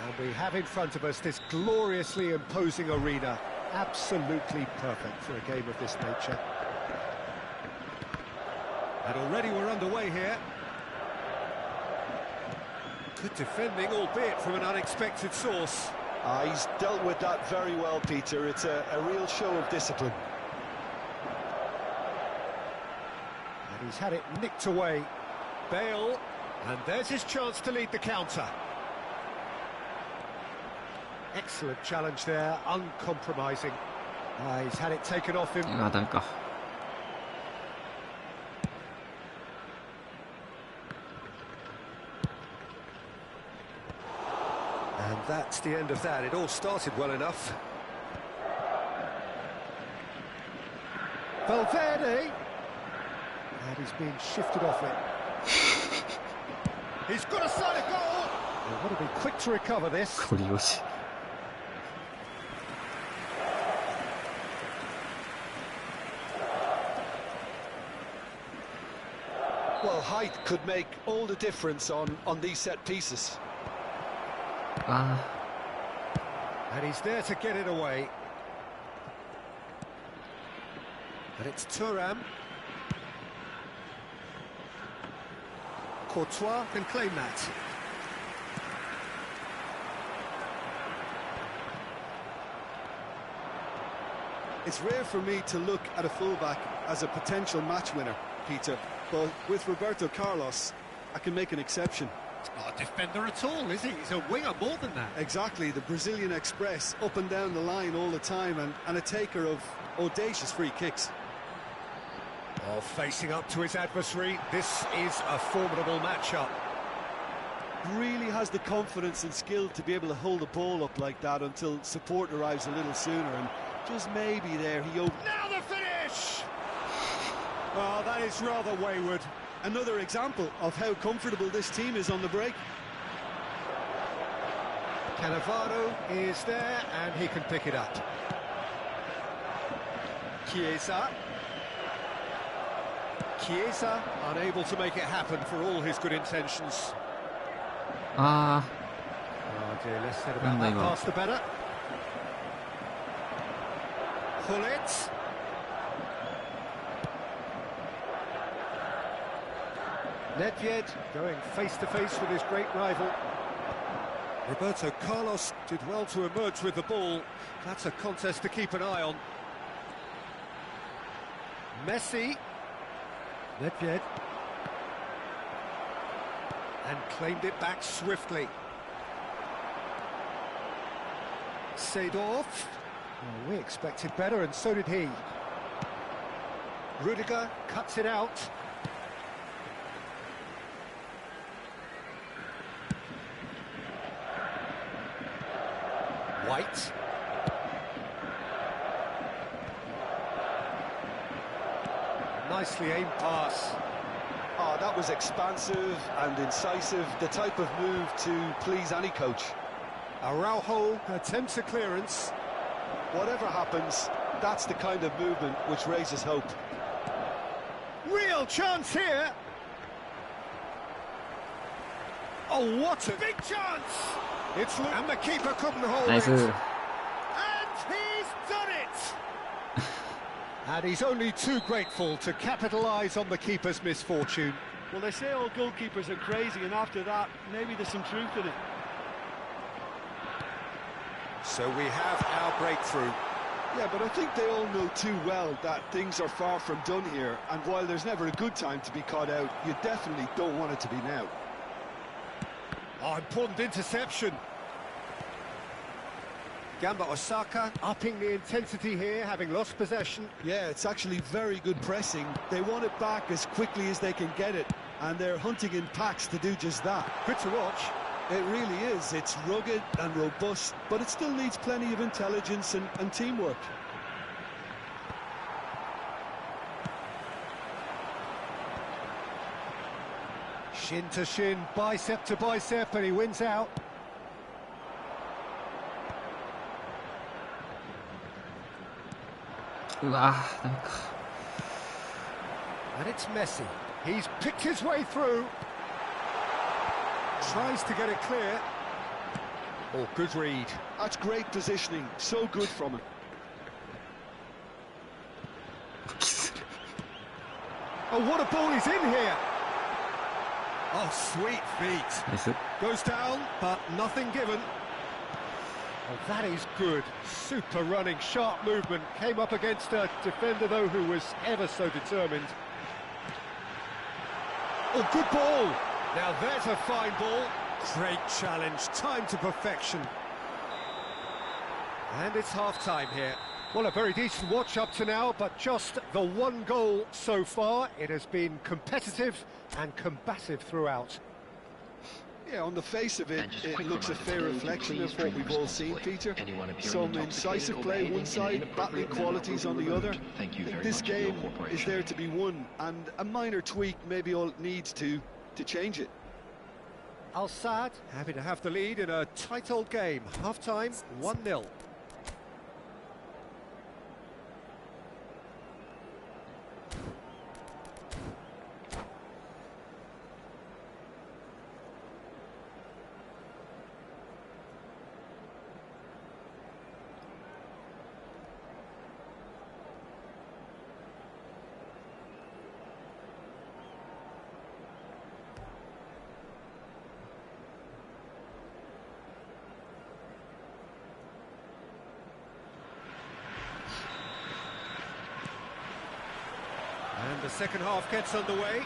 And we have in front of us this gloriously imposing arena. Absolutely perfect for a game of this nature. And already we're underway here. Good defending, albeit from an unexpected source. He's dealt with that very well, Peter. It's a real show of discipline. And he's had it nicked away. Bale, and there's his chance to lead the counter. Excellent challenge there, uncompromising. He's had it taken off him. あ、ダメか。And that's the end of that. It all started well enough. Valverde. And he's been shifted off it. He's got a side of goal. They've got to be quick to recover this. ゴリ押し。Well, height could make all the difference on these set pieces. あ And he's there to get it away. And it's Thuram. Courtois can claim that. It's rare for me to look at a fullback as a potential match winner, Peter, but with Roberto Carlos, I can make an exception. He's not a defender at all, is he? He's a winger more than that. Exactly, the Brazilian Express, up and down the line all the time, and a taker of audacious free kicks. Oh, facing up to his adversary, this is a formidable matchup. Really has the confidence and skill to be able to hold the ball up like that until support arrives a little sooner, and just maybe there he Now the finish! Well, that is rather wayward. Another example of how comfortable this team is on the break. Cannavaro is there, and he can pick it up. Chiesa. Chiesa unable to make it happen for all his good intentions. あ Oh dear, less said about that pass the better. Hullet. Nedved going face-to-face with his great rival. Roberto Carlos did well to emerge with the ball. That's a contest to keep an eye on. Messi. Nedved. And claimed it back swiftly. Seedorf. Oh, we expected better, and so did he. Rudiger cuts it out. White. Nicely aimed pass. Oh, that was expansive and incisive, the type of move to please any coach. Araujo attempts a clearance. Whatever happens, that's the kind of movement which raises hope. Real chance here. Oh, what a big chance! And the keeper couldn't hold ナイス。 it. And he's done it! And he's only too grateful to capitalise on the keeper's misfortune. Well, they say all goalkeepers are crazy, and after that, maybe there's some truth in it. So we have our breakthrough. Yeah, but I think they all know too well that things are far from done here, and while there's never a good time to be caught out, you definitely don't want it to be now. Oh, important interception. Gamba Osaka upping the intensity here, having lost possession. Yeah, it's actually very good pressing. They want it back as quickly as they can get it, and they're hunting in packs to do just that. Good to watch. It really is. It's rugged and robust, but it still needs plenty of intelligence and teamwork. Shin to shin, bicep to bicep, and he wins out. うわダメか。 And it's Messi. He's picked his way through. Tries to get it clear. Oh, good read. That's great positioning. So good from him. Oh, what a ball he's in here. Oh, sweet feet. ナイス。 Goes down, but nothing given. Oh, that is good. Super running, sharp movement. Came up against a defender, though, who was ever so determined. Oh, good ball. Now there's a fine ball. Great challenge, time to perfection. And it's half-time here. Well, a very decent watch up to now, but just the one goal so far. It has been competitive and combative throughout. Yeah, on the face of it, it looks a fair reflection of what we've all seen, Peter. Some incisive play one side, battling qualities on the other. I think this game is there to be won, and a minor tweak maybe all it needs to change it. Al Sadd happy to have the lead in a tight old game. Half-time, 1-0. And the second half gets underway.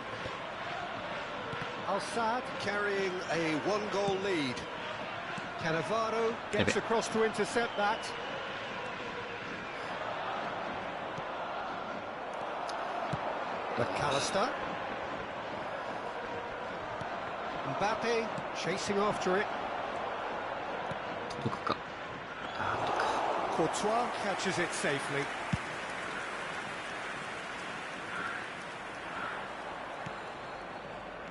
Al Sadd carrying a one-goal lead. Cannavaro gets across to intercept that. McAllister. Mbappe chasing after it. 届くか。Courtois catches it safely.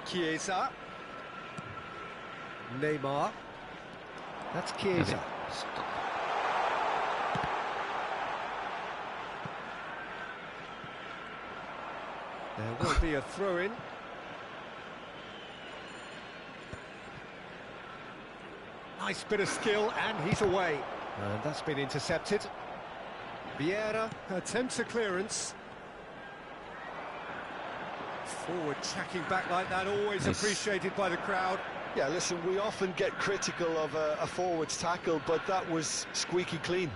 Chiesa. Neymar. That's Chiesa. There will be a throw-in. Nice bit of skill, and he's away. And that's been intercepted. Vieira attempts a clearance. Forward tracking back like that, always appreciated by the crowd. Yeah, listen, we often get critical of a forward's tackle, but that was squeaky clean.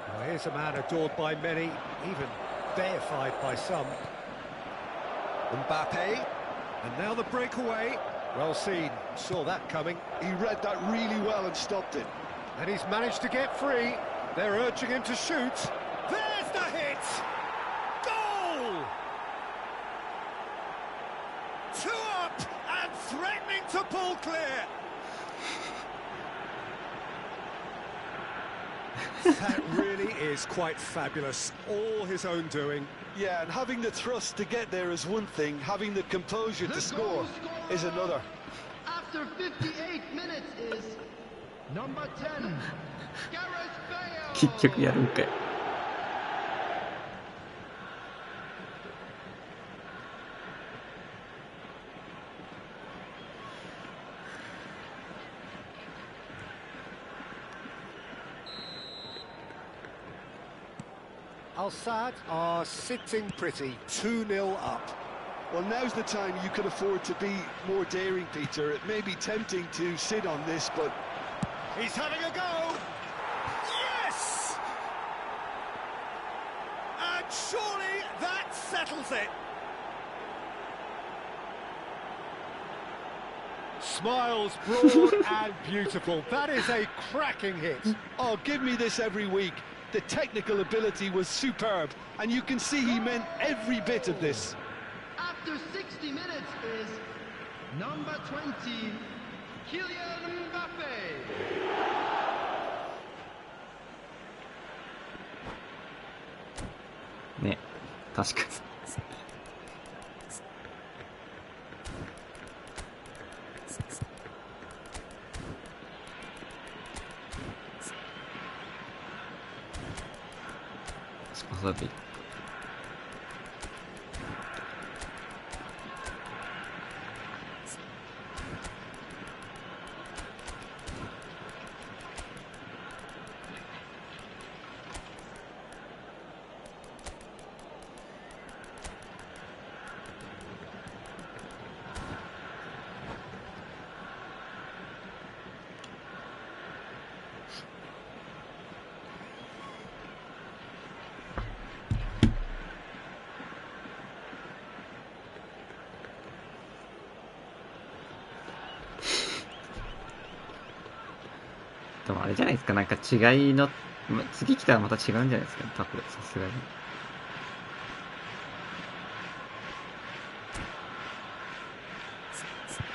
Well, here's a man adored by many, even deified by some. Mbappe, and now the breakaway. Well seen, saw that coming. He read that really well and stopped it. And he's managed to get free. They're urging him to shoot. There's the hit! Goal! 2 up and threatening to pull clear. That really is quite fabulous. All his own doing. Yeah, and having the thrust to get there is one thing, having the composure to score is another. After 58 minutes is number 10, Gareth Bale. 結局やるんかい。Al Sadd are sitting pretty, 2-0 up. Well, now's the time you can afford to be more daring, Peter. It may be tempting to sit on this, but... He's having a go! Yes! And surely that settles it! Smiles broad and beautiful. That is a cracking hit. Oh, give me this every week. The technical ability was superb, and you can see he meant every bit of this. After 60 minutes is number 20, Kylian Mbappe. ね、確かに。そうだっていい。でもあれじゃないですか、なんか違いの、次来たらまた違うんじゃないですか、多分さすがに。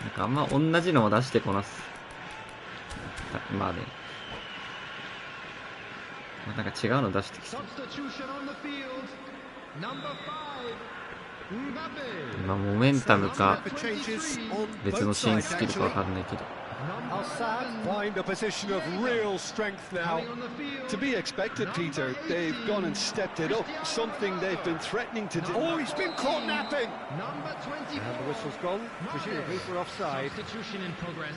なんかあんま同じのを出してこなす。まあね。なんか違うの出してきそう。今モメンタムか別の新スキルかわかんないけど。Al-Sad find a position of real strength now. To be expected, Peter. They've gone and stepped it up, something they've been threatening to do. Oh, he's been caught napping. Number 20. And the whistle's gone, presumably for offside. Substitution in progress.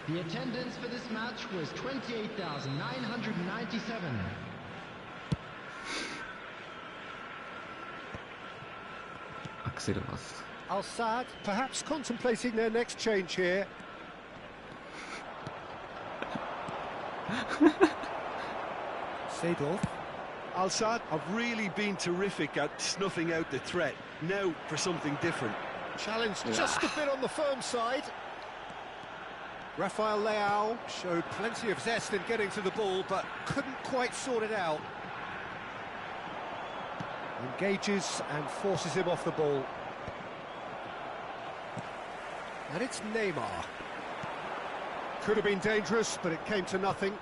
The attendance for this match was 28,997. アクセルマス。Al-Sad perhaps contemplating their next change here. Seedorf. Al-Sad have really been terrific at snuffing out the threat. Now for something different. Challenge just a bit on the firm side. Rafael Leao showed plenty of zest in getting to the ball, but couldn't quite sort it out. Engages and forces him off the ball. And it's Neymar. Could have been dangerous, but it came to nothing.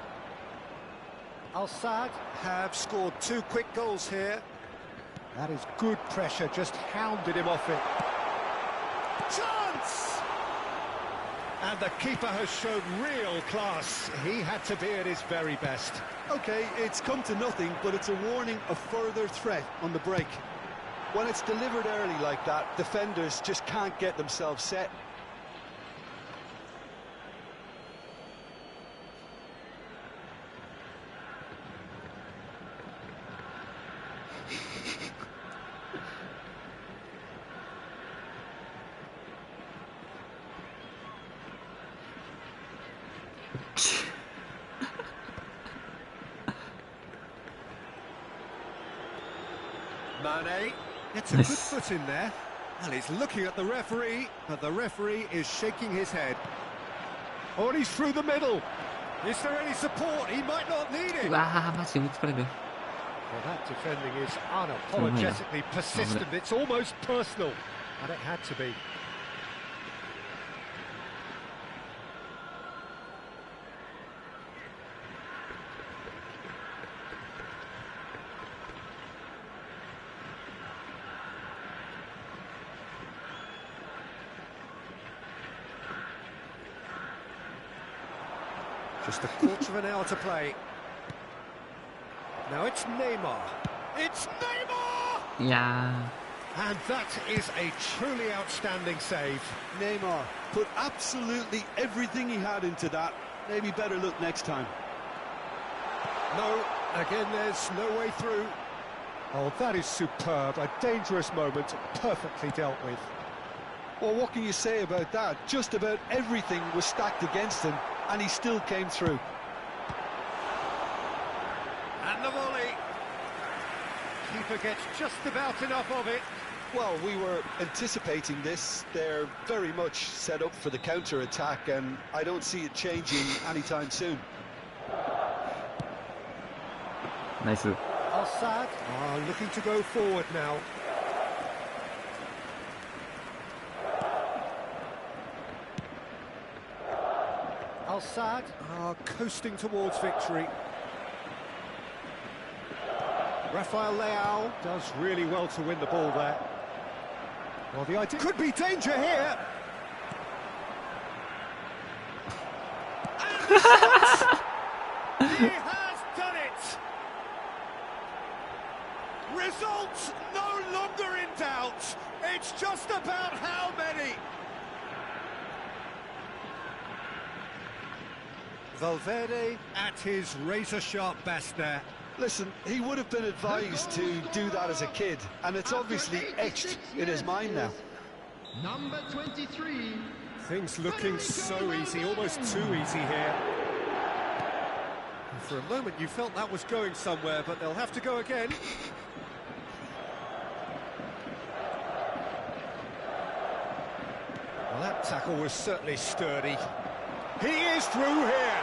Al-Sad have scored 2 quick goals here. That is good pressure, just hounded him off it. Chance! And the keeper has shown real class. He had to be at his very best. Okay, it's come to nothing, but it's a warning of further threat on the break. When it's delivered early like that, defenders just can't get themselves set. Mane gets a good foot in there, and he's looking at the referee, but the referee is shaking his head. Oh, and he's through the middle. Is there any support? He might not need it. うわー、マジで追いつかれる。 Well, that defending is unapologetically persistent. It's almost personal, and it had to be. Just a quarter of an hour to play. Now it's Neymar. It's Neymar! いや And that is a truly outstanding save. Neymar put absolutely everything he had into that. Maybe better look next time. No, again there's no way through. Oh, that is superb. A dangerous moment, perfectly dealt with. Well, what can you say about that? Just about everything was stacked against him, and he still came through. And the volley. Keeper gets just about enough of it. Well, we were anticipating this. They're very much set up for the counter-attack, and I don't see it changing anytime soon. ー、ナイス。 Al-Sad are looking to go forward now. Al-Sad are coasting towards victory. Rafael Leao does really well to win the ball there. Well, the idea could be danger here. And the shot! He has done it! result no longer in doubt. It's just about how many. Valverde at his razor-sharp best there. Listen, he would have been advised to do that as a kid, and it's obviously etched in his mind now. Number 23. Things looking so easy, almost too easy here. And for a moment you felt that was going somewhere, but they'll have to go again. Well, that tackle was certainly sturdy. He is through here.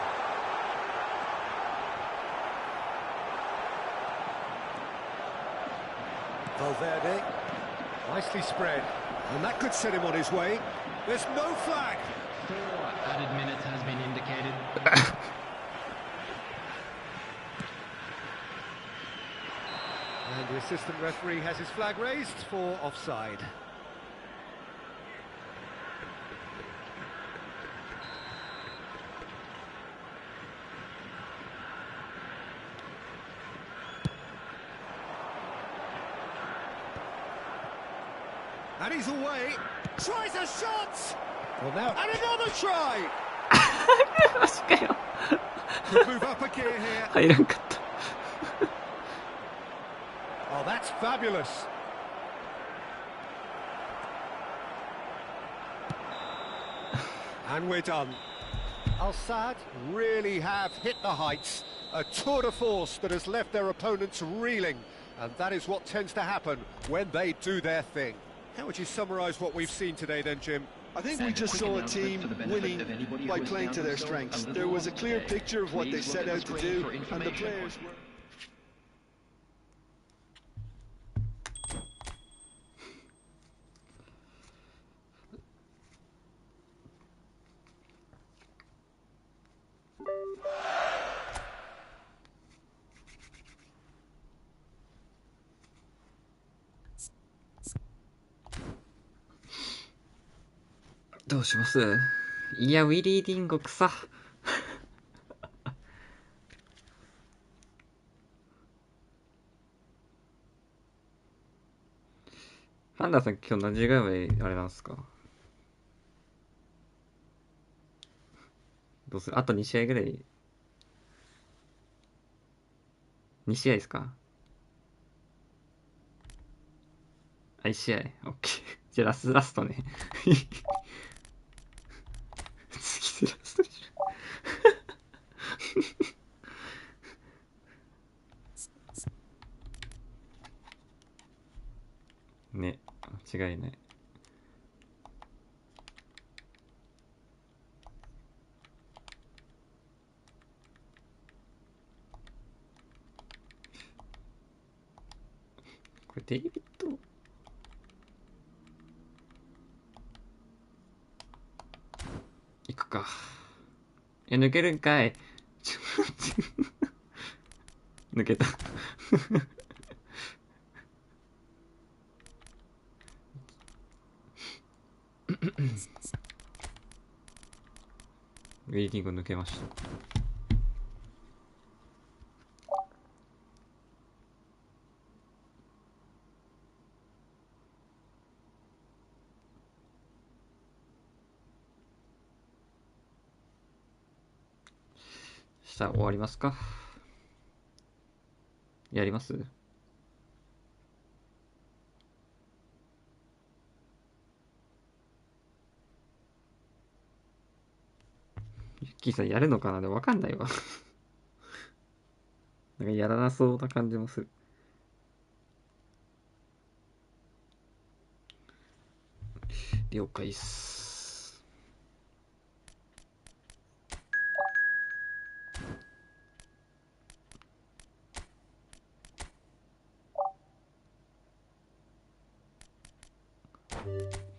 Valverde, nicely spread, and that could set him on his way. There's no flag. 4 added minutes has been indicated. And the assistant referee has his flag raised for offside. And he's away. Tries a shot. Well, now and another try. マジかよ。 Could move up a gear here. 入らんかった。 Oh, that's fabulous. And we're done. Al-Sadd really have hit the heights. A tour de force that has left their opponents reeling. And that is what tends to happen when they do their thing. How would you summarise what we've seen today then, Jim? I think we just saw a team winning by playing to their strengths. There was a clear picture of what they set out to do, and the players were...どうします？いや、ウィリー・ディンゴ草。ハンダーさん、今日何時ぐらいまであれなんですか？どうする？あと2試合ぐらい。2試合ですか？あ、1試合。オッケー。じゃあラストね。次でラストでしょ。ね、間違いない。これデイビッド行くか。いや、抜けるんかい。抜けた。ウェイティング抜けました。さあ、終わりますか？やります？ユッキーさんやるのかな？でもわかんないわ。なんかやらなそうな感じもする。了解っす。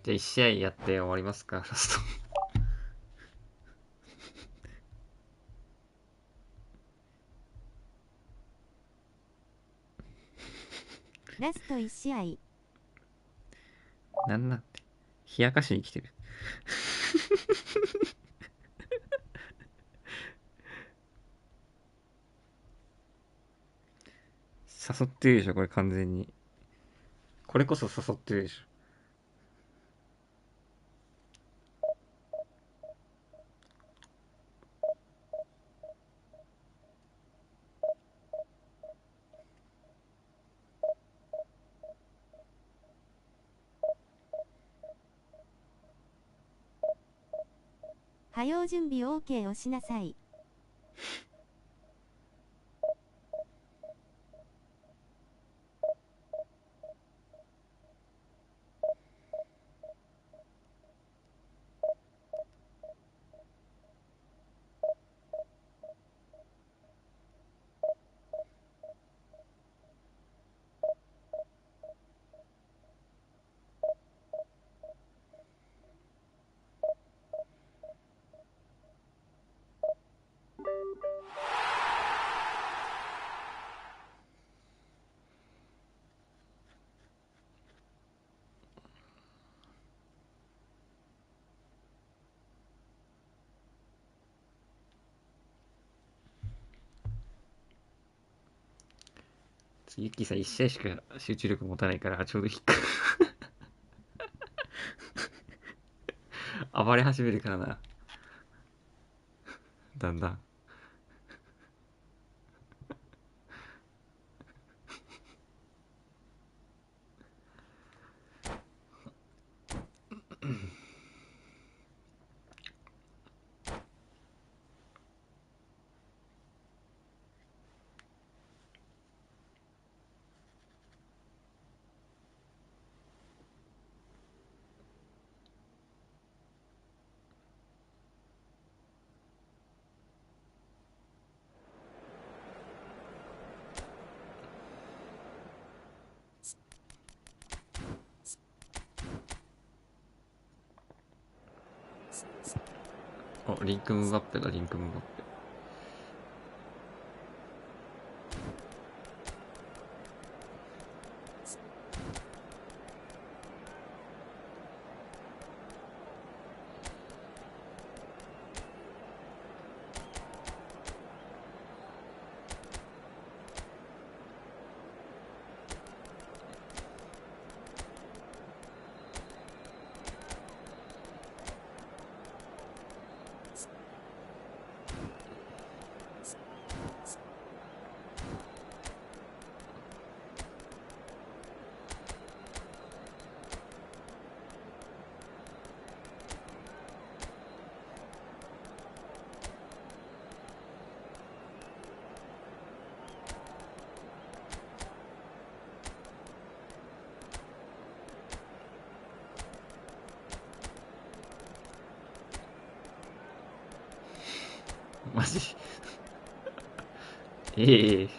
じゃあ1試合やって終わりますか、ラスト。ラスト1試合。なんなんて。冷やかしに来てる。誘ってるでしょ、これ完全に。これこそ誘ってるでしょ。はよう準備 OK をしなさい。ユッキーさん1試合しか集中力持たないからちょうどいいか。暴れ始めるからな。だんだん。お、リンクムバッペだ、リンクムバッペ。マジええ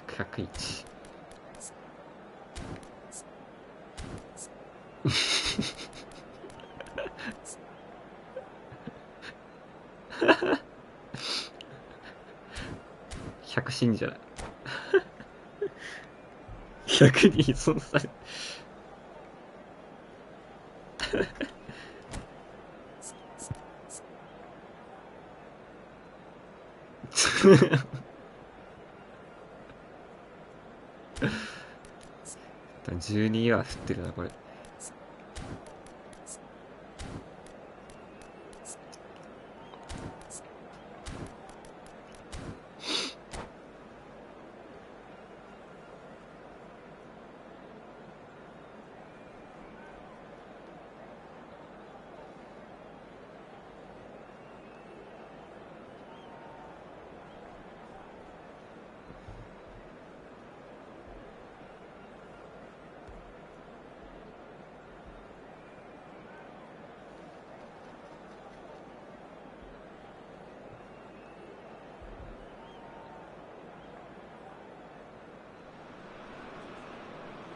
101。100信者だ。100に依存され12は降ってるなこれ。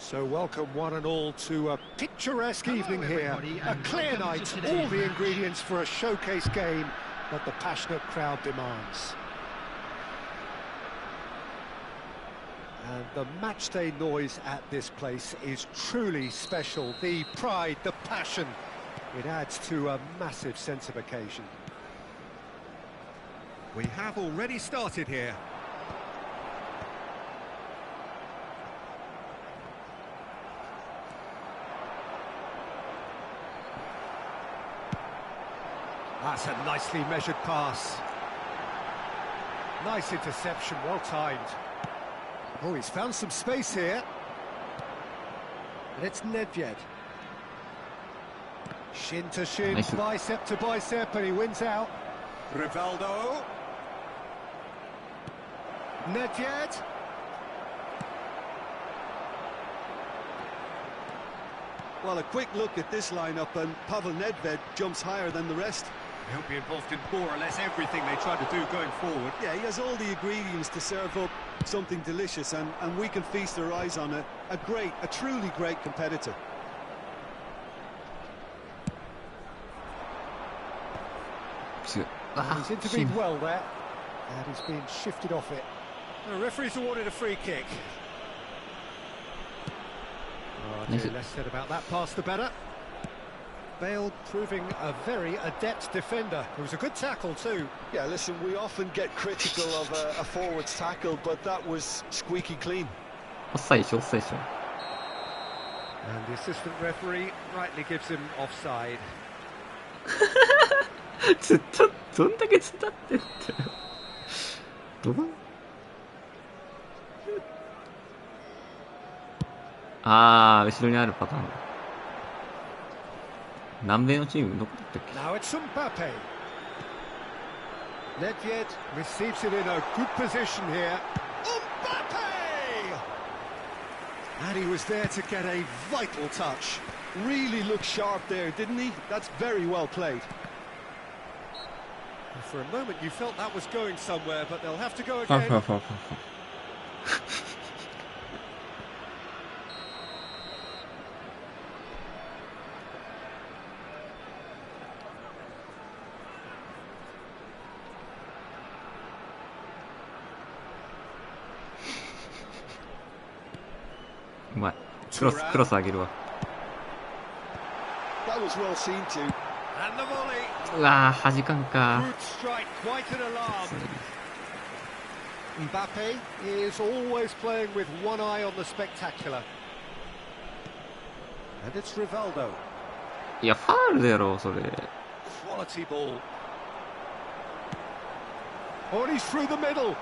So welcome one and all to a picturesque evening here. A clear night, all the ingredients for a showcase game that the passionate crowd demands. And the matchday noise at this place is truly special. The pride, the passion, It adds to a massive sense of occasion. We have already started here. That's a nicely measured pass. Nice interception, well timed. Oh, he's found some space here. And it's Nedved. Shin to shin, Nice. bicep to bicep, and he wins out. Rivaldo. Nedved. Well, a quick look at this lineup, and Pavel Nedved jumps higher than the rest. He'll be involved in more or less everything they try to do going forward. Yeah, he has all the ingredients to serve up something delicious, and we can feast our eyes on a truly great competitor. He's intervened well there, and he's been shifted off it. The referee's awarded a free kick. Oh, Nice. less said about that pass, the better. Bale proving a very adept defender. It was a good tackle too. Yeah, listen, we often get critical of a forward's tackle, but that was squeaky clean. オフサイドでしょ、オフサイドでしょ。 And the assistant referee rightly gives him offside. ずっと、どんだけ伝ってんだよ。どうあー、後ろにあるパターン。南米のチームどこだったっけ？ Now it's Mbappe. Nedved receives it in a good position here. Mbappe! And he was there to get a vital touch. Really looked sharp there, didn't he? That's very well played. For a moment you felt that was going somewhere, but they'll have to go ファン again. ファンファンファンファン。うまい。クロス上げるわ。 That was well seen too. And the volley. うわー、弾かんか。 Good strike, quite an alarm. Mbappe is always playing with one eye on the spectacular. And it's Rivaldo. いや、ファールだろ、それ。 Quality ball. Oh, and he's through the middle.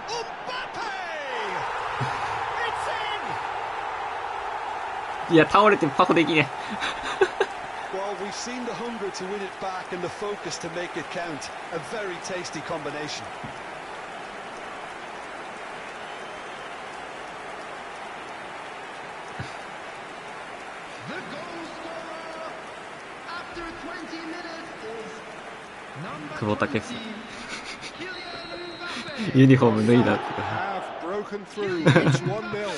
Mbappe! It's in! いや、倒れてパコできね Well, we've seen the hunger to win it back and the focus to make it count. A very tasty combination. The goal scorer after 20 minutes is number 久保建英。 20, Kylian ユ Mbappe. ニフォーム脱いだ。 Have broken through. It's 1-0.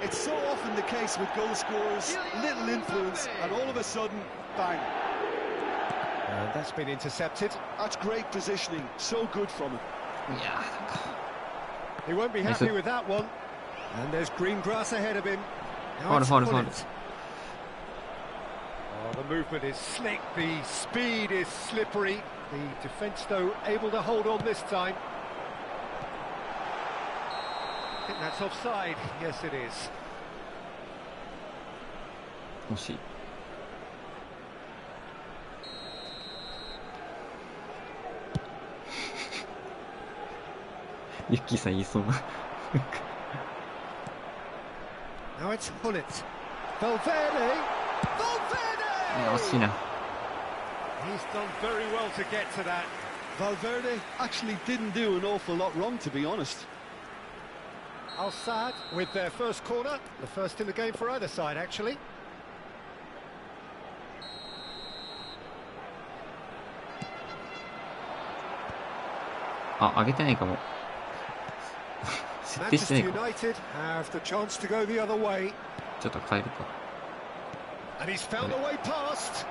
It's so often the case with goal scorers, little influence, and all of a sudden, bang. And that's been intercepted. That's great positioning, so good from him. いやー、なんか。 He won't be happy with that one. And there's green grass ahead of him. Now it's Foul. Gullit. Oh, the movement is slick, the speed is slippery. The defence, though, able to hold on this time. I think that's offside. Yes, it is. 惜しい。ユッキーさん言いそうな。 Now it's Gullit. Valverde! Valverde! 惜しいな。 He's done very well to get to that. Valverde actually didn't do an awful lot wrong, to be honest. Al Saad with their first corner. The first in the game for either side, actually. あ、上げてないかも。設定してない Manchester か。 United have the chance to go the other way. ちょっと変えるか。 And he's found a way past.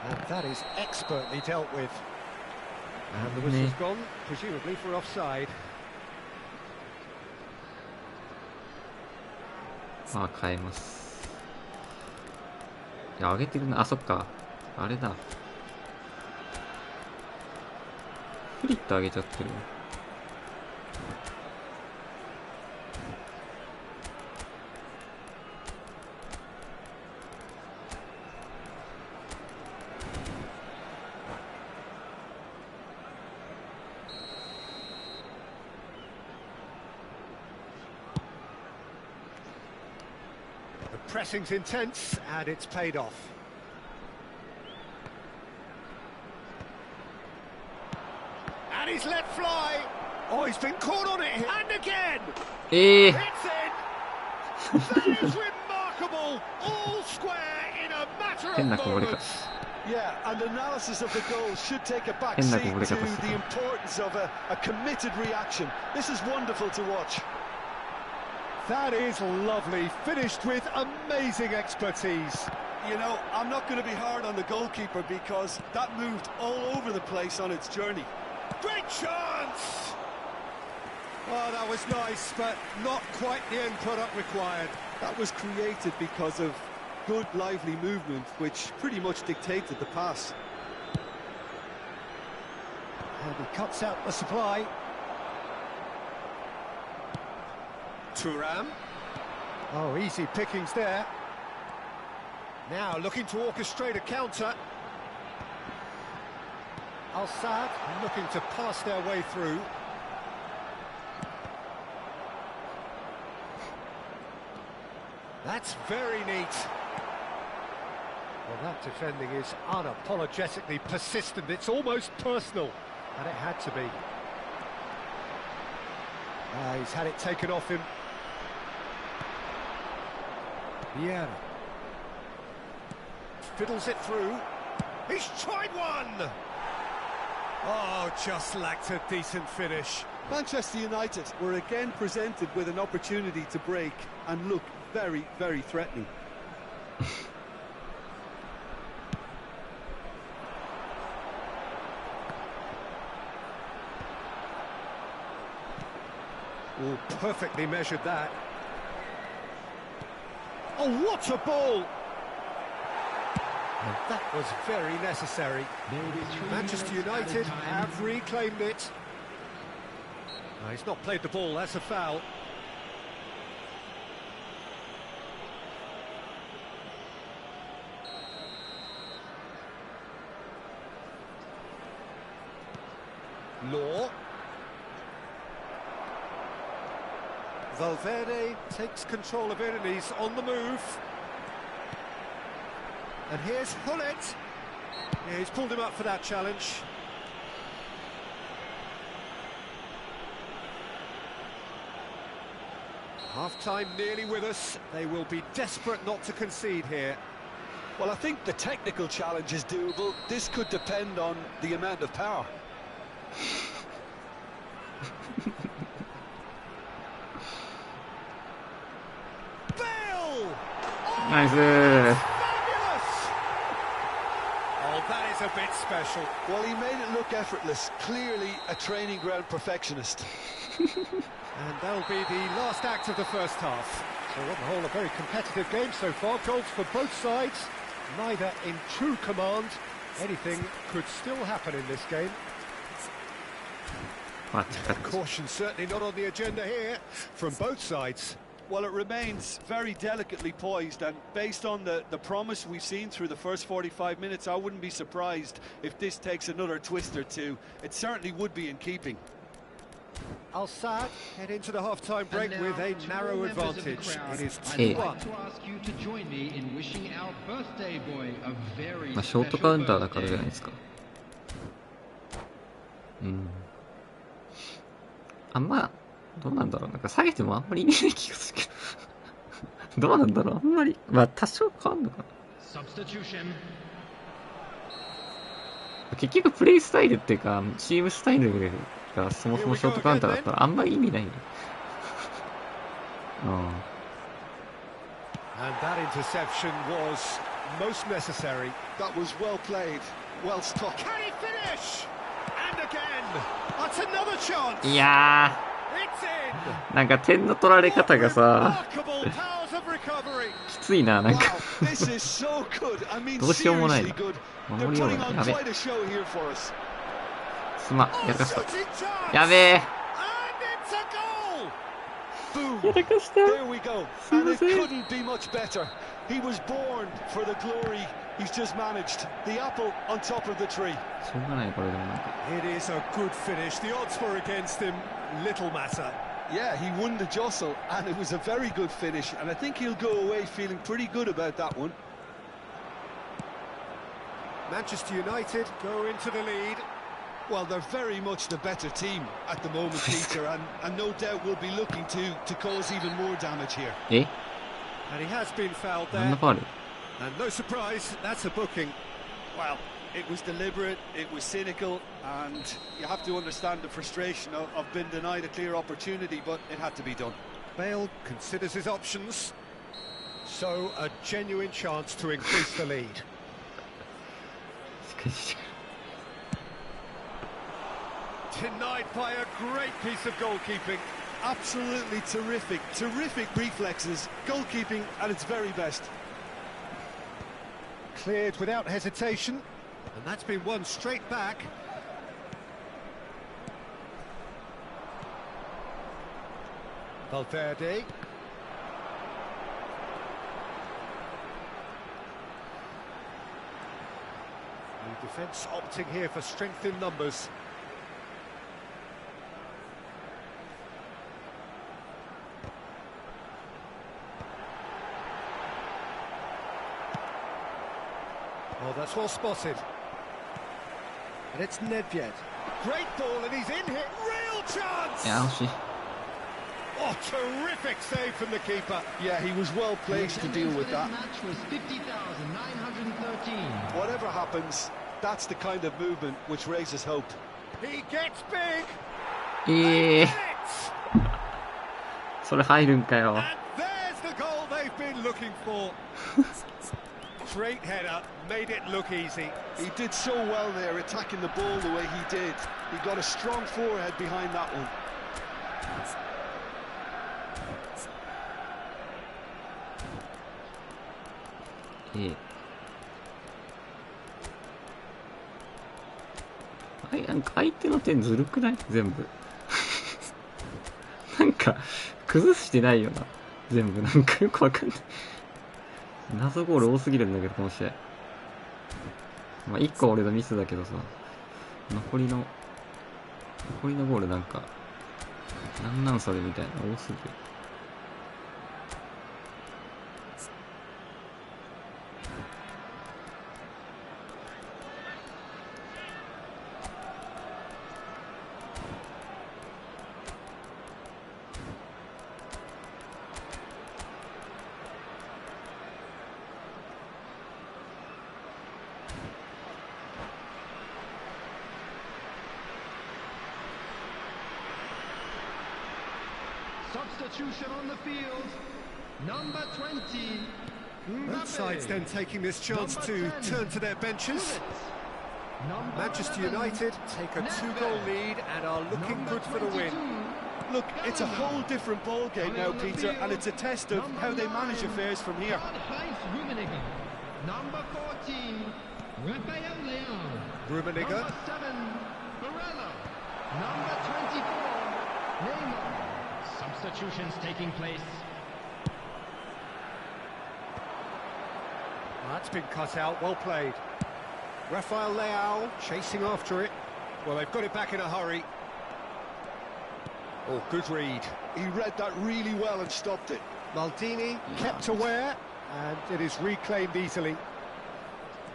And that is expertly dealt with. And the whistle's gone, presumably for offside. まあ変えます。いや、上げてるな。あ、そっか。あれだ。フリット上げちゃってる。Pressing's intense, and it's paid off. And he's let fly. Oh, he's been caught on it, and again. It's in. That is remarkable. All square in a matter of moments. Yeah, and analysis of the goal should take a back seat to the importance of a committed reaction. This is wonderful to watch. That is lovely, finished with amazing expertise. You know, I'm not going to be hard on the goalkeeper because that moved all over the place on its journey. Great chance! Oh, that was nice, but not quite the end product required. That was created because of good, lively movement, which pretty much dictated the pass. And he cuts out the supply. Thuram. Oh, easy pickings there. Now looking to orchestrate a counter. Al-Saad looking to pass their way through. That's very neat. Well, that defending is unapologetically persistent. It's almost personal, and it had to be. He's had it taken off him. Vieira. Fiddles it through. He's tried one! Oh, just lacked a decent finish. Manchester United were again presented with an opportunity to break and look very, very threatening. Oh, perfectly measured that. Oh, what a ball! And that was very necessary. Manchester United have reclaimed it. No, he's not played the ball, that's a foul. Law. Valverde takes control of it and he's on the move. And here's Hullet. Yeah, he's pulled him up for that challenge. Half-time nearly with us. They will be desperate not to concede here. Well, I think the technical challenge is doable. This could depend on the amount of power. Nice. Oh, that is a bit special. Well, he made it look effortless. Clearly a training ground perfectionist. And that'll be the last act of the first half. So on the whole, a very competitive game so far. Goals for both sides, neither in true command. Anything could still happen in this game. Caution certainly not on the agenda here from both sides. Well, it remains very delicately poised, and based on the promise we've seen through the first 45 minutes, I wouldn't be surprised if this takes another twist or two. It certainly would be in keeping. Al-Saad head into the half-time break with a narrow advantage. It is 2-1. まあショートカウンターだからじゃないですか。うん。あんまどうなんだろう、なんか下げてもあんまり意味ない気がするけどどうなんだろう、あんまりまあ多少変わんのかな。結局プレイスタイルっていうかチームスタイルがそもそもショートカウンターだったらあんまり意味ないよ。And that interception was most necessary. That was well played, well stopped. Can he finish? And again, that's another chance. いやなんか点の取られ方がさ、きついな、なんか。どうしようもないな。守りようがやべ。すま、やらかした。やべえ。やらかした。すいません。He was born for the glory he's just managed. The apple on top of the tree. しょうがないこれでもなんか。It is a good finish. The odds were against him. Little matter. Yeah, he won the jostle, and it was a very good finish. And I think he'll go away feeling pretty good about that one. Manchester United go into the lead. Well, they're very much the better team at the moment, Peter, and no doubt will be looking to cause even more damage here. Eh? And he has been fouled there. And no surprise, that's a booking. Well, it was deliberate, it was cynical, and you have to understand the frustration of being denied a clear opportunity, but it had to be done. Bale considers his options. So, a genuine chance to increase the lead. Denied by a great piece of goalkeeping. Absolutely terrific reflexes, goalkeeping at its very best. Cleared without hesitation, and that's been won straight back. Valverde. The defence opting here for strength in numbers. Oh, that's well spotted. And it's Nedved. Great ball, and he's in here. Real chance! Yeah, she. Oh, terrific save from the keeper. Yeah, he was well placed to deal with that. Match was 50,913. Whatever happens, that's the kind of movement which raises hope. He gets big. それ入るんかよ。 And there's the goal they've been looking for. Great header, made it look easy. He did so well there, attacking the ball the way he did. He got a strong forehead behind that one.なんか相手の点ずるくない？全部。なんか崩してないよな。全部なんかよくわかんない。謎ゴール多すぎるんだけどこの試合。まあ1個は俺のミスだけどさ、残りのゴールなんかなんそれみたいな多すぎる。Substitution on the field. Number 20. Both sides then taking this chance to turn to their benches. Manchester United take a 2-goal lead and are looking good for the win. Look, it's a whole different ball game now, Peter, and it's a test of how they manage affairs from here. Number 14. Rafael Leão. Rummenigge. Number 7. Barella. Number 24. Neymar. Substitutions taking place. That's been cut out, well played. Rafael Leão chasing after it. Well, they've got it back in a hurry. Oh, good read. He read that really well and stopped it. Maldini kept aware, and it is reclaimed easily.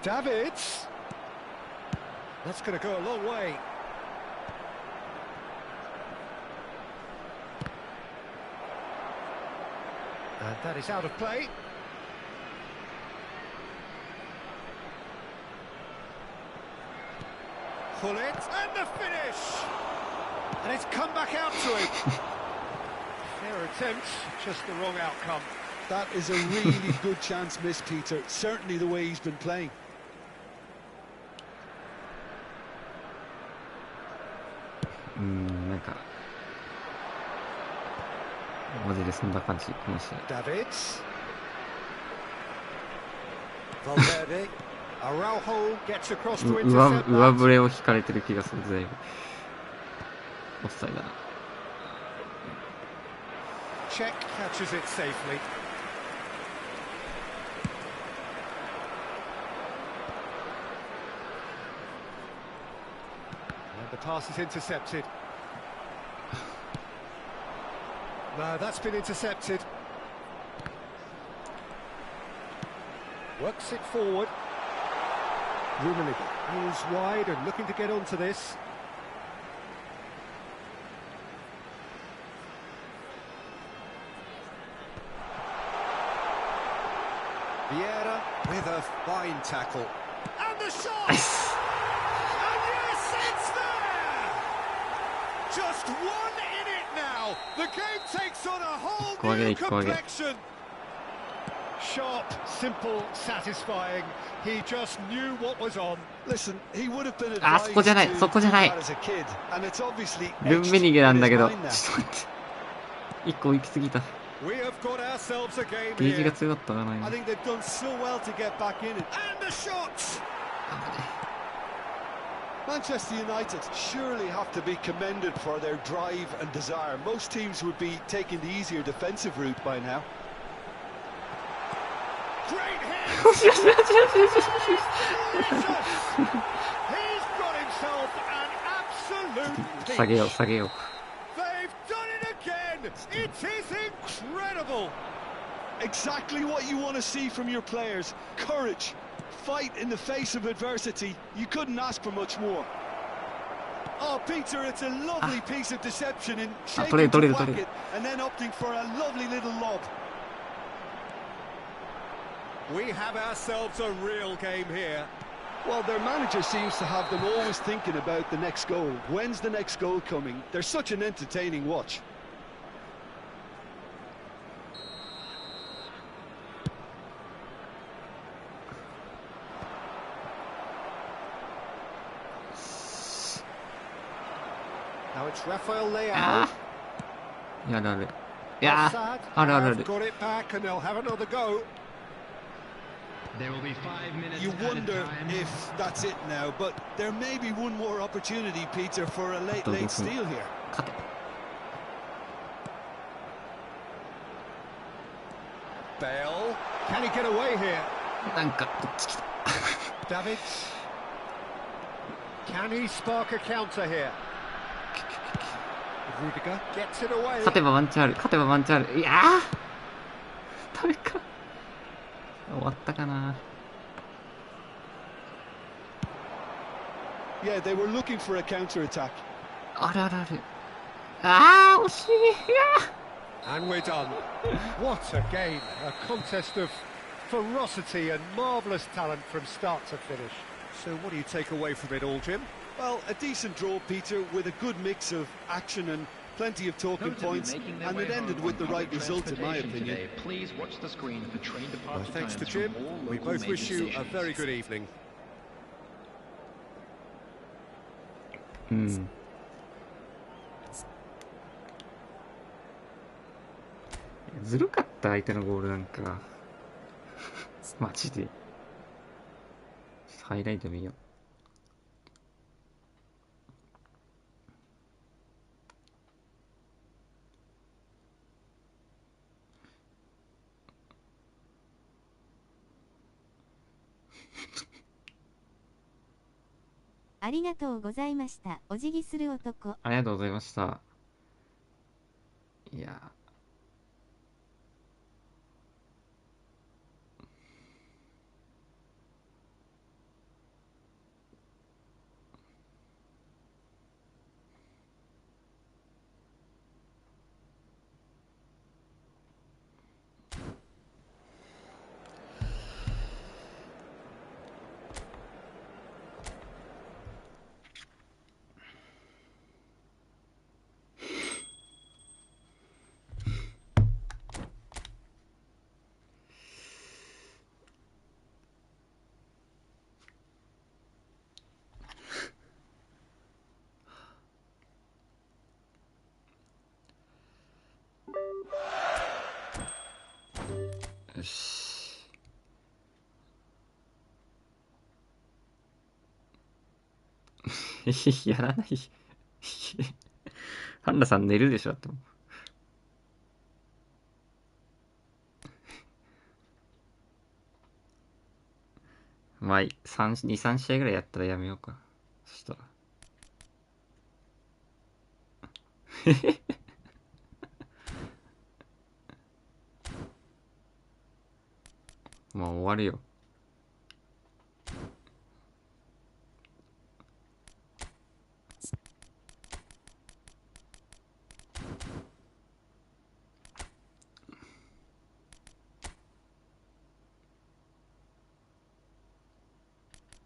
Davids. That's going to go a long way. And that is out of play. Pull it, and the finish! And it's come back out to him. Fair attempt, just the wrong outcome. That is a really good chance missed, Peter. Certainly the way he's been playing. マジでそんな感じ、この試合。 Davids. Valverde. Araujo gets across to 上 intercept 上 that. 振れを引かれてる気がする、全部。オフサイドだな。 Check catches it safely. And the pass is intercepted. No, that's been intercepted. Works it forward. Rummenigge moves wide and looking to get onto this. Vieira with a fine tackle. And the shot! And yes, it's there! Just one in it now. The game takes on a whole new complexion. Sharp, simple, satisfying. He just knew what was on. Listen, he would have been あ、 advised そこじゃない、 to そこじゃない。 do that as a kid, and it's obviously ルン etched ベニゲなんだけど、 in ちょ his っ mind と待って。一個行き過ぎた。 We have got ourselves a game ゲージ here. が強かったかな、 now. 今。 I think they've done so well to get back in it. And the shot! Manchester United surely have to be commended for their drive and desire. Most teams would be taking the easier defensive route by now. Great hit! He's got himself an absolute 下げよう、 peach. 下げよう。 They've done it again! It is incredible! Exactly what you want to see from your players. Courage, fight in the face of adversity. You couldn't ask for much more. Oh, Peter, it's a lovely piece of deception in shaking to whack it and then opting for a lovely little lob. We have ourselves a real game here. Well, their manager seems to have them always thinking about the next goal. When's the next goal coming? They're such an entertaining watch. Now it's Rafael Leao. あー、やるある。いやー、 Assad あるあるあ have る。 got it back and they'll have another go. There will be 5 minutes You added wonder time. if that's it now, but there may be one more opportunity, Peter, for a late steal here. 勝て。 Bale. Can he get away here? なんか、こっち来た。 Davids. Can he spark a counter here? Rudiger gets it away. 勝てばワンチャンある。勝てばワンチャンある。いやー、ダメか。終わったかな。 Yeah, they were looking for a counter-attack. あるあるある。あー、惜しい。いやー。 And we're done. What a game. A contest of ferocity and marvellous talent from start to finish. So what do you take away from it all, Jim? Well, a decent draw, Peter, with a good mix of action and plenty of talking Those of you points, making their and way it ended home with the on right public result, in my transportation opinion. today, please watch the screen for train departure Well, thanks to times Jim. from all We local both major wish you a stations. very good evening. うん。ずるかった相手のゴールなんか。マジで。ハイライト見よう。ありがとうございました。お辞儀する男。ありがとうございました。いやー。よし。やらない。ハンナさん寝るでしょ、だって。まあ、2、3試合ぐらいやったらやめようか。そしたら。もう終わるよ。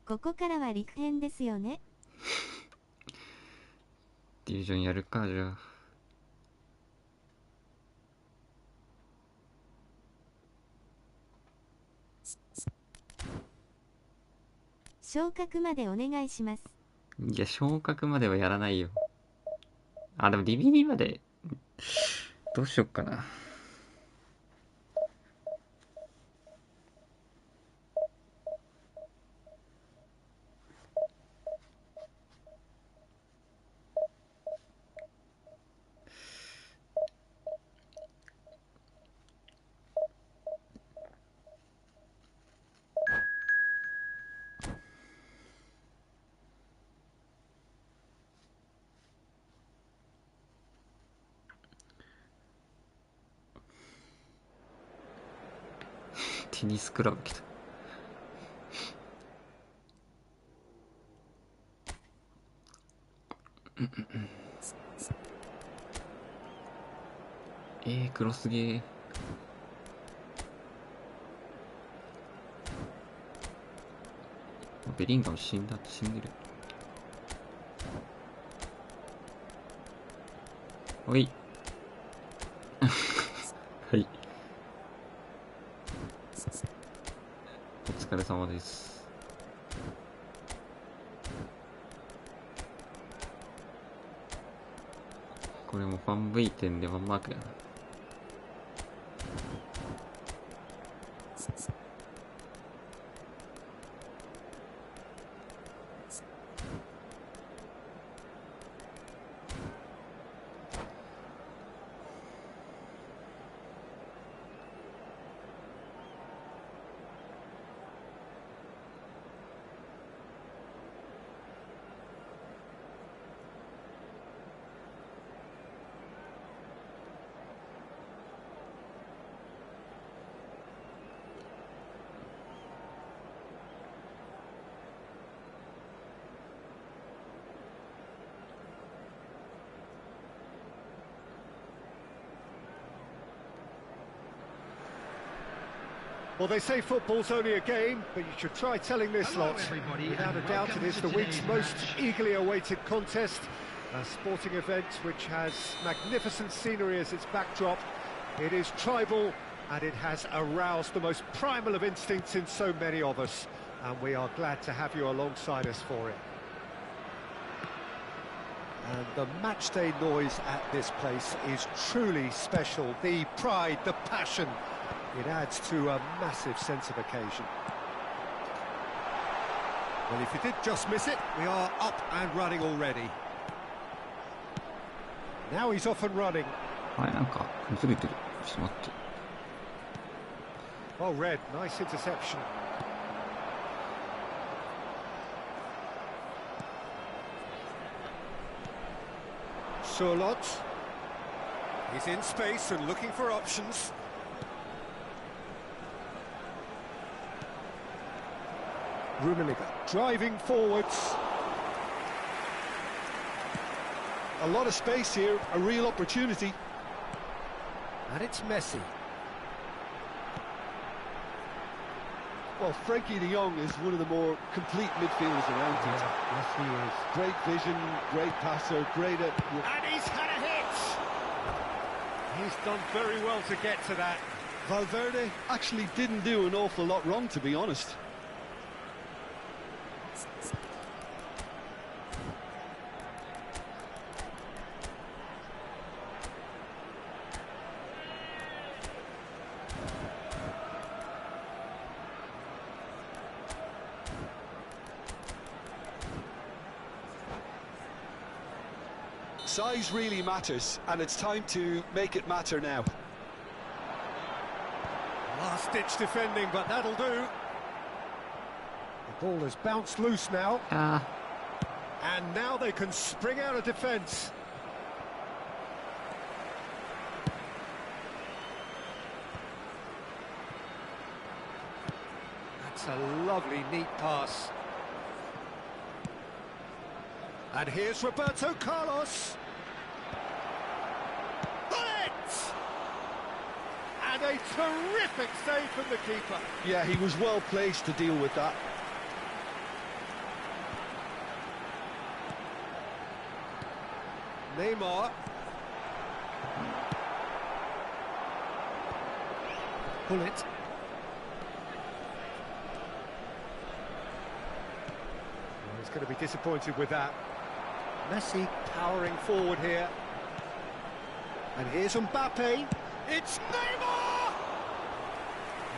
ここからは陸編ですよね。ディビジョンやるか、じゃあ。昇格までお願いします。いや、昇格まではやらないよ。あ、でもディビニまで、どうしよっかな。テニスクラブ来た。黒すげえ。ベリンガム死んでる。おい。はい。お疲れ様です。これもファン V 点でワンマークやな。Well, they say football's only a game, but you should try telling this Hello, lot. everybody, Without a and doubt, welcome it is to the week's today's most match. eagerly awaited contest. A sporting event which has magnificent scenery as its backdrop. It is tribal, and it has aroused the most primal of instincts in so many of us. And we are glad to have you alongside us for it. And the matchday noise at this place is truly special. The pride, the passion. It adds to a massive sense of occasion. Well, if you did just miss it, we are up and running already. Now he's off and running. あれなんかずれてる。ちょっと待って。Oh, Red, nice interception. Surlot. He's in space and looking for options. Rummenigge driving forwards. A lot of space here, a real opportunity. And it's Messi. Well, Frankie de Jong is one of the more complete midfielders around here. Yes, he is. Great vision, great passer, great at... And he's had a hit! He's done very well to get to that. Valverde actually didn't do an awful lot wrong, to be honest. Size really matters, and it's time to make it matter now. Last-ditch defending, but that'll do. The ball has bounced loose now. And now they can spring out of defence. That's a lovely, neat pass. And here's Roberto Carlos. Bullet! And a terrific save from the keeper. Yeah, he was well placed to deal with that. Neymar. Bullet. He's going to be disappointed with that. Messi powering forward here. And here's Mbappe. It's Neymar!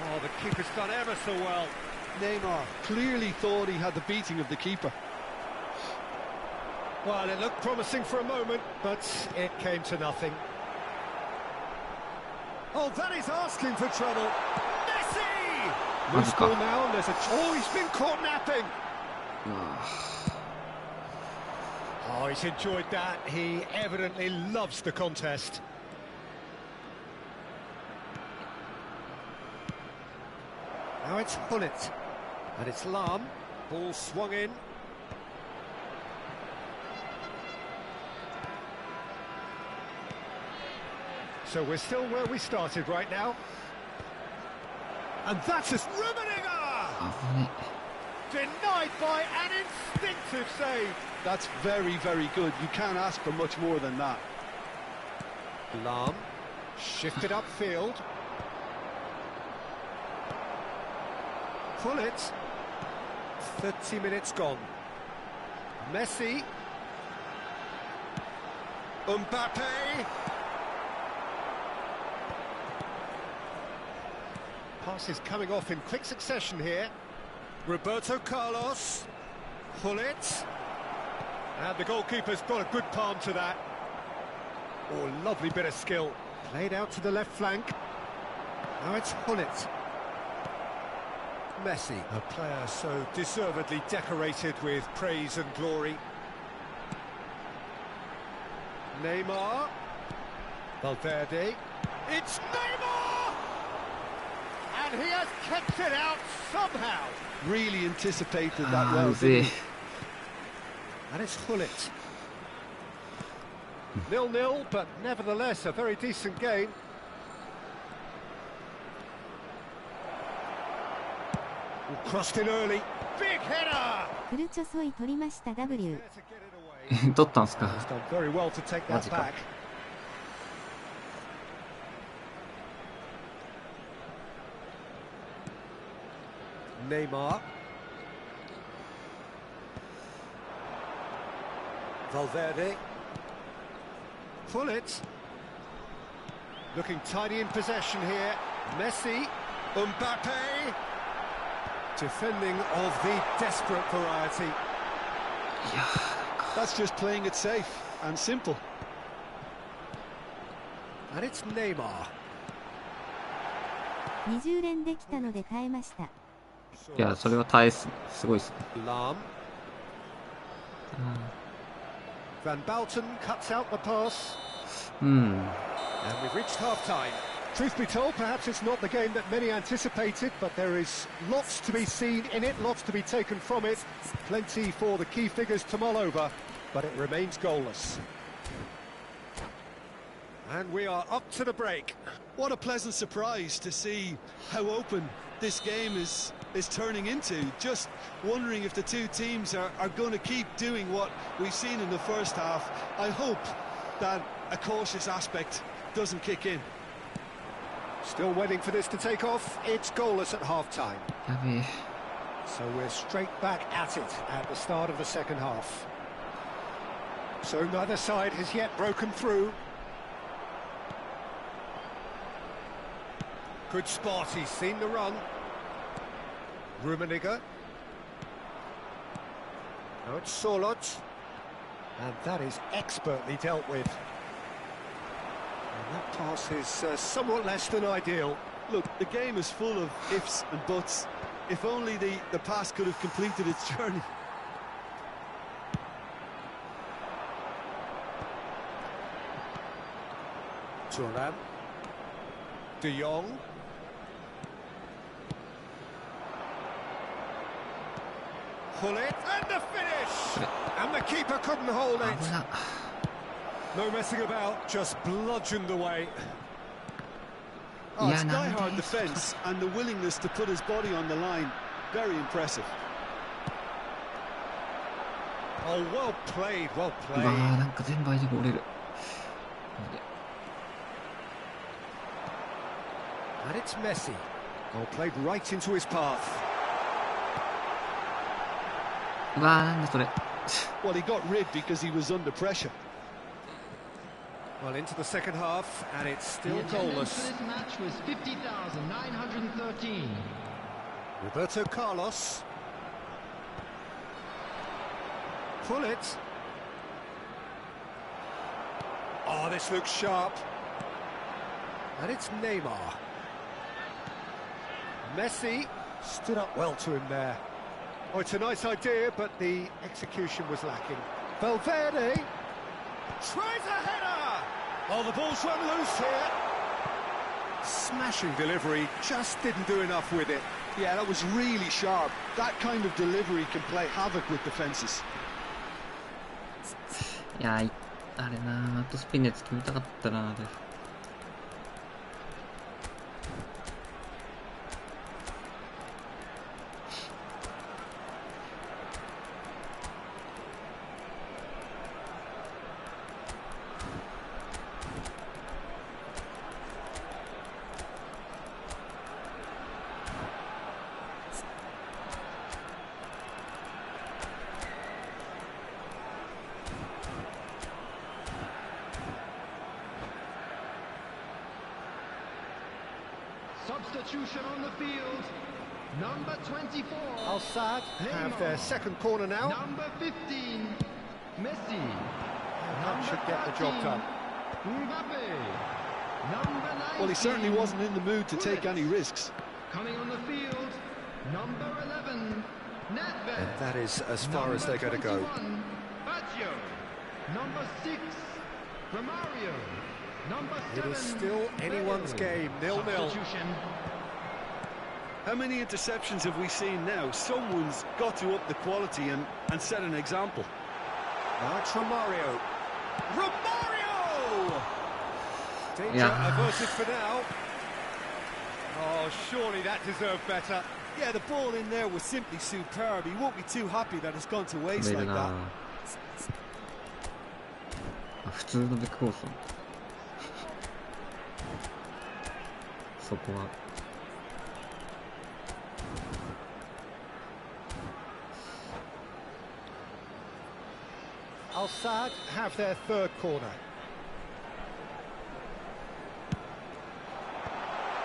Oh, the keeper's done ever so well. Neymar clearly thought he had the beating of the keeper. Well, it looked promising for a moment, but it came to nothing. Oh, that is asking for trouble. Messi! Loose ball now, and there's a... Oh, he's been caught napping. Oh, he's enjoyed that. He evidently loves the contest. Now it's Bullet. And it's Lam. Ball swung in. So we're still where we started right now. And that's just Rummenigge! Denied by an instinctive save. That's very, very good. You can't ask for much more than that. Lam shifted upfield. Bullet. 30 minutes gone. Messi. Mbappe. Passes coming off in quick succession here. Roberto Carlos. Bullet. And the goalkeeper's got a good palm to that. Oh, lovely bit of skill. Played out to the left flank. Now it's Bullet. Messi, a player so deservedly decorated with praise and glory. Neymar. Valverde. It's Neymar! And he has kept it out somehow. Really anticipated that well, didn't he? And it's Bullet. 0-0, but nevertheless a very decent game. Crossed in early. Big header! フルチョソイ取りました W。 取ったんすか。 He's done very well to take that back. Neymar. Valverde. Bullet. Looking tidy in possession here. Messi. Mbappe. Defending of the desperate variety. That's just playing it safe and simple. And it's Neymar. 20連できたので耐えました。いや、それは耐えすごいっすね。Lam. Van Bouten cuts out the pass. And we've reached half-time. Truth be told, perhaps it's not the game that many anticipated, but there is lots to be seen in it, lots to be taken from it. Plenty for the key figures to mull over, but it remains goalless. And we are up to the break. What a pleasant surprise to see how open this game is turning into. Just wondering if the two teams are going to keep doing what we've seen in the first half. I hope that a cautious aspect doesn't kick in. Still waiting for this to take off. It's goalless at half-time. So we're straight back at it at the start of the second half. So neither side has yet broken through. Good spot, he's seen the run. Rummenigge. Now it's Solot. And that is expertly dealt with. And that pass is somewhat less than ideal. Look, the game is full of ifs and buts. If only the pass could have completed its journey. Turan. De Jong. Pull it, and the finish! And the keeper couldn't hold it. No messing about, just bludgeoned away. Oh, it's die-hard defence and the willingness to put his body on the line. Very impressive. Oh, well played, well う played. わー、なんか全部相手が折れる。 And it's Messi. Oh, played right into his path. うわー、なんだそれ。 Well, he got rid because he was under pressure. Well, into the second half, and it's still The attendance goalless. for this match was 50,913. Roberto Carlos. Pull it. Oh, this looks sharp. And it's Neymar. Messi stood up well to him there. Oh, it's a nice idea, but the execution was lacking. Valverde tries a header. Oh, the ball's run loose here. Smashing delivery, just didn't do enough with it. Yeah, that was really sharp. That kind of delivery can play havoc with defences. いやー、あれなー、あとスピンのやつ決めたかったなー。Substitution on the field. Number 24. Al Sadd have their second corner now. Number 15. Messi. And that should get the job done. Mbappe. Number 19. Well, he certainly wasn't in the mood to take any risks. Coming on the field. Number 11. Nedved. And that is as far as they're going to go. Baggio. Number 6. Romario. Number 7. It is still anyone's game, 0-0. Substitution. How many interceptions have we seen now? Someone's got to up the quality and set an example. Now it's Romario. Romario! Danger Yeah. averted for now. Oh, surely that deserved better. Yeah, the ball in there was simply superb. He won't be too happy that it's gone to waste 止め like るな that. ー。あ、普通のベックコース。そこは。 Al Sadd have their third corner.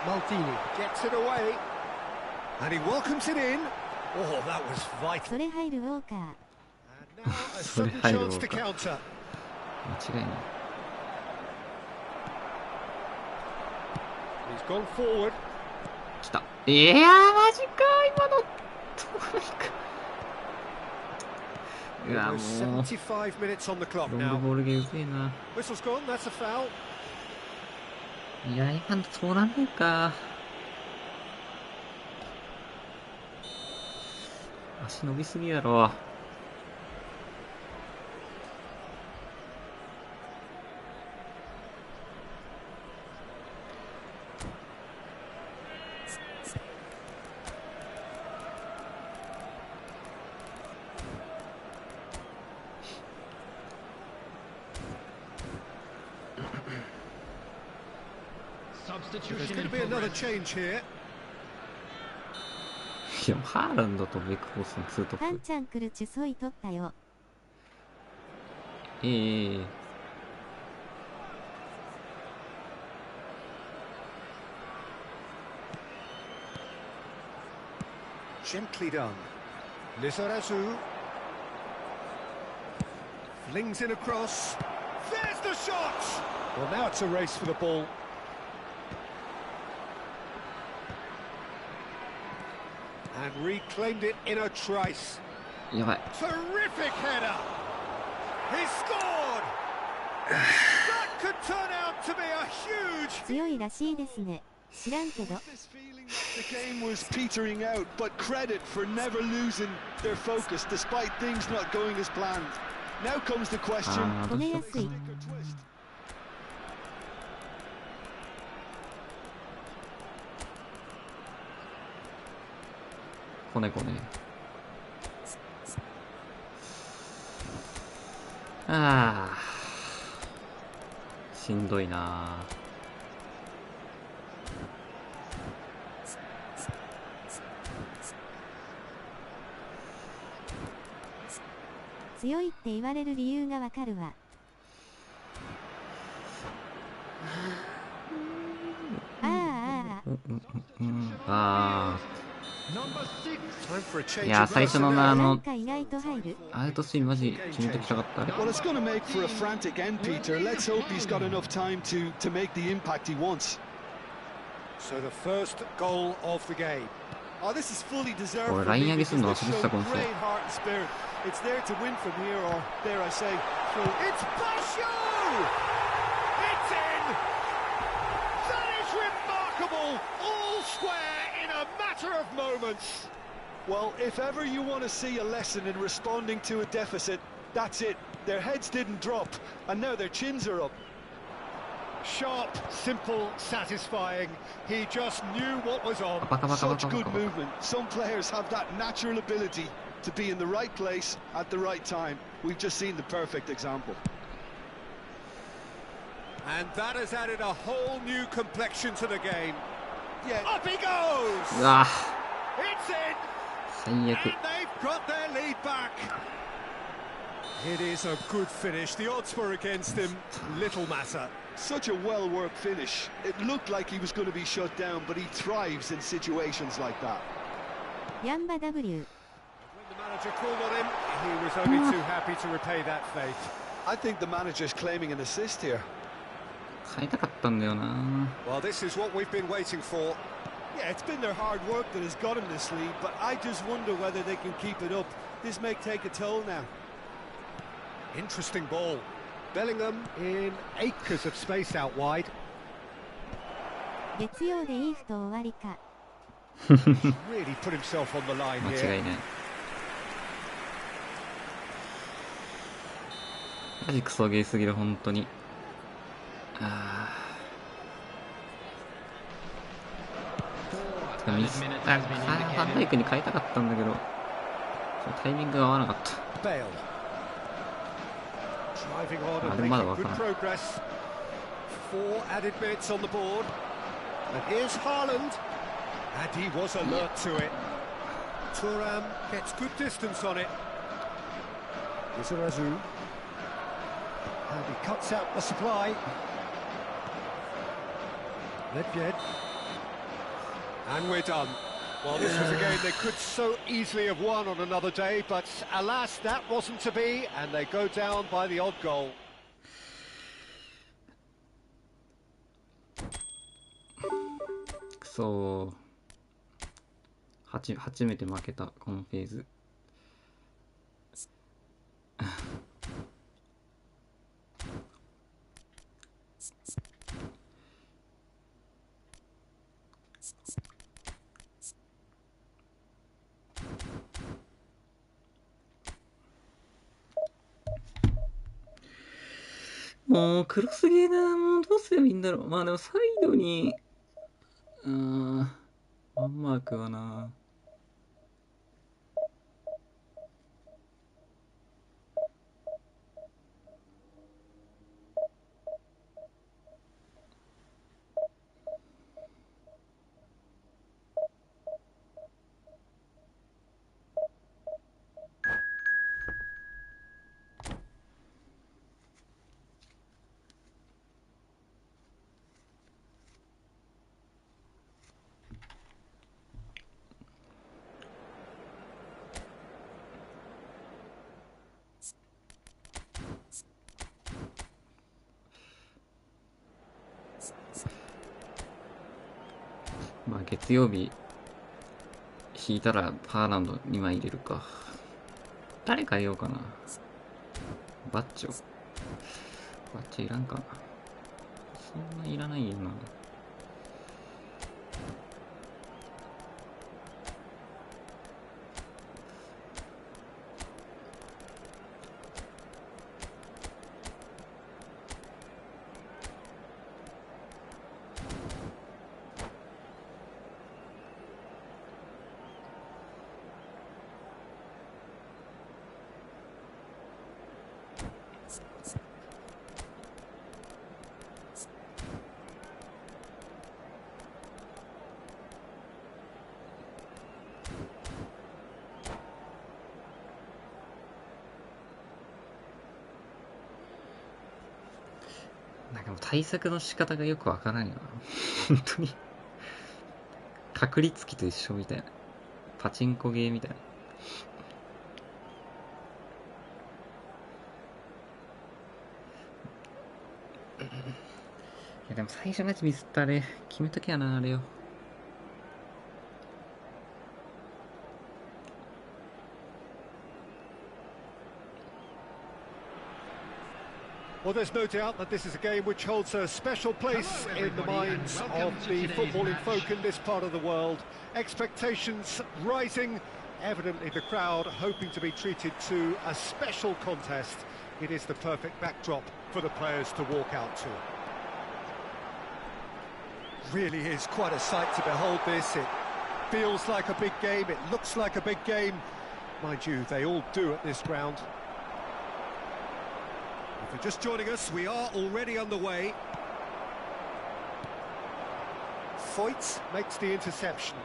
Maldini gets it away. And he welcomes it in. Oh, that was vital. それ入るウォーカー。 And now a sudden chance to counter. 間違いない。 He's gone forward. 来た。いやー、マジか今の。どうにか。うわ、もう。 75 minutes on the clock ロング now. ボールゲーうぜえな。 Whistle's gone, that's a foul. いや、今のそうなんねえか。足伸びすぎやろ。There's going to be another change here. いや、ハーランドとベックホースのツートップ。カンちゃん来るチュソイ取ったよ。Gently done. Lizarazu. Slings in across. There's the shot! Well, now it's a race for the ball. And reclaimed it in a trice. やばい。 Terrific header! He scored! That could turn out to be a huge... 強いらしいですね。知らんけど。 This feeling that the game was petering out, but credit for never losing their focus despite things not going as planned. Now comes the question. 止めやすい。 Stick or twist. こねこね。ああ。しんどいな。強いって言われる理由がわかるわ。あ Number 6. Time for a あ。 change いや、 of 最初の personnel. な、なんか意外と入る。アウトスインマジ決めときたかったあれ。 Well, it's going to make for a frantic end, Peter. Let's hope he's got enough time to make the impact he wants. So the first goal of the game. Oh, this is fully deserved Or for line me 上げすんの because 忘れ they've てた shown かもしれん。 great heart and spirit. It's there to win from here, or dare I say, through. It's Basho! It's in! That is remarkable! All square in a matter of moments. Well, if ever you want to see a lesson in responding to a deficit, that's it. Their heads didn't drop, and now their chins are up. Sharp, simple, satisfying. He just knew what was on. バカバカバ Such カバ good カバカ。 movement. Some players have that natural ability to be in the right place at the right time. We've just seen the perfect example. And that has added a whole new complexion to the game. Yeah, Up he goes! うわ It's in! 最 And 悪。 they've got their lead back. It is a good finish. The odds were against him. Little matter. such a well-worked finish. It looked like he was going to be shut down, but he thrives in situations like that. ヤンバ W。 When the manager called on him, he was only too happy to repay that faith. I think the manager's claiming an assist here. 変えたかったんだよな。 Well, this is what we've been waiting for. Yeah, it's been their hard work that has got him this lead, but I just wonder whether they can keep it up. This may take a toll now. Interesting ball. Bellingham in acres of space out wide. 月曜でいいふと終わりか。 Really put himself on the line 間 here. 違いない。マジクソゲーすぎる、本当に。ああ。ミスあ、ファンダイクに変えたかったんだけど、タイミングが合わなかった。 Bale. Driving on and Ah, making don't good matter. progress. 4 added minutes on the board. And here's Haaland. And he was alert to it. Thuram gets good distance on it. Izarazu. And he cuts out the supply. Ledjed. And we're done. Well, this was a game they could so easily have won on another day, but alas, that wasn't to be, and they go down by the odd goal. くそー。初めて負けた、このフェーズ。もう黒すぎるな。もうどうすればいいんだろう。まあでもサイドにワンマークはな。まあ月曜日引いたらパーランド2枚入れるか。誰変えようかな。バッチョいらんかな。そんないらないよな。なんかもう対策の仕方がよくわからんよな。本当に。確率機と一緒みたいな。パチンコゲーみたいな。いやでも最初のやつミスったあれ、決めときやな、あれよ。Well, there's no doubt that this is a game which holds a special place in the minds of the footballing folk in this part of the world. Expectations rising, evidently the crowd hoping to be treated to a special contest. It is the perfect backdrop for the players to walk out to. Really is quite a sight to behold this. It feels like a big game, it looks like a big game. Mind you, they all do at this ground. If you're just joining us, we are already underway. Foyt makes the interception.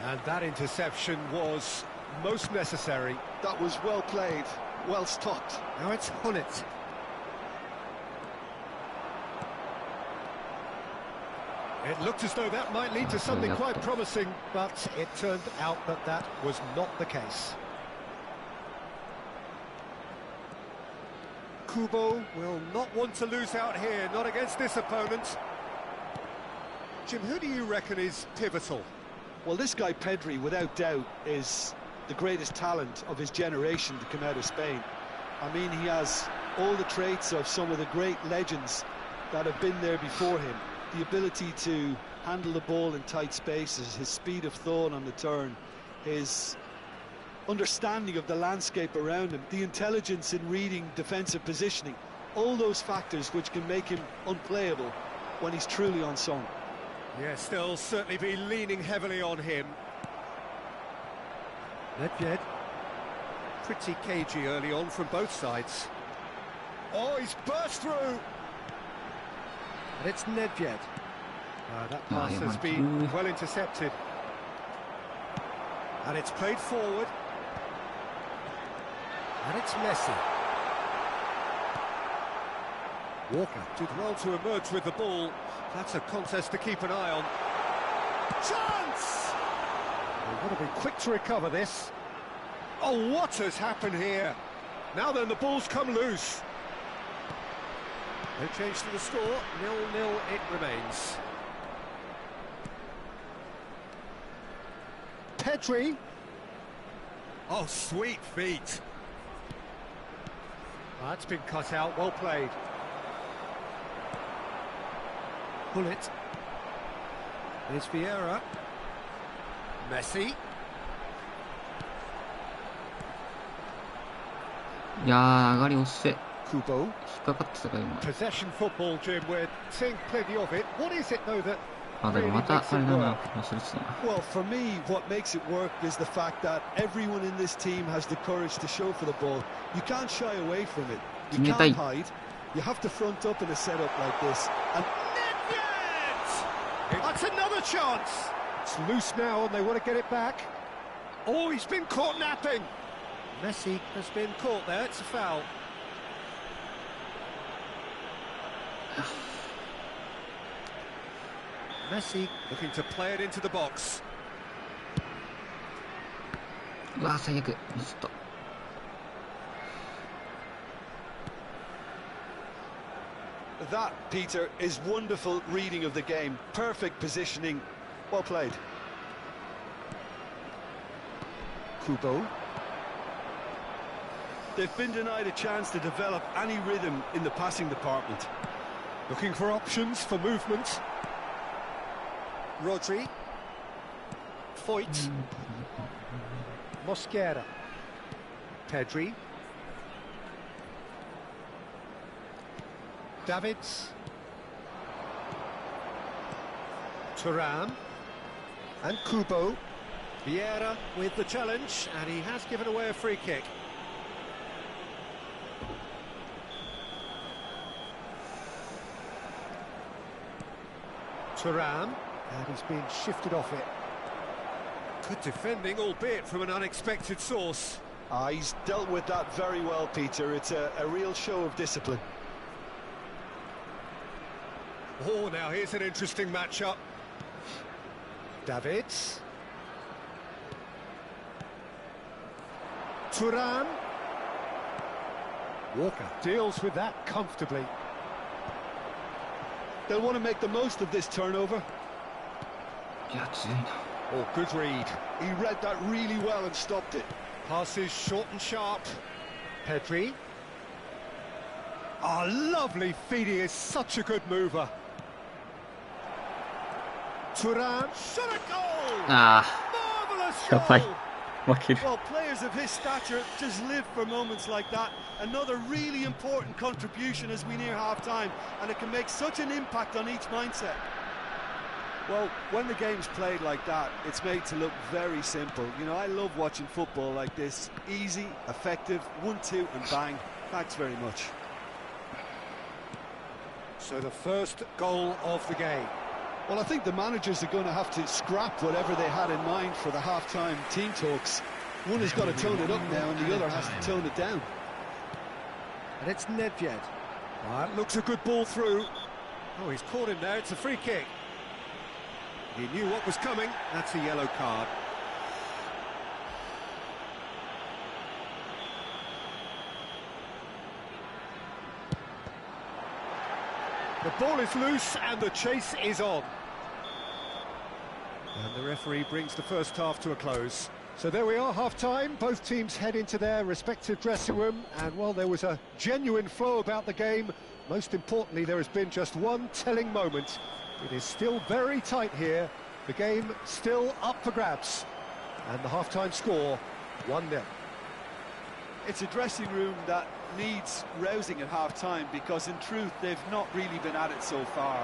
And that interception was most necessary. That was well played, well stopped. Now it's Hunnit. It looked as though that might lead to something quite promising, but it turned out that that was not the case. Kubo will not want to lose out here, not against this opponent. Jim, who do you reckon is pivotal? Well, this guy Pedri, without doubt, is the greatest talent of his generation to come out of Spain. I mean, he has all the traits of some of the great legends that have been there before him. The ability to handle the ball in tight spaces, his speed of thought on the turn, his understanding of the landscape around him, the intelligence in reading defensive positioning, all those factors which can make him unplayable when he's truly unsung. Yes, they'll certainly be leaning heavily on him. Nedved, pretty cagey early on from both sides. Oh, he's burst through! And it's Nedved. That pass has been well intercepted. And it's played forward. And it's Messi. Walker did well to emerge with the ball. That's a contest to keep an eye on. Chance! They've got to be quick to recover this. Oh, what has happened here? Now then, the ball's come loose. No change to the score, 0-0 it remains. Pedri. Oh, sweet feet. That's been cut out, well played. Bullet. Here's Vieira. Messi. いやー、上がり遅い。 Kubo. 引っかかってたか、今。 Possession football, Jim. We're seeing plenty of it. What is it, though, that あ、でもまた、あれだな。忘れてたな。 Well, for me, what makes it work is the fact that everyone in this team has the courage to show for the ball. You can't shy away from it. You can't hide. You have to front up in a setup like this. And that's another chance. It's loose now and they want to get it back. Oh, he's been caught napping. Messi has been caught there. It's a foul. Messi looking to play it into the box. うわー、最悪。ミスった。That, Peter, is wonderful reading of the game. Perfect positioning. Well played. Kubo. They've been denied a chance to develop any rhythm in the passing department. Looking for options for movement. Rodri. Foyt. Mosquera. Pedri. Davids. Thuram. And Kubo. Vieira with the challenge, and he has given away a free kick. Thuram, and he's been shifted off it. Good defending, albeit from an unexpected source. He's dealt with that very well, Peter. It's a real show of discipline. Oh, now here's an interesting matchup. Davids. Thuram. Walker deals with that comfortably. They'll want to make the most of this turnover. いや、強いな。 Oh, good read. He read that really well and stopped it. Passes short and sharp. Pedri. Ah, lovely feed. He is such a good mover. Thuram. Shot a goal! あ Marvellous あ、やばい。 goal! 負ける。 Well, players of his stature just live for moments like that. Another really important contribution as we near half-time, and it can make such an impact on each mindset. Well, when the game's played like that, it's made to look very simple. You know, I love watching football like this. Easy, effective, 1-2 and bang. Thanks very much. So the first goal of the game. Well, I think the managers are going to have to scrap whatever they had in mind for the half-time team talks. One has got to tone it up now, and the other has to tone it down. And it's Nedved. That looks a good ball through. Oh, he's caught him there. It's a free kick. He knew what was coming. That's a yellow card. The ball is loose and the chase is on. And the referee brings the first half to a close. So there we are, half-time. Both teams head into their respective dressing room. And while there was a genuine flow about the game, most importantly, there has been just one telling moment. It is still very tight here. The game still up for grabs. And the half-time score, 1-0. It's a dressing room that needs rousing at half-time because, in truth, they've not really been at it so far.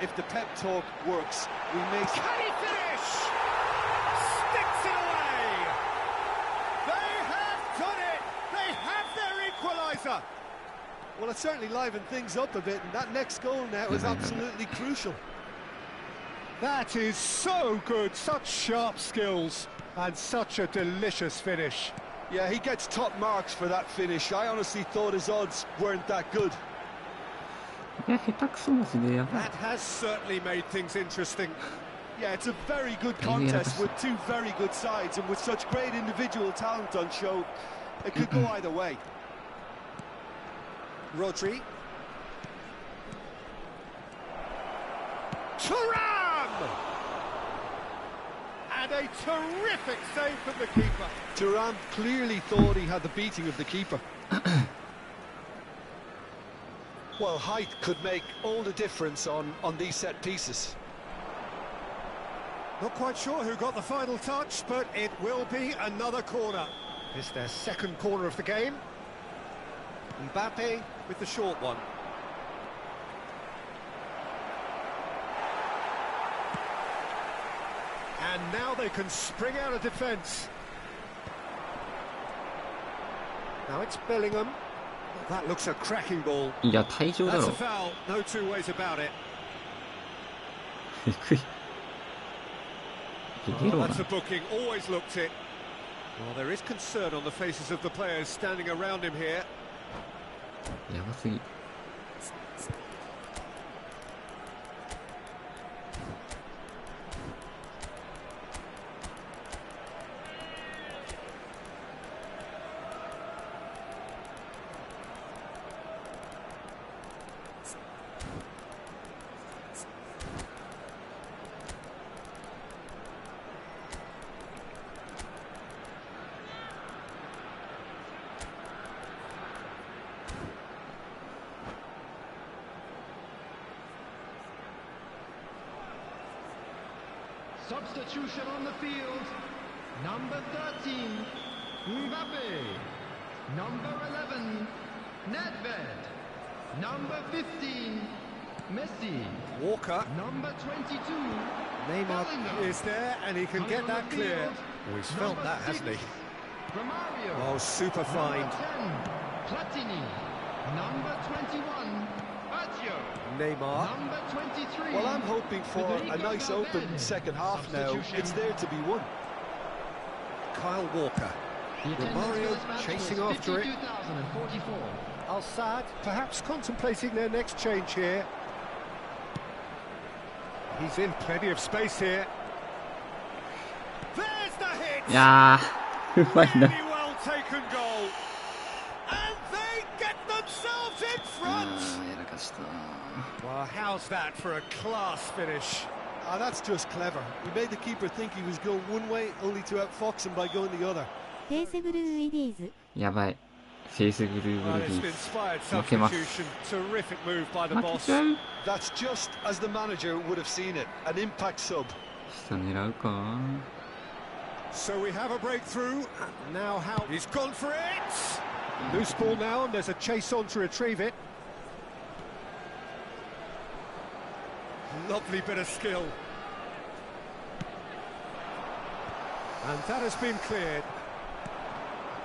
If the pep talk works, we may... Can he finish? Sticks it away! They have done it! They have their equaliser! Well, it certainly livened things up a bit, and that next goal now is absolutely crucial. That is so good, such sharp skills, and such a delicious finish. Yeah, he gets top marks for that finish. I honestly thought his odds weren't that good. いや、下手くそマジでやばい。 That has certainly made things interesting. Yeah, it's a very good contest with two very good sides, and with such great individual talent on show, it could go either way. Rodri. Thuram! And a terrific save from the keeper. Thuram clearly thought he had the beating of the keeper. Well, height could make all the difference on these set pieces. Not quite sure who got the final touch, but it will be another corner. It's their second corner of the game. Mbappe with the short one. And now they can spring out of defence. Now it's Bellingham. That looks a cracking ball. いや、退場だ That's ろ a。foul, no two ways about it. 低い。逃げろ Oh, な。 that's a booking, always looked it. Well, there is concern on the faces of the players standing around him here. やばすぎ。substitution on the field. Number 13, Mbappe. Number 11, Nedved. Number 15, Messi. Walker. Number 22, Neymar Bellingham. is there and he can Coming get on that the clear. field, Oh, he's felt number that, hasn't he? 6, Romario. Oh, super fine. Number 10, Platini. Number 21, Baggio. Neymar. Number 23. Well, I'm hoping for a Federico nice open Valverde. second half now. Substitution. It's there to be won. Kyle Walker. The attendance Romario for this match chasing was after it. 52,044. Al-Sadd perhaps contemplating their next change here. He's in plenty of space here. There's the hit! いやー、うまいな。 Really well taken goal. And they get themselves in front. やらかした。 Well, how's that for a class finish? Ah, that's just clever. He made the keeper think he was going one way, only to outfox him by going the other. フェイスブルーイディーズ。やばい。フェイスグルーブ Well, ル it's デ an ィ inspired 負けます。 substitution. Terrific move by the 負け boss. ちゃう。 That's just as the manager would have seen it. An impact sub. 下狙うか。 So we have a breakthrough. Now how? He's gone for it. Loose ball now, and there's a chase on to retrieve it. Lovely bit of skill. And that has been cleared.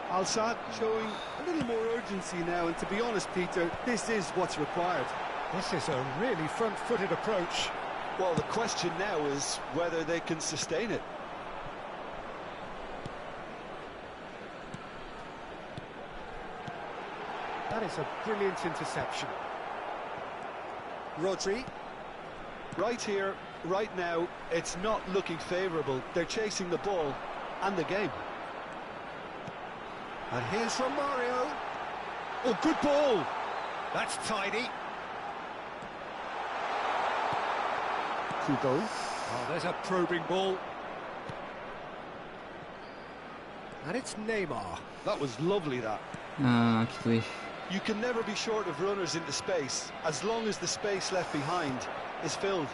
Al-Sadd showing a little more urgency now, and to be honest, Peter, this is what's required. This is a really front-footed approach. Well, the question now is whether they can sustain it. That is a brilliant interception. Rodri. Right here, right now, it's not looking favourable. They're chasing the ball and the game. And here's Romario. Oh, good ball. That's tidy. Kubo. Oh, there's a probing ball. And it's Neymar. That was lovely, that. あー、きつい。 You can never be short of runners into space, as long as the space left behind is filled.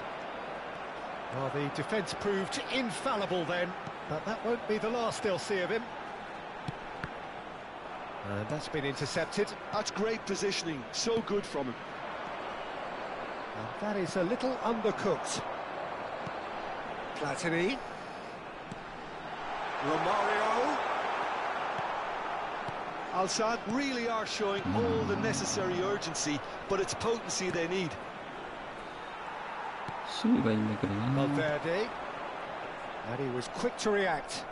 Well, the defence proved infallible then, but that won't be the last they'll see of him. And that's been intercepted. That's great positioning, so good from him. And that is a little undercooked. Platini. Romario. Al-Sadd really are showing all the necessary urgency, but it's potency they need. 守備がいいんだけどな。 Valverde. And he was quick to react.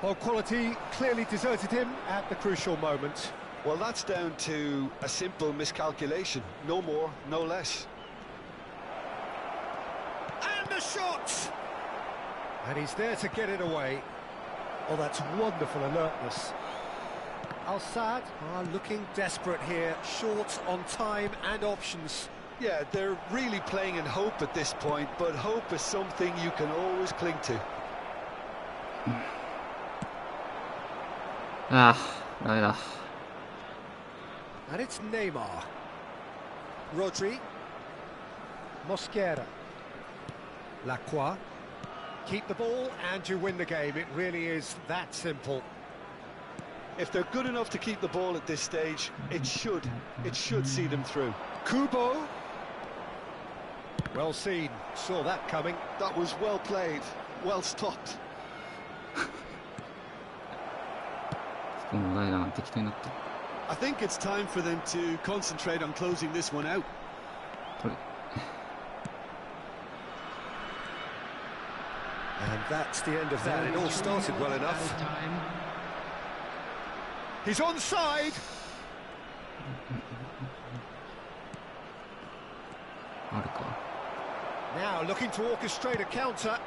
Well, quality clearly deserted him at the crucial moment. Well, that's down to a simple miscalculation. No more, no less. And the shot! And he's there to get it away. Oh, that's wonderful alertness. Al-Sadd are looking desperate here, short on time and options. Yeah, they're really playing in hope at this point, but hope is something you can always cling to. あー、ダメだ。 And it's Neymar. Rodri. Mosquera. Lacroix. Keep the ball and you win the game. It really is that simple. If they're good enough to keep the ball at this stage, it should see them through. Kubo. Well seen. Saw that coming. That was well played, well stopped. もうないな、適当になった。 I think it's time for them to concentrate on closing this one out. これ。 And that's the end of that. It all started well enough. He's onside. あるか。 Now looking to orchestrate a counter.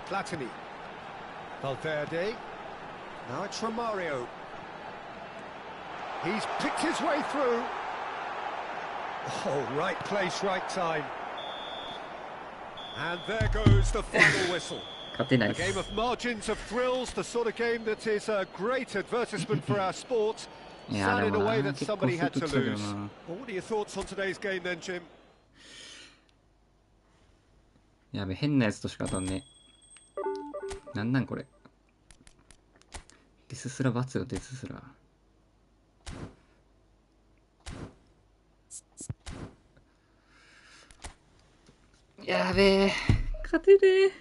Platini. Valverde. Now it's Romario. He's picked his way through. Oh, right place, right time. And there goes the final whistle. 勝てない A で game す。 of margins of thrills, the sort of game that is a great advertisement for our sport. いや、 Sad で in a も way な、 that 結構 somebody スッ had と to きたけど lose. な。 Well, what are your thoughts on today's game then, Jim? やべ、変なやつとしか当たんねえ。なんなんこれ。デススラ罰よ、デススラ。やべえ、勝てねえ。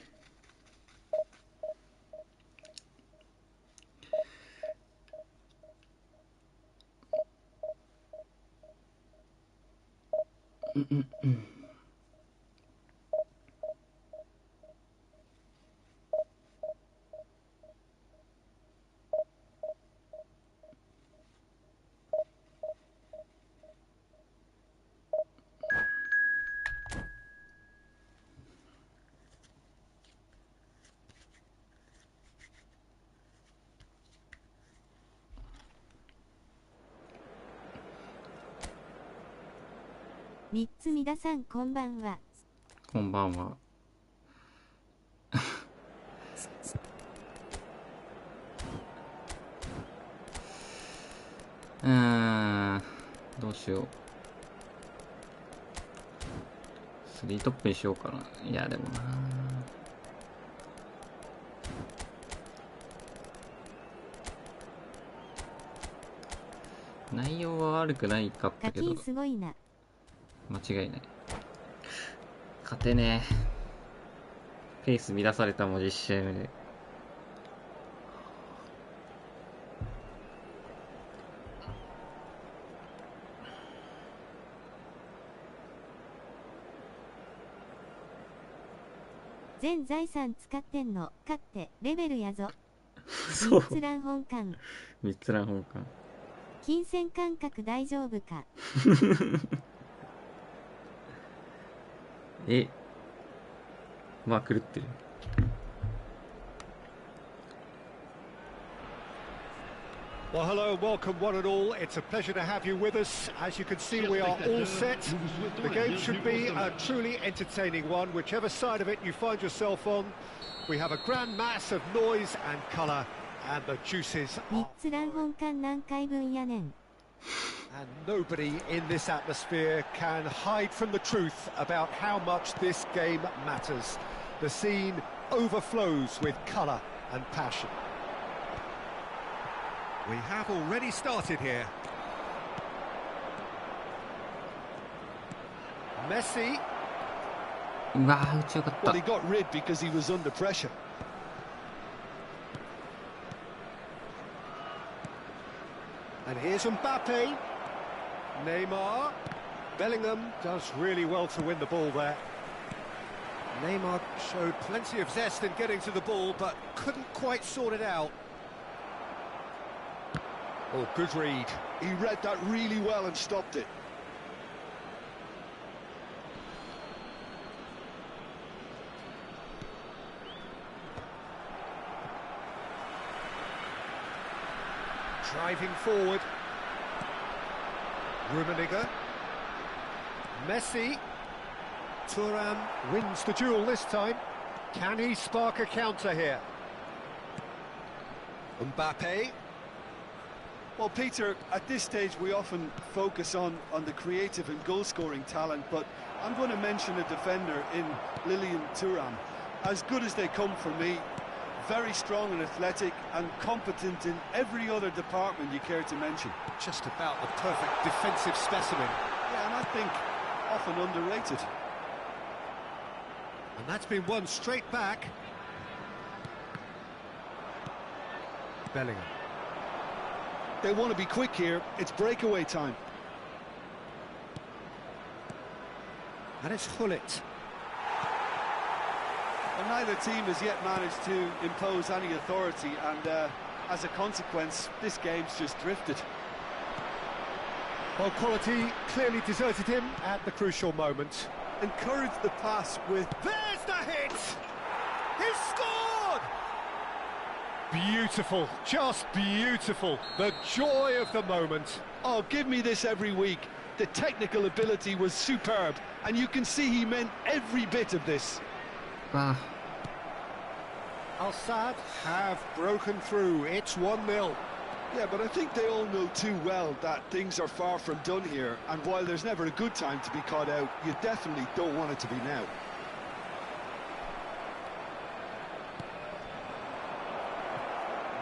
三つ皆さんこんばんは。こんばんは。どうしよう。スリートップにしようかな。いや、でもな。内容は悪くないかった課けど、金すごいな。間違いない。勝てねえ。ペース乱されたもん、10試合目で。全財産使ってんの、勝ってレベルやぞ。そう。三つ乱本館。三つ乱本館。金銭感覚大丈夫か。え、まあ狂ってる。Well, hello and welcome one and all. It's a pleasure to have you with us. As you can see, we are all set. The game should be a truly entertaining one, whichever side of it you find yourself on. We have a grand mass of noise and colour, and the juices 三 are つ乱本館何回分やねん。 And nobody in this atmosphere can hide from the truth about how much this game matters. The scene overflows with colour and passion. We have already started here. Messi. うわー、打ちよかった Well, he。got rid because he was under pressure. And here's Mbappe. Neymar. Bellingham does really well to win the ball there. Neymar showed plenty of zest in getting to the ball, but couldn't quite sort it out. Oh, good read. He read that really well and stopped it. Driving forward. Rummenigge. Messi. Thuram wins the duel this time. Can he spark a counter here? Mbappe. Well, Peter, at this stage we often focus on the creative and goal-scoring talent, but I'm going to mention a defender in Lilian Thuram. As good as they come for me, very strong and athletic and competent in every other department you care to mention. Just about the perfect defensive specimen. Yeah, and I think often underrated. And that's been won straight back. Bellingham. They want to be quick here. It's breakaway time. And it's Hullet. Well, neither team has yet managed to impose any authority, and as a consequence, this game's just drifted. Well, quality clearly deserted him at the crucial moment. Encourage the pass with... There's the hit! He's scored! Beautiful, just beautiful. The joy of the moment. Oh, give me this every week. The technical ability was superb, and you can see he meant every bit of this. わ Al Sadd have broken through. It's 1-0. Yeah, but I think they all know too well that things are far from done here, and while there's never a good time to be caught out, you definitely don't want it to be now.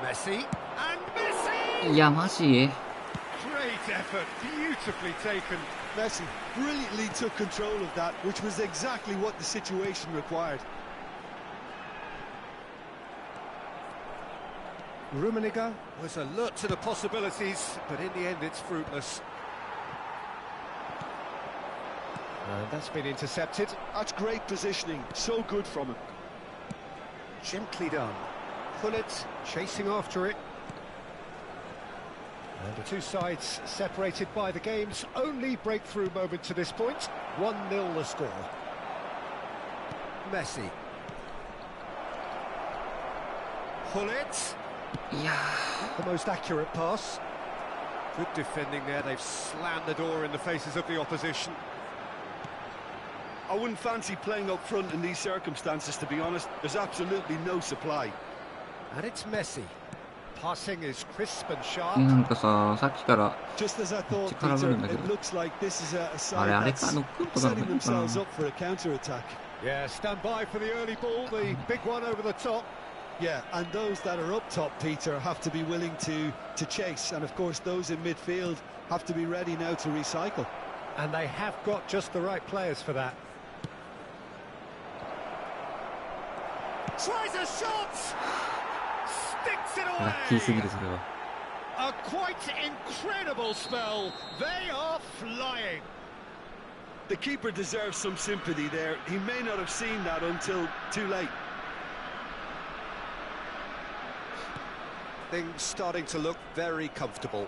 Messi and Messi. いや、マジ Great effort, beautifully taken. Messi brilliantly took control of that, which was exactly what the situation required. Rummenigge was alert to the possibilities, but in the end it's fruitless. And that's been intercepted. That's great positioning, so good from him. Gently done. Pullet chasing after it. And the two sides separated by the game's only breakthrough moment to this point. 1-0 the score. Messi. Pullet. いや The most accurate pass. Good defending there. They've slammed the door in the faces of the opposition. I wouldn't fancy playing up front in these circumstances, to be honest. There's absolutely no supply. And it's Messi. Passing is crisp and ー sharp. なんかさ、さっきから Just as I thought, Cara Peter, Bruno, it looks like this is a あ side れ、あれ that's か、ノックオンとかの setting かな themselves up for a counter-attack. Yeah, stand by for the early ball, the big one over the top. Yeah, and those that are up top, Peter, have to be willing to chase. And, of course, those in midfield have to be ready now to recycle. And they have got just the right players for that. Tries a shot! Sticks it ラッキーすぎ away! る、それは。 A quite incredible spell. They are flying. The keeper deserves some sympathy there. He may not have seen that until too late. Things starting to look very comfortable.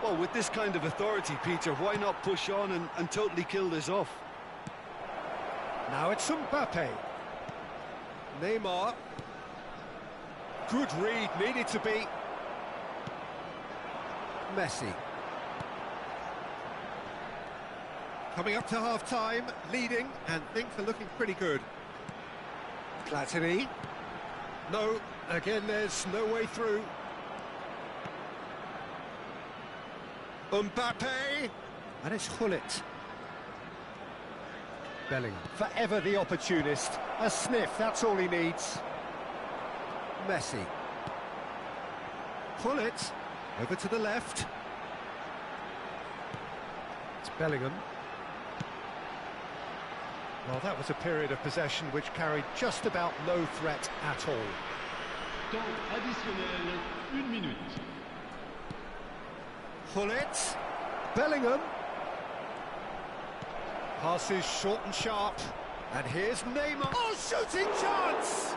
Well, with this kind of authority, Peter, why not push on and totally kill this off? Now it's Mbappe. Neymar. Good read, needed to be. Messi. Coming up to half-time, leading, and things are looking pretty good. Platini. No, again there's no way through. Mbappe. And it's Hullet. Bellingham, forever the opportunist. A sniff, that's all he needs. Messi. Pull it. Over to the left. It's Bellingham. Well, that was a period of possession which carried just about no threat at all. Temps additionnel, 1 minute. Pull it. Bellingham. Passes short and sharp. And here's Neymar. Oh, shooting chance!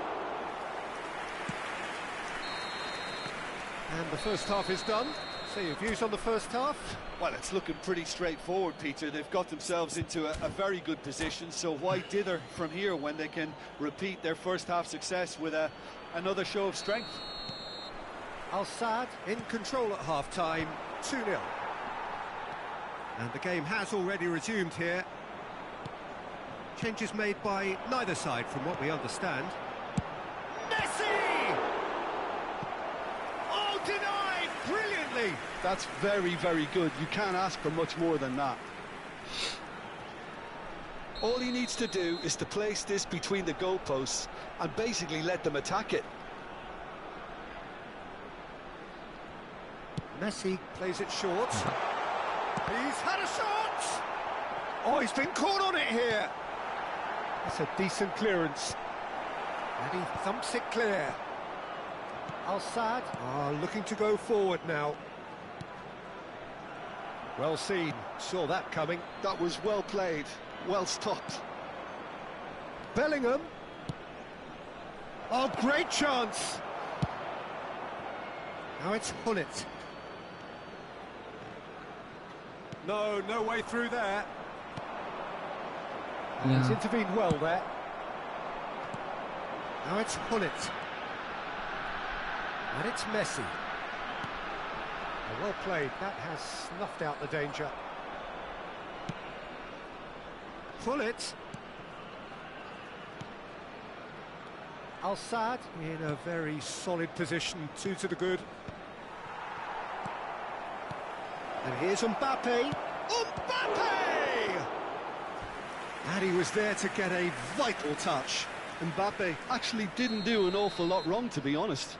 And the first half is done. So your views on the first half? Well, it's looking pretty straightforward, Peter. They've got themselves into a very good position, so why dither from here when they can repeat their first half success with another show of strength? Al-Sadd in control at half-time, 2-0. And the game has already resumed here. Changes made by neither side from what we understand. Messi! Oh, denied brilliantly! That's very, very good. You can't ask for much more than that. All he needs to do is to place this between the goalposts and basically let them attack it. Messi plays it short. He's had a shot! Oh, he's been caught on it here! That's a decent clearance. And he thumps it clear. Al-Sadd looking to go forward now. Well seen, saw that coming. That was well played, well stopped. Bellingham. Oh, great chance! Now it's Hullet. No, no way through there. Yeah. He's intervened well there. Now it's Hullet. And it's Messi. Well played, that has snuffed out the danger. Hullet. Al-Sadd in a very solid position, 2 to the good. And here's Mbappe. Mbappe! And he was there to get a vital touch. Mbappe actually didn't do an awful lot wrong, to be honest.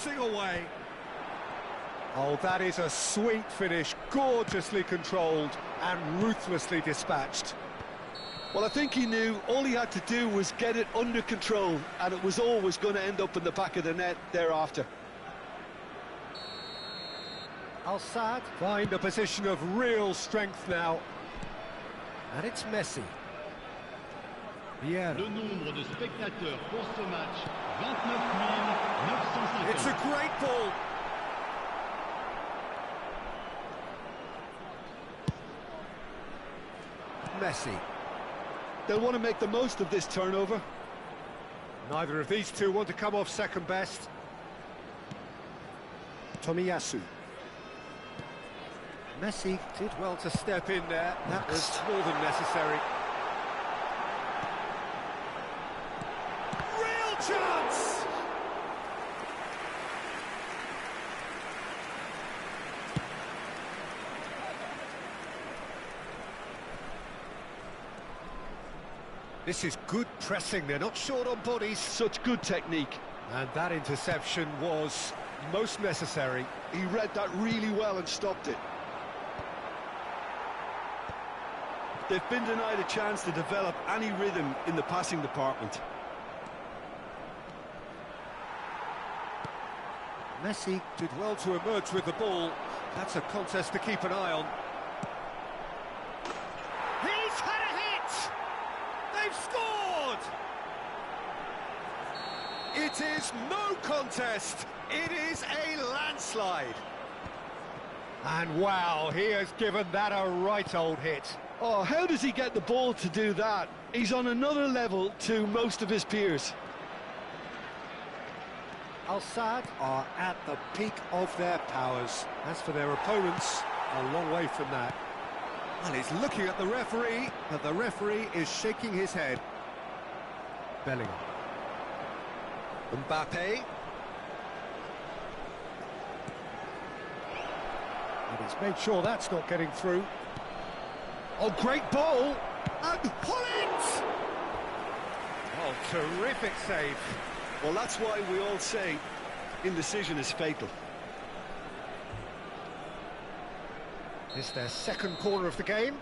bouncing away. Oh, that is a sweet finish, gorgeously controlled and ruthlessly dispatched. Well, I think he knew all he had to do was get it under control, and it was always going to end up in the back of the net thereafter. Al-Sadd find a position of real strength now. And it's Messi. Yeah. Le nombre de spectateurs pour ce match, 29 950. It's a great ball. Messi. They'll want to make the most of this turnover. Neither of these two want to come off second best. Tomiyasu. Messi did well to step in there. That was more than necessary. Real chance! This is good pressing, they're not short on bodies. Such good technique. And that interception was most necessary. He read that really well and stopped it. They've been denied a chance to develop any rhythm in the passing department. Messi did well to emerge with the ball. That's a contest to keep an eye on. He's had a hit! They've scored! It is no contest. It is a landslide. And wow, he has given that a right old hit. Oh, how does he get the ball to do that? He's on another level to most of his peers. Al-Sadd are at the peak of their powers. As for their opponents, a long way from that. And he's looking at the referee, but the referee is shaking his head. Bellingham. Mbappe. And he's made sure that's not getting through. Oh, great ball! And pull it! Oh, terrific save. Well, that's why we all say indecision is fatal. It's their second corner of the game.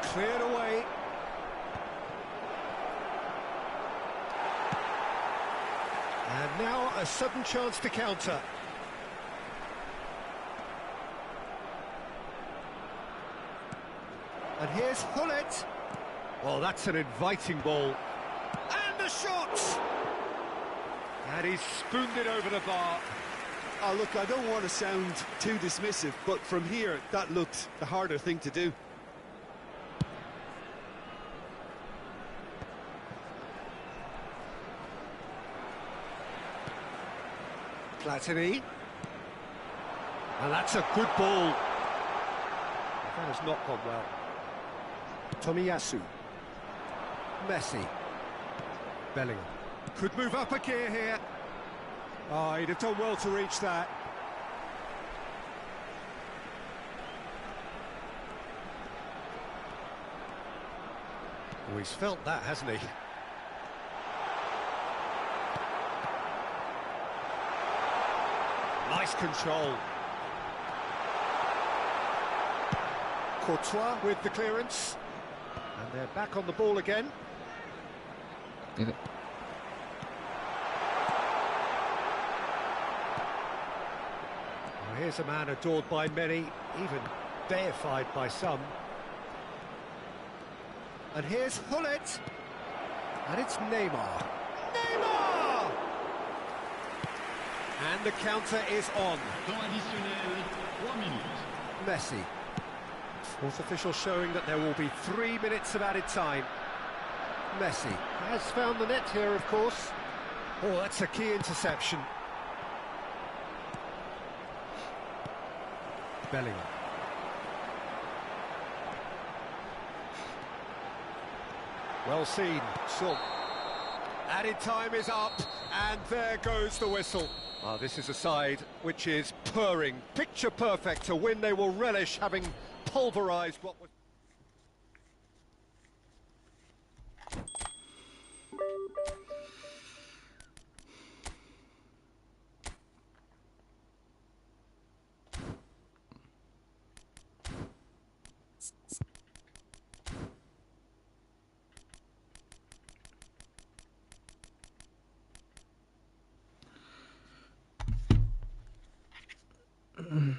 Cleared away. And now a sudden chance to counter. And here's Hullet. Well, that's an inviting ball. And the shot! And he's spooned it over the bar. Oh, look, I don't want to sound too dismissive, but from here, that looked the harder thing to do. Platini. And that's a good ball. That has not gone well. Tomiyasu. Messi. Bellingham. Could move up a gear here. Oh, he'd have done well to reach that. Oh, he's felt that, hasn't he? Nice control. Courtois with the clearance. And they're back on the ball again. Did it? Well, here's a man adored by many, even deified by some. And here's Hullet. And it's Neymar. Neymar! And the counter is on. Temps additionnel, 3 minutes. Messi. Fourth official showing that there will be 3 minutes of added time. Messi has found the net here, of course. Oh, that's a key interception. Bellingham. Well seen, Son. Added time is up, and there goes the whistle. This is a side which is purring, picture perfect. To win, they will relish having pulverised what was... うん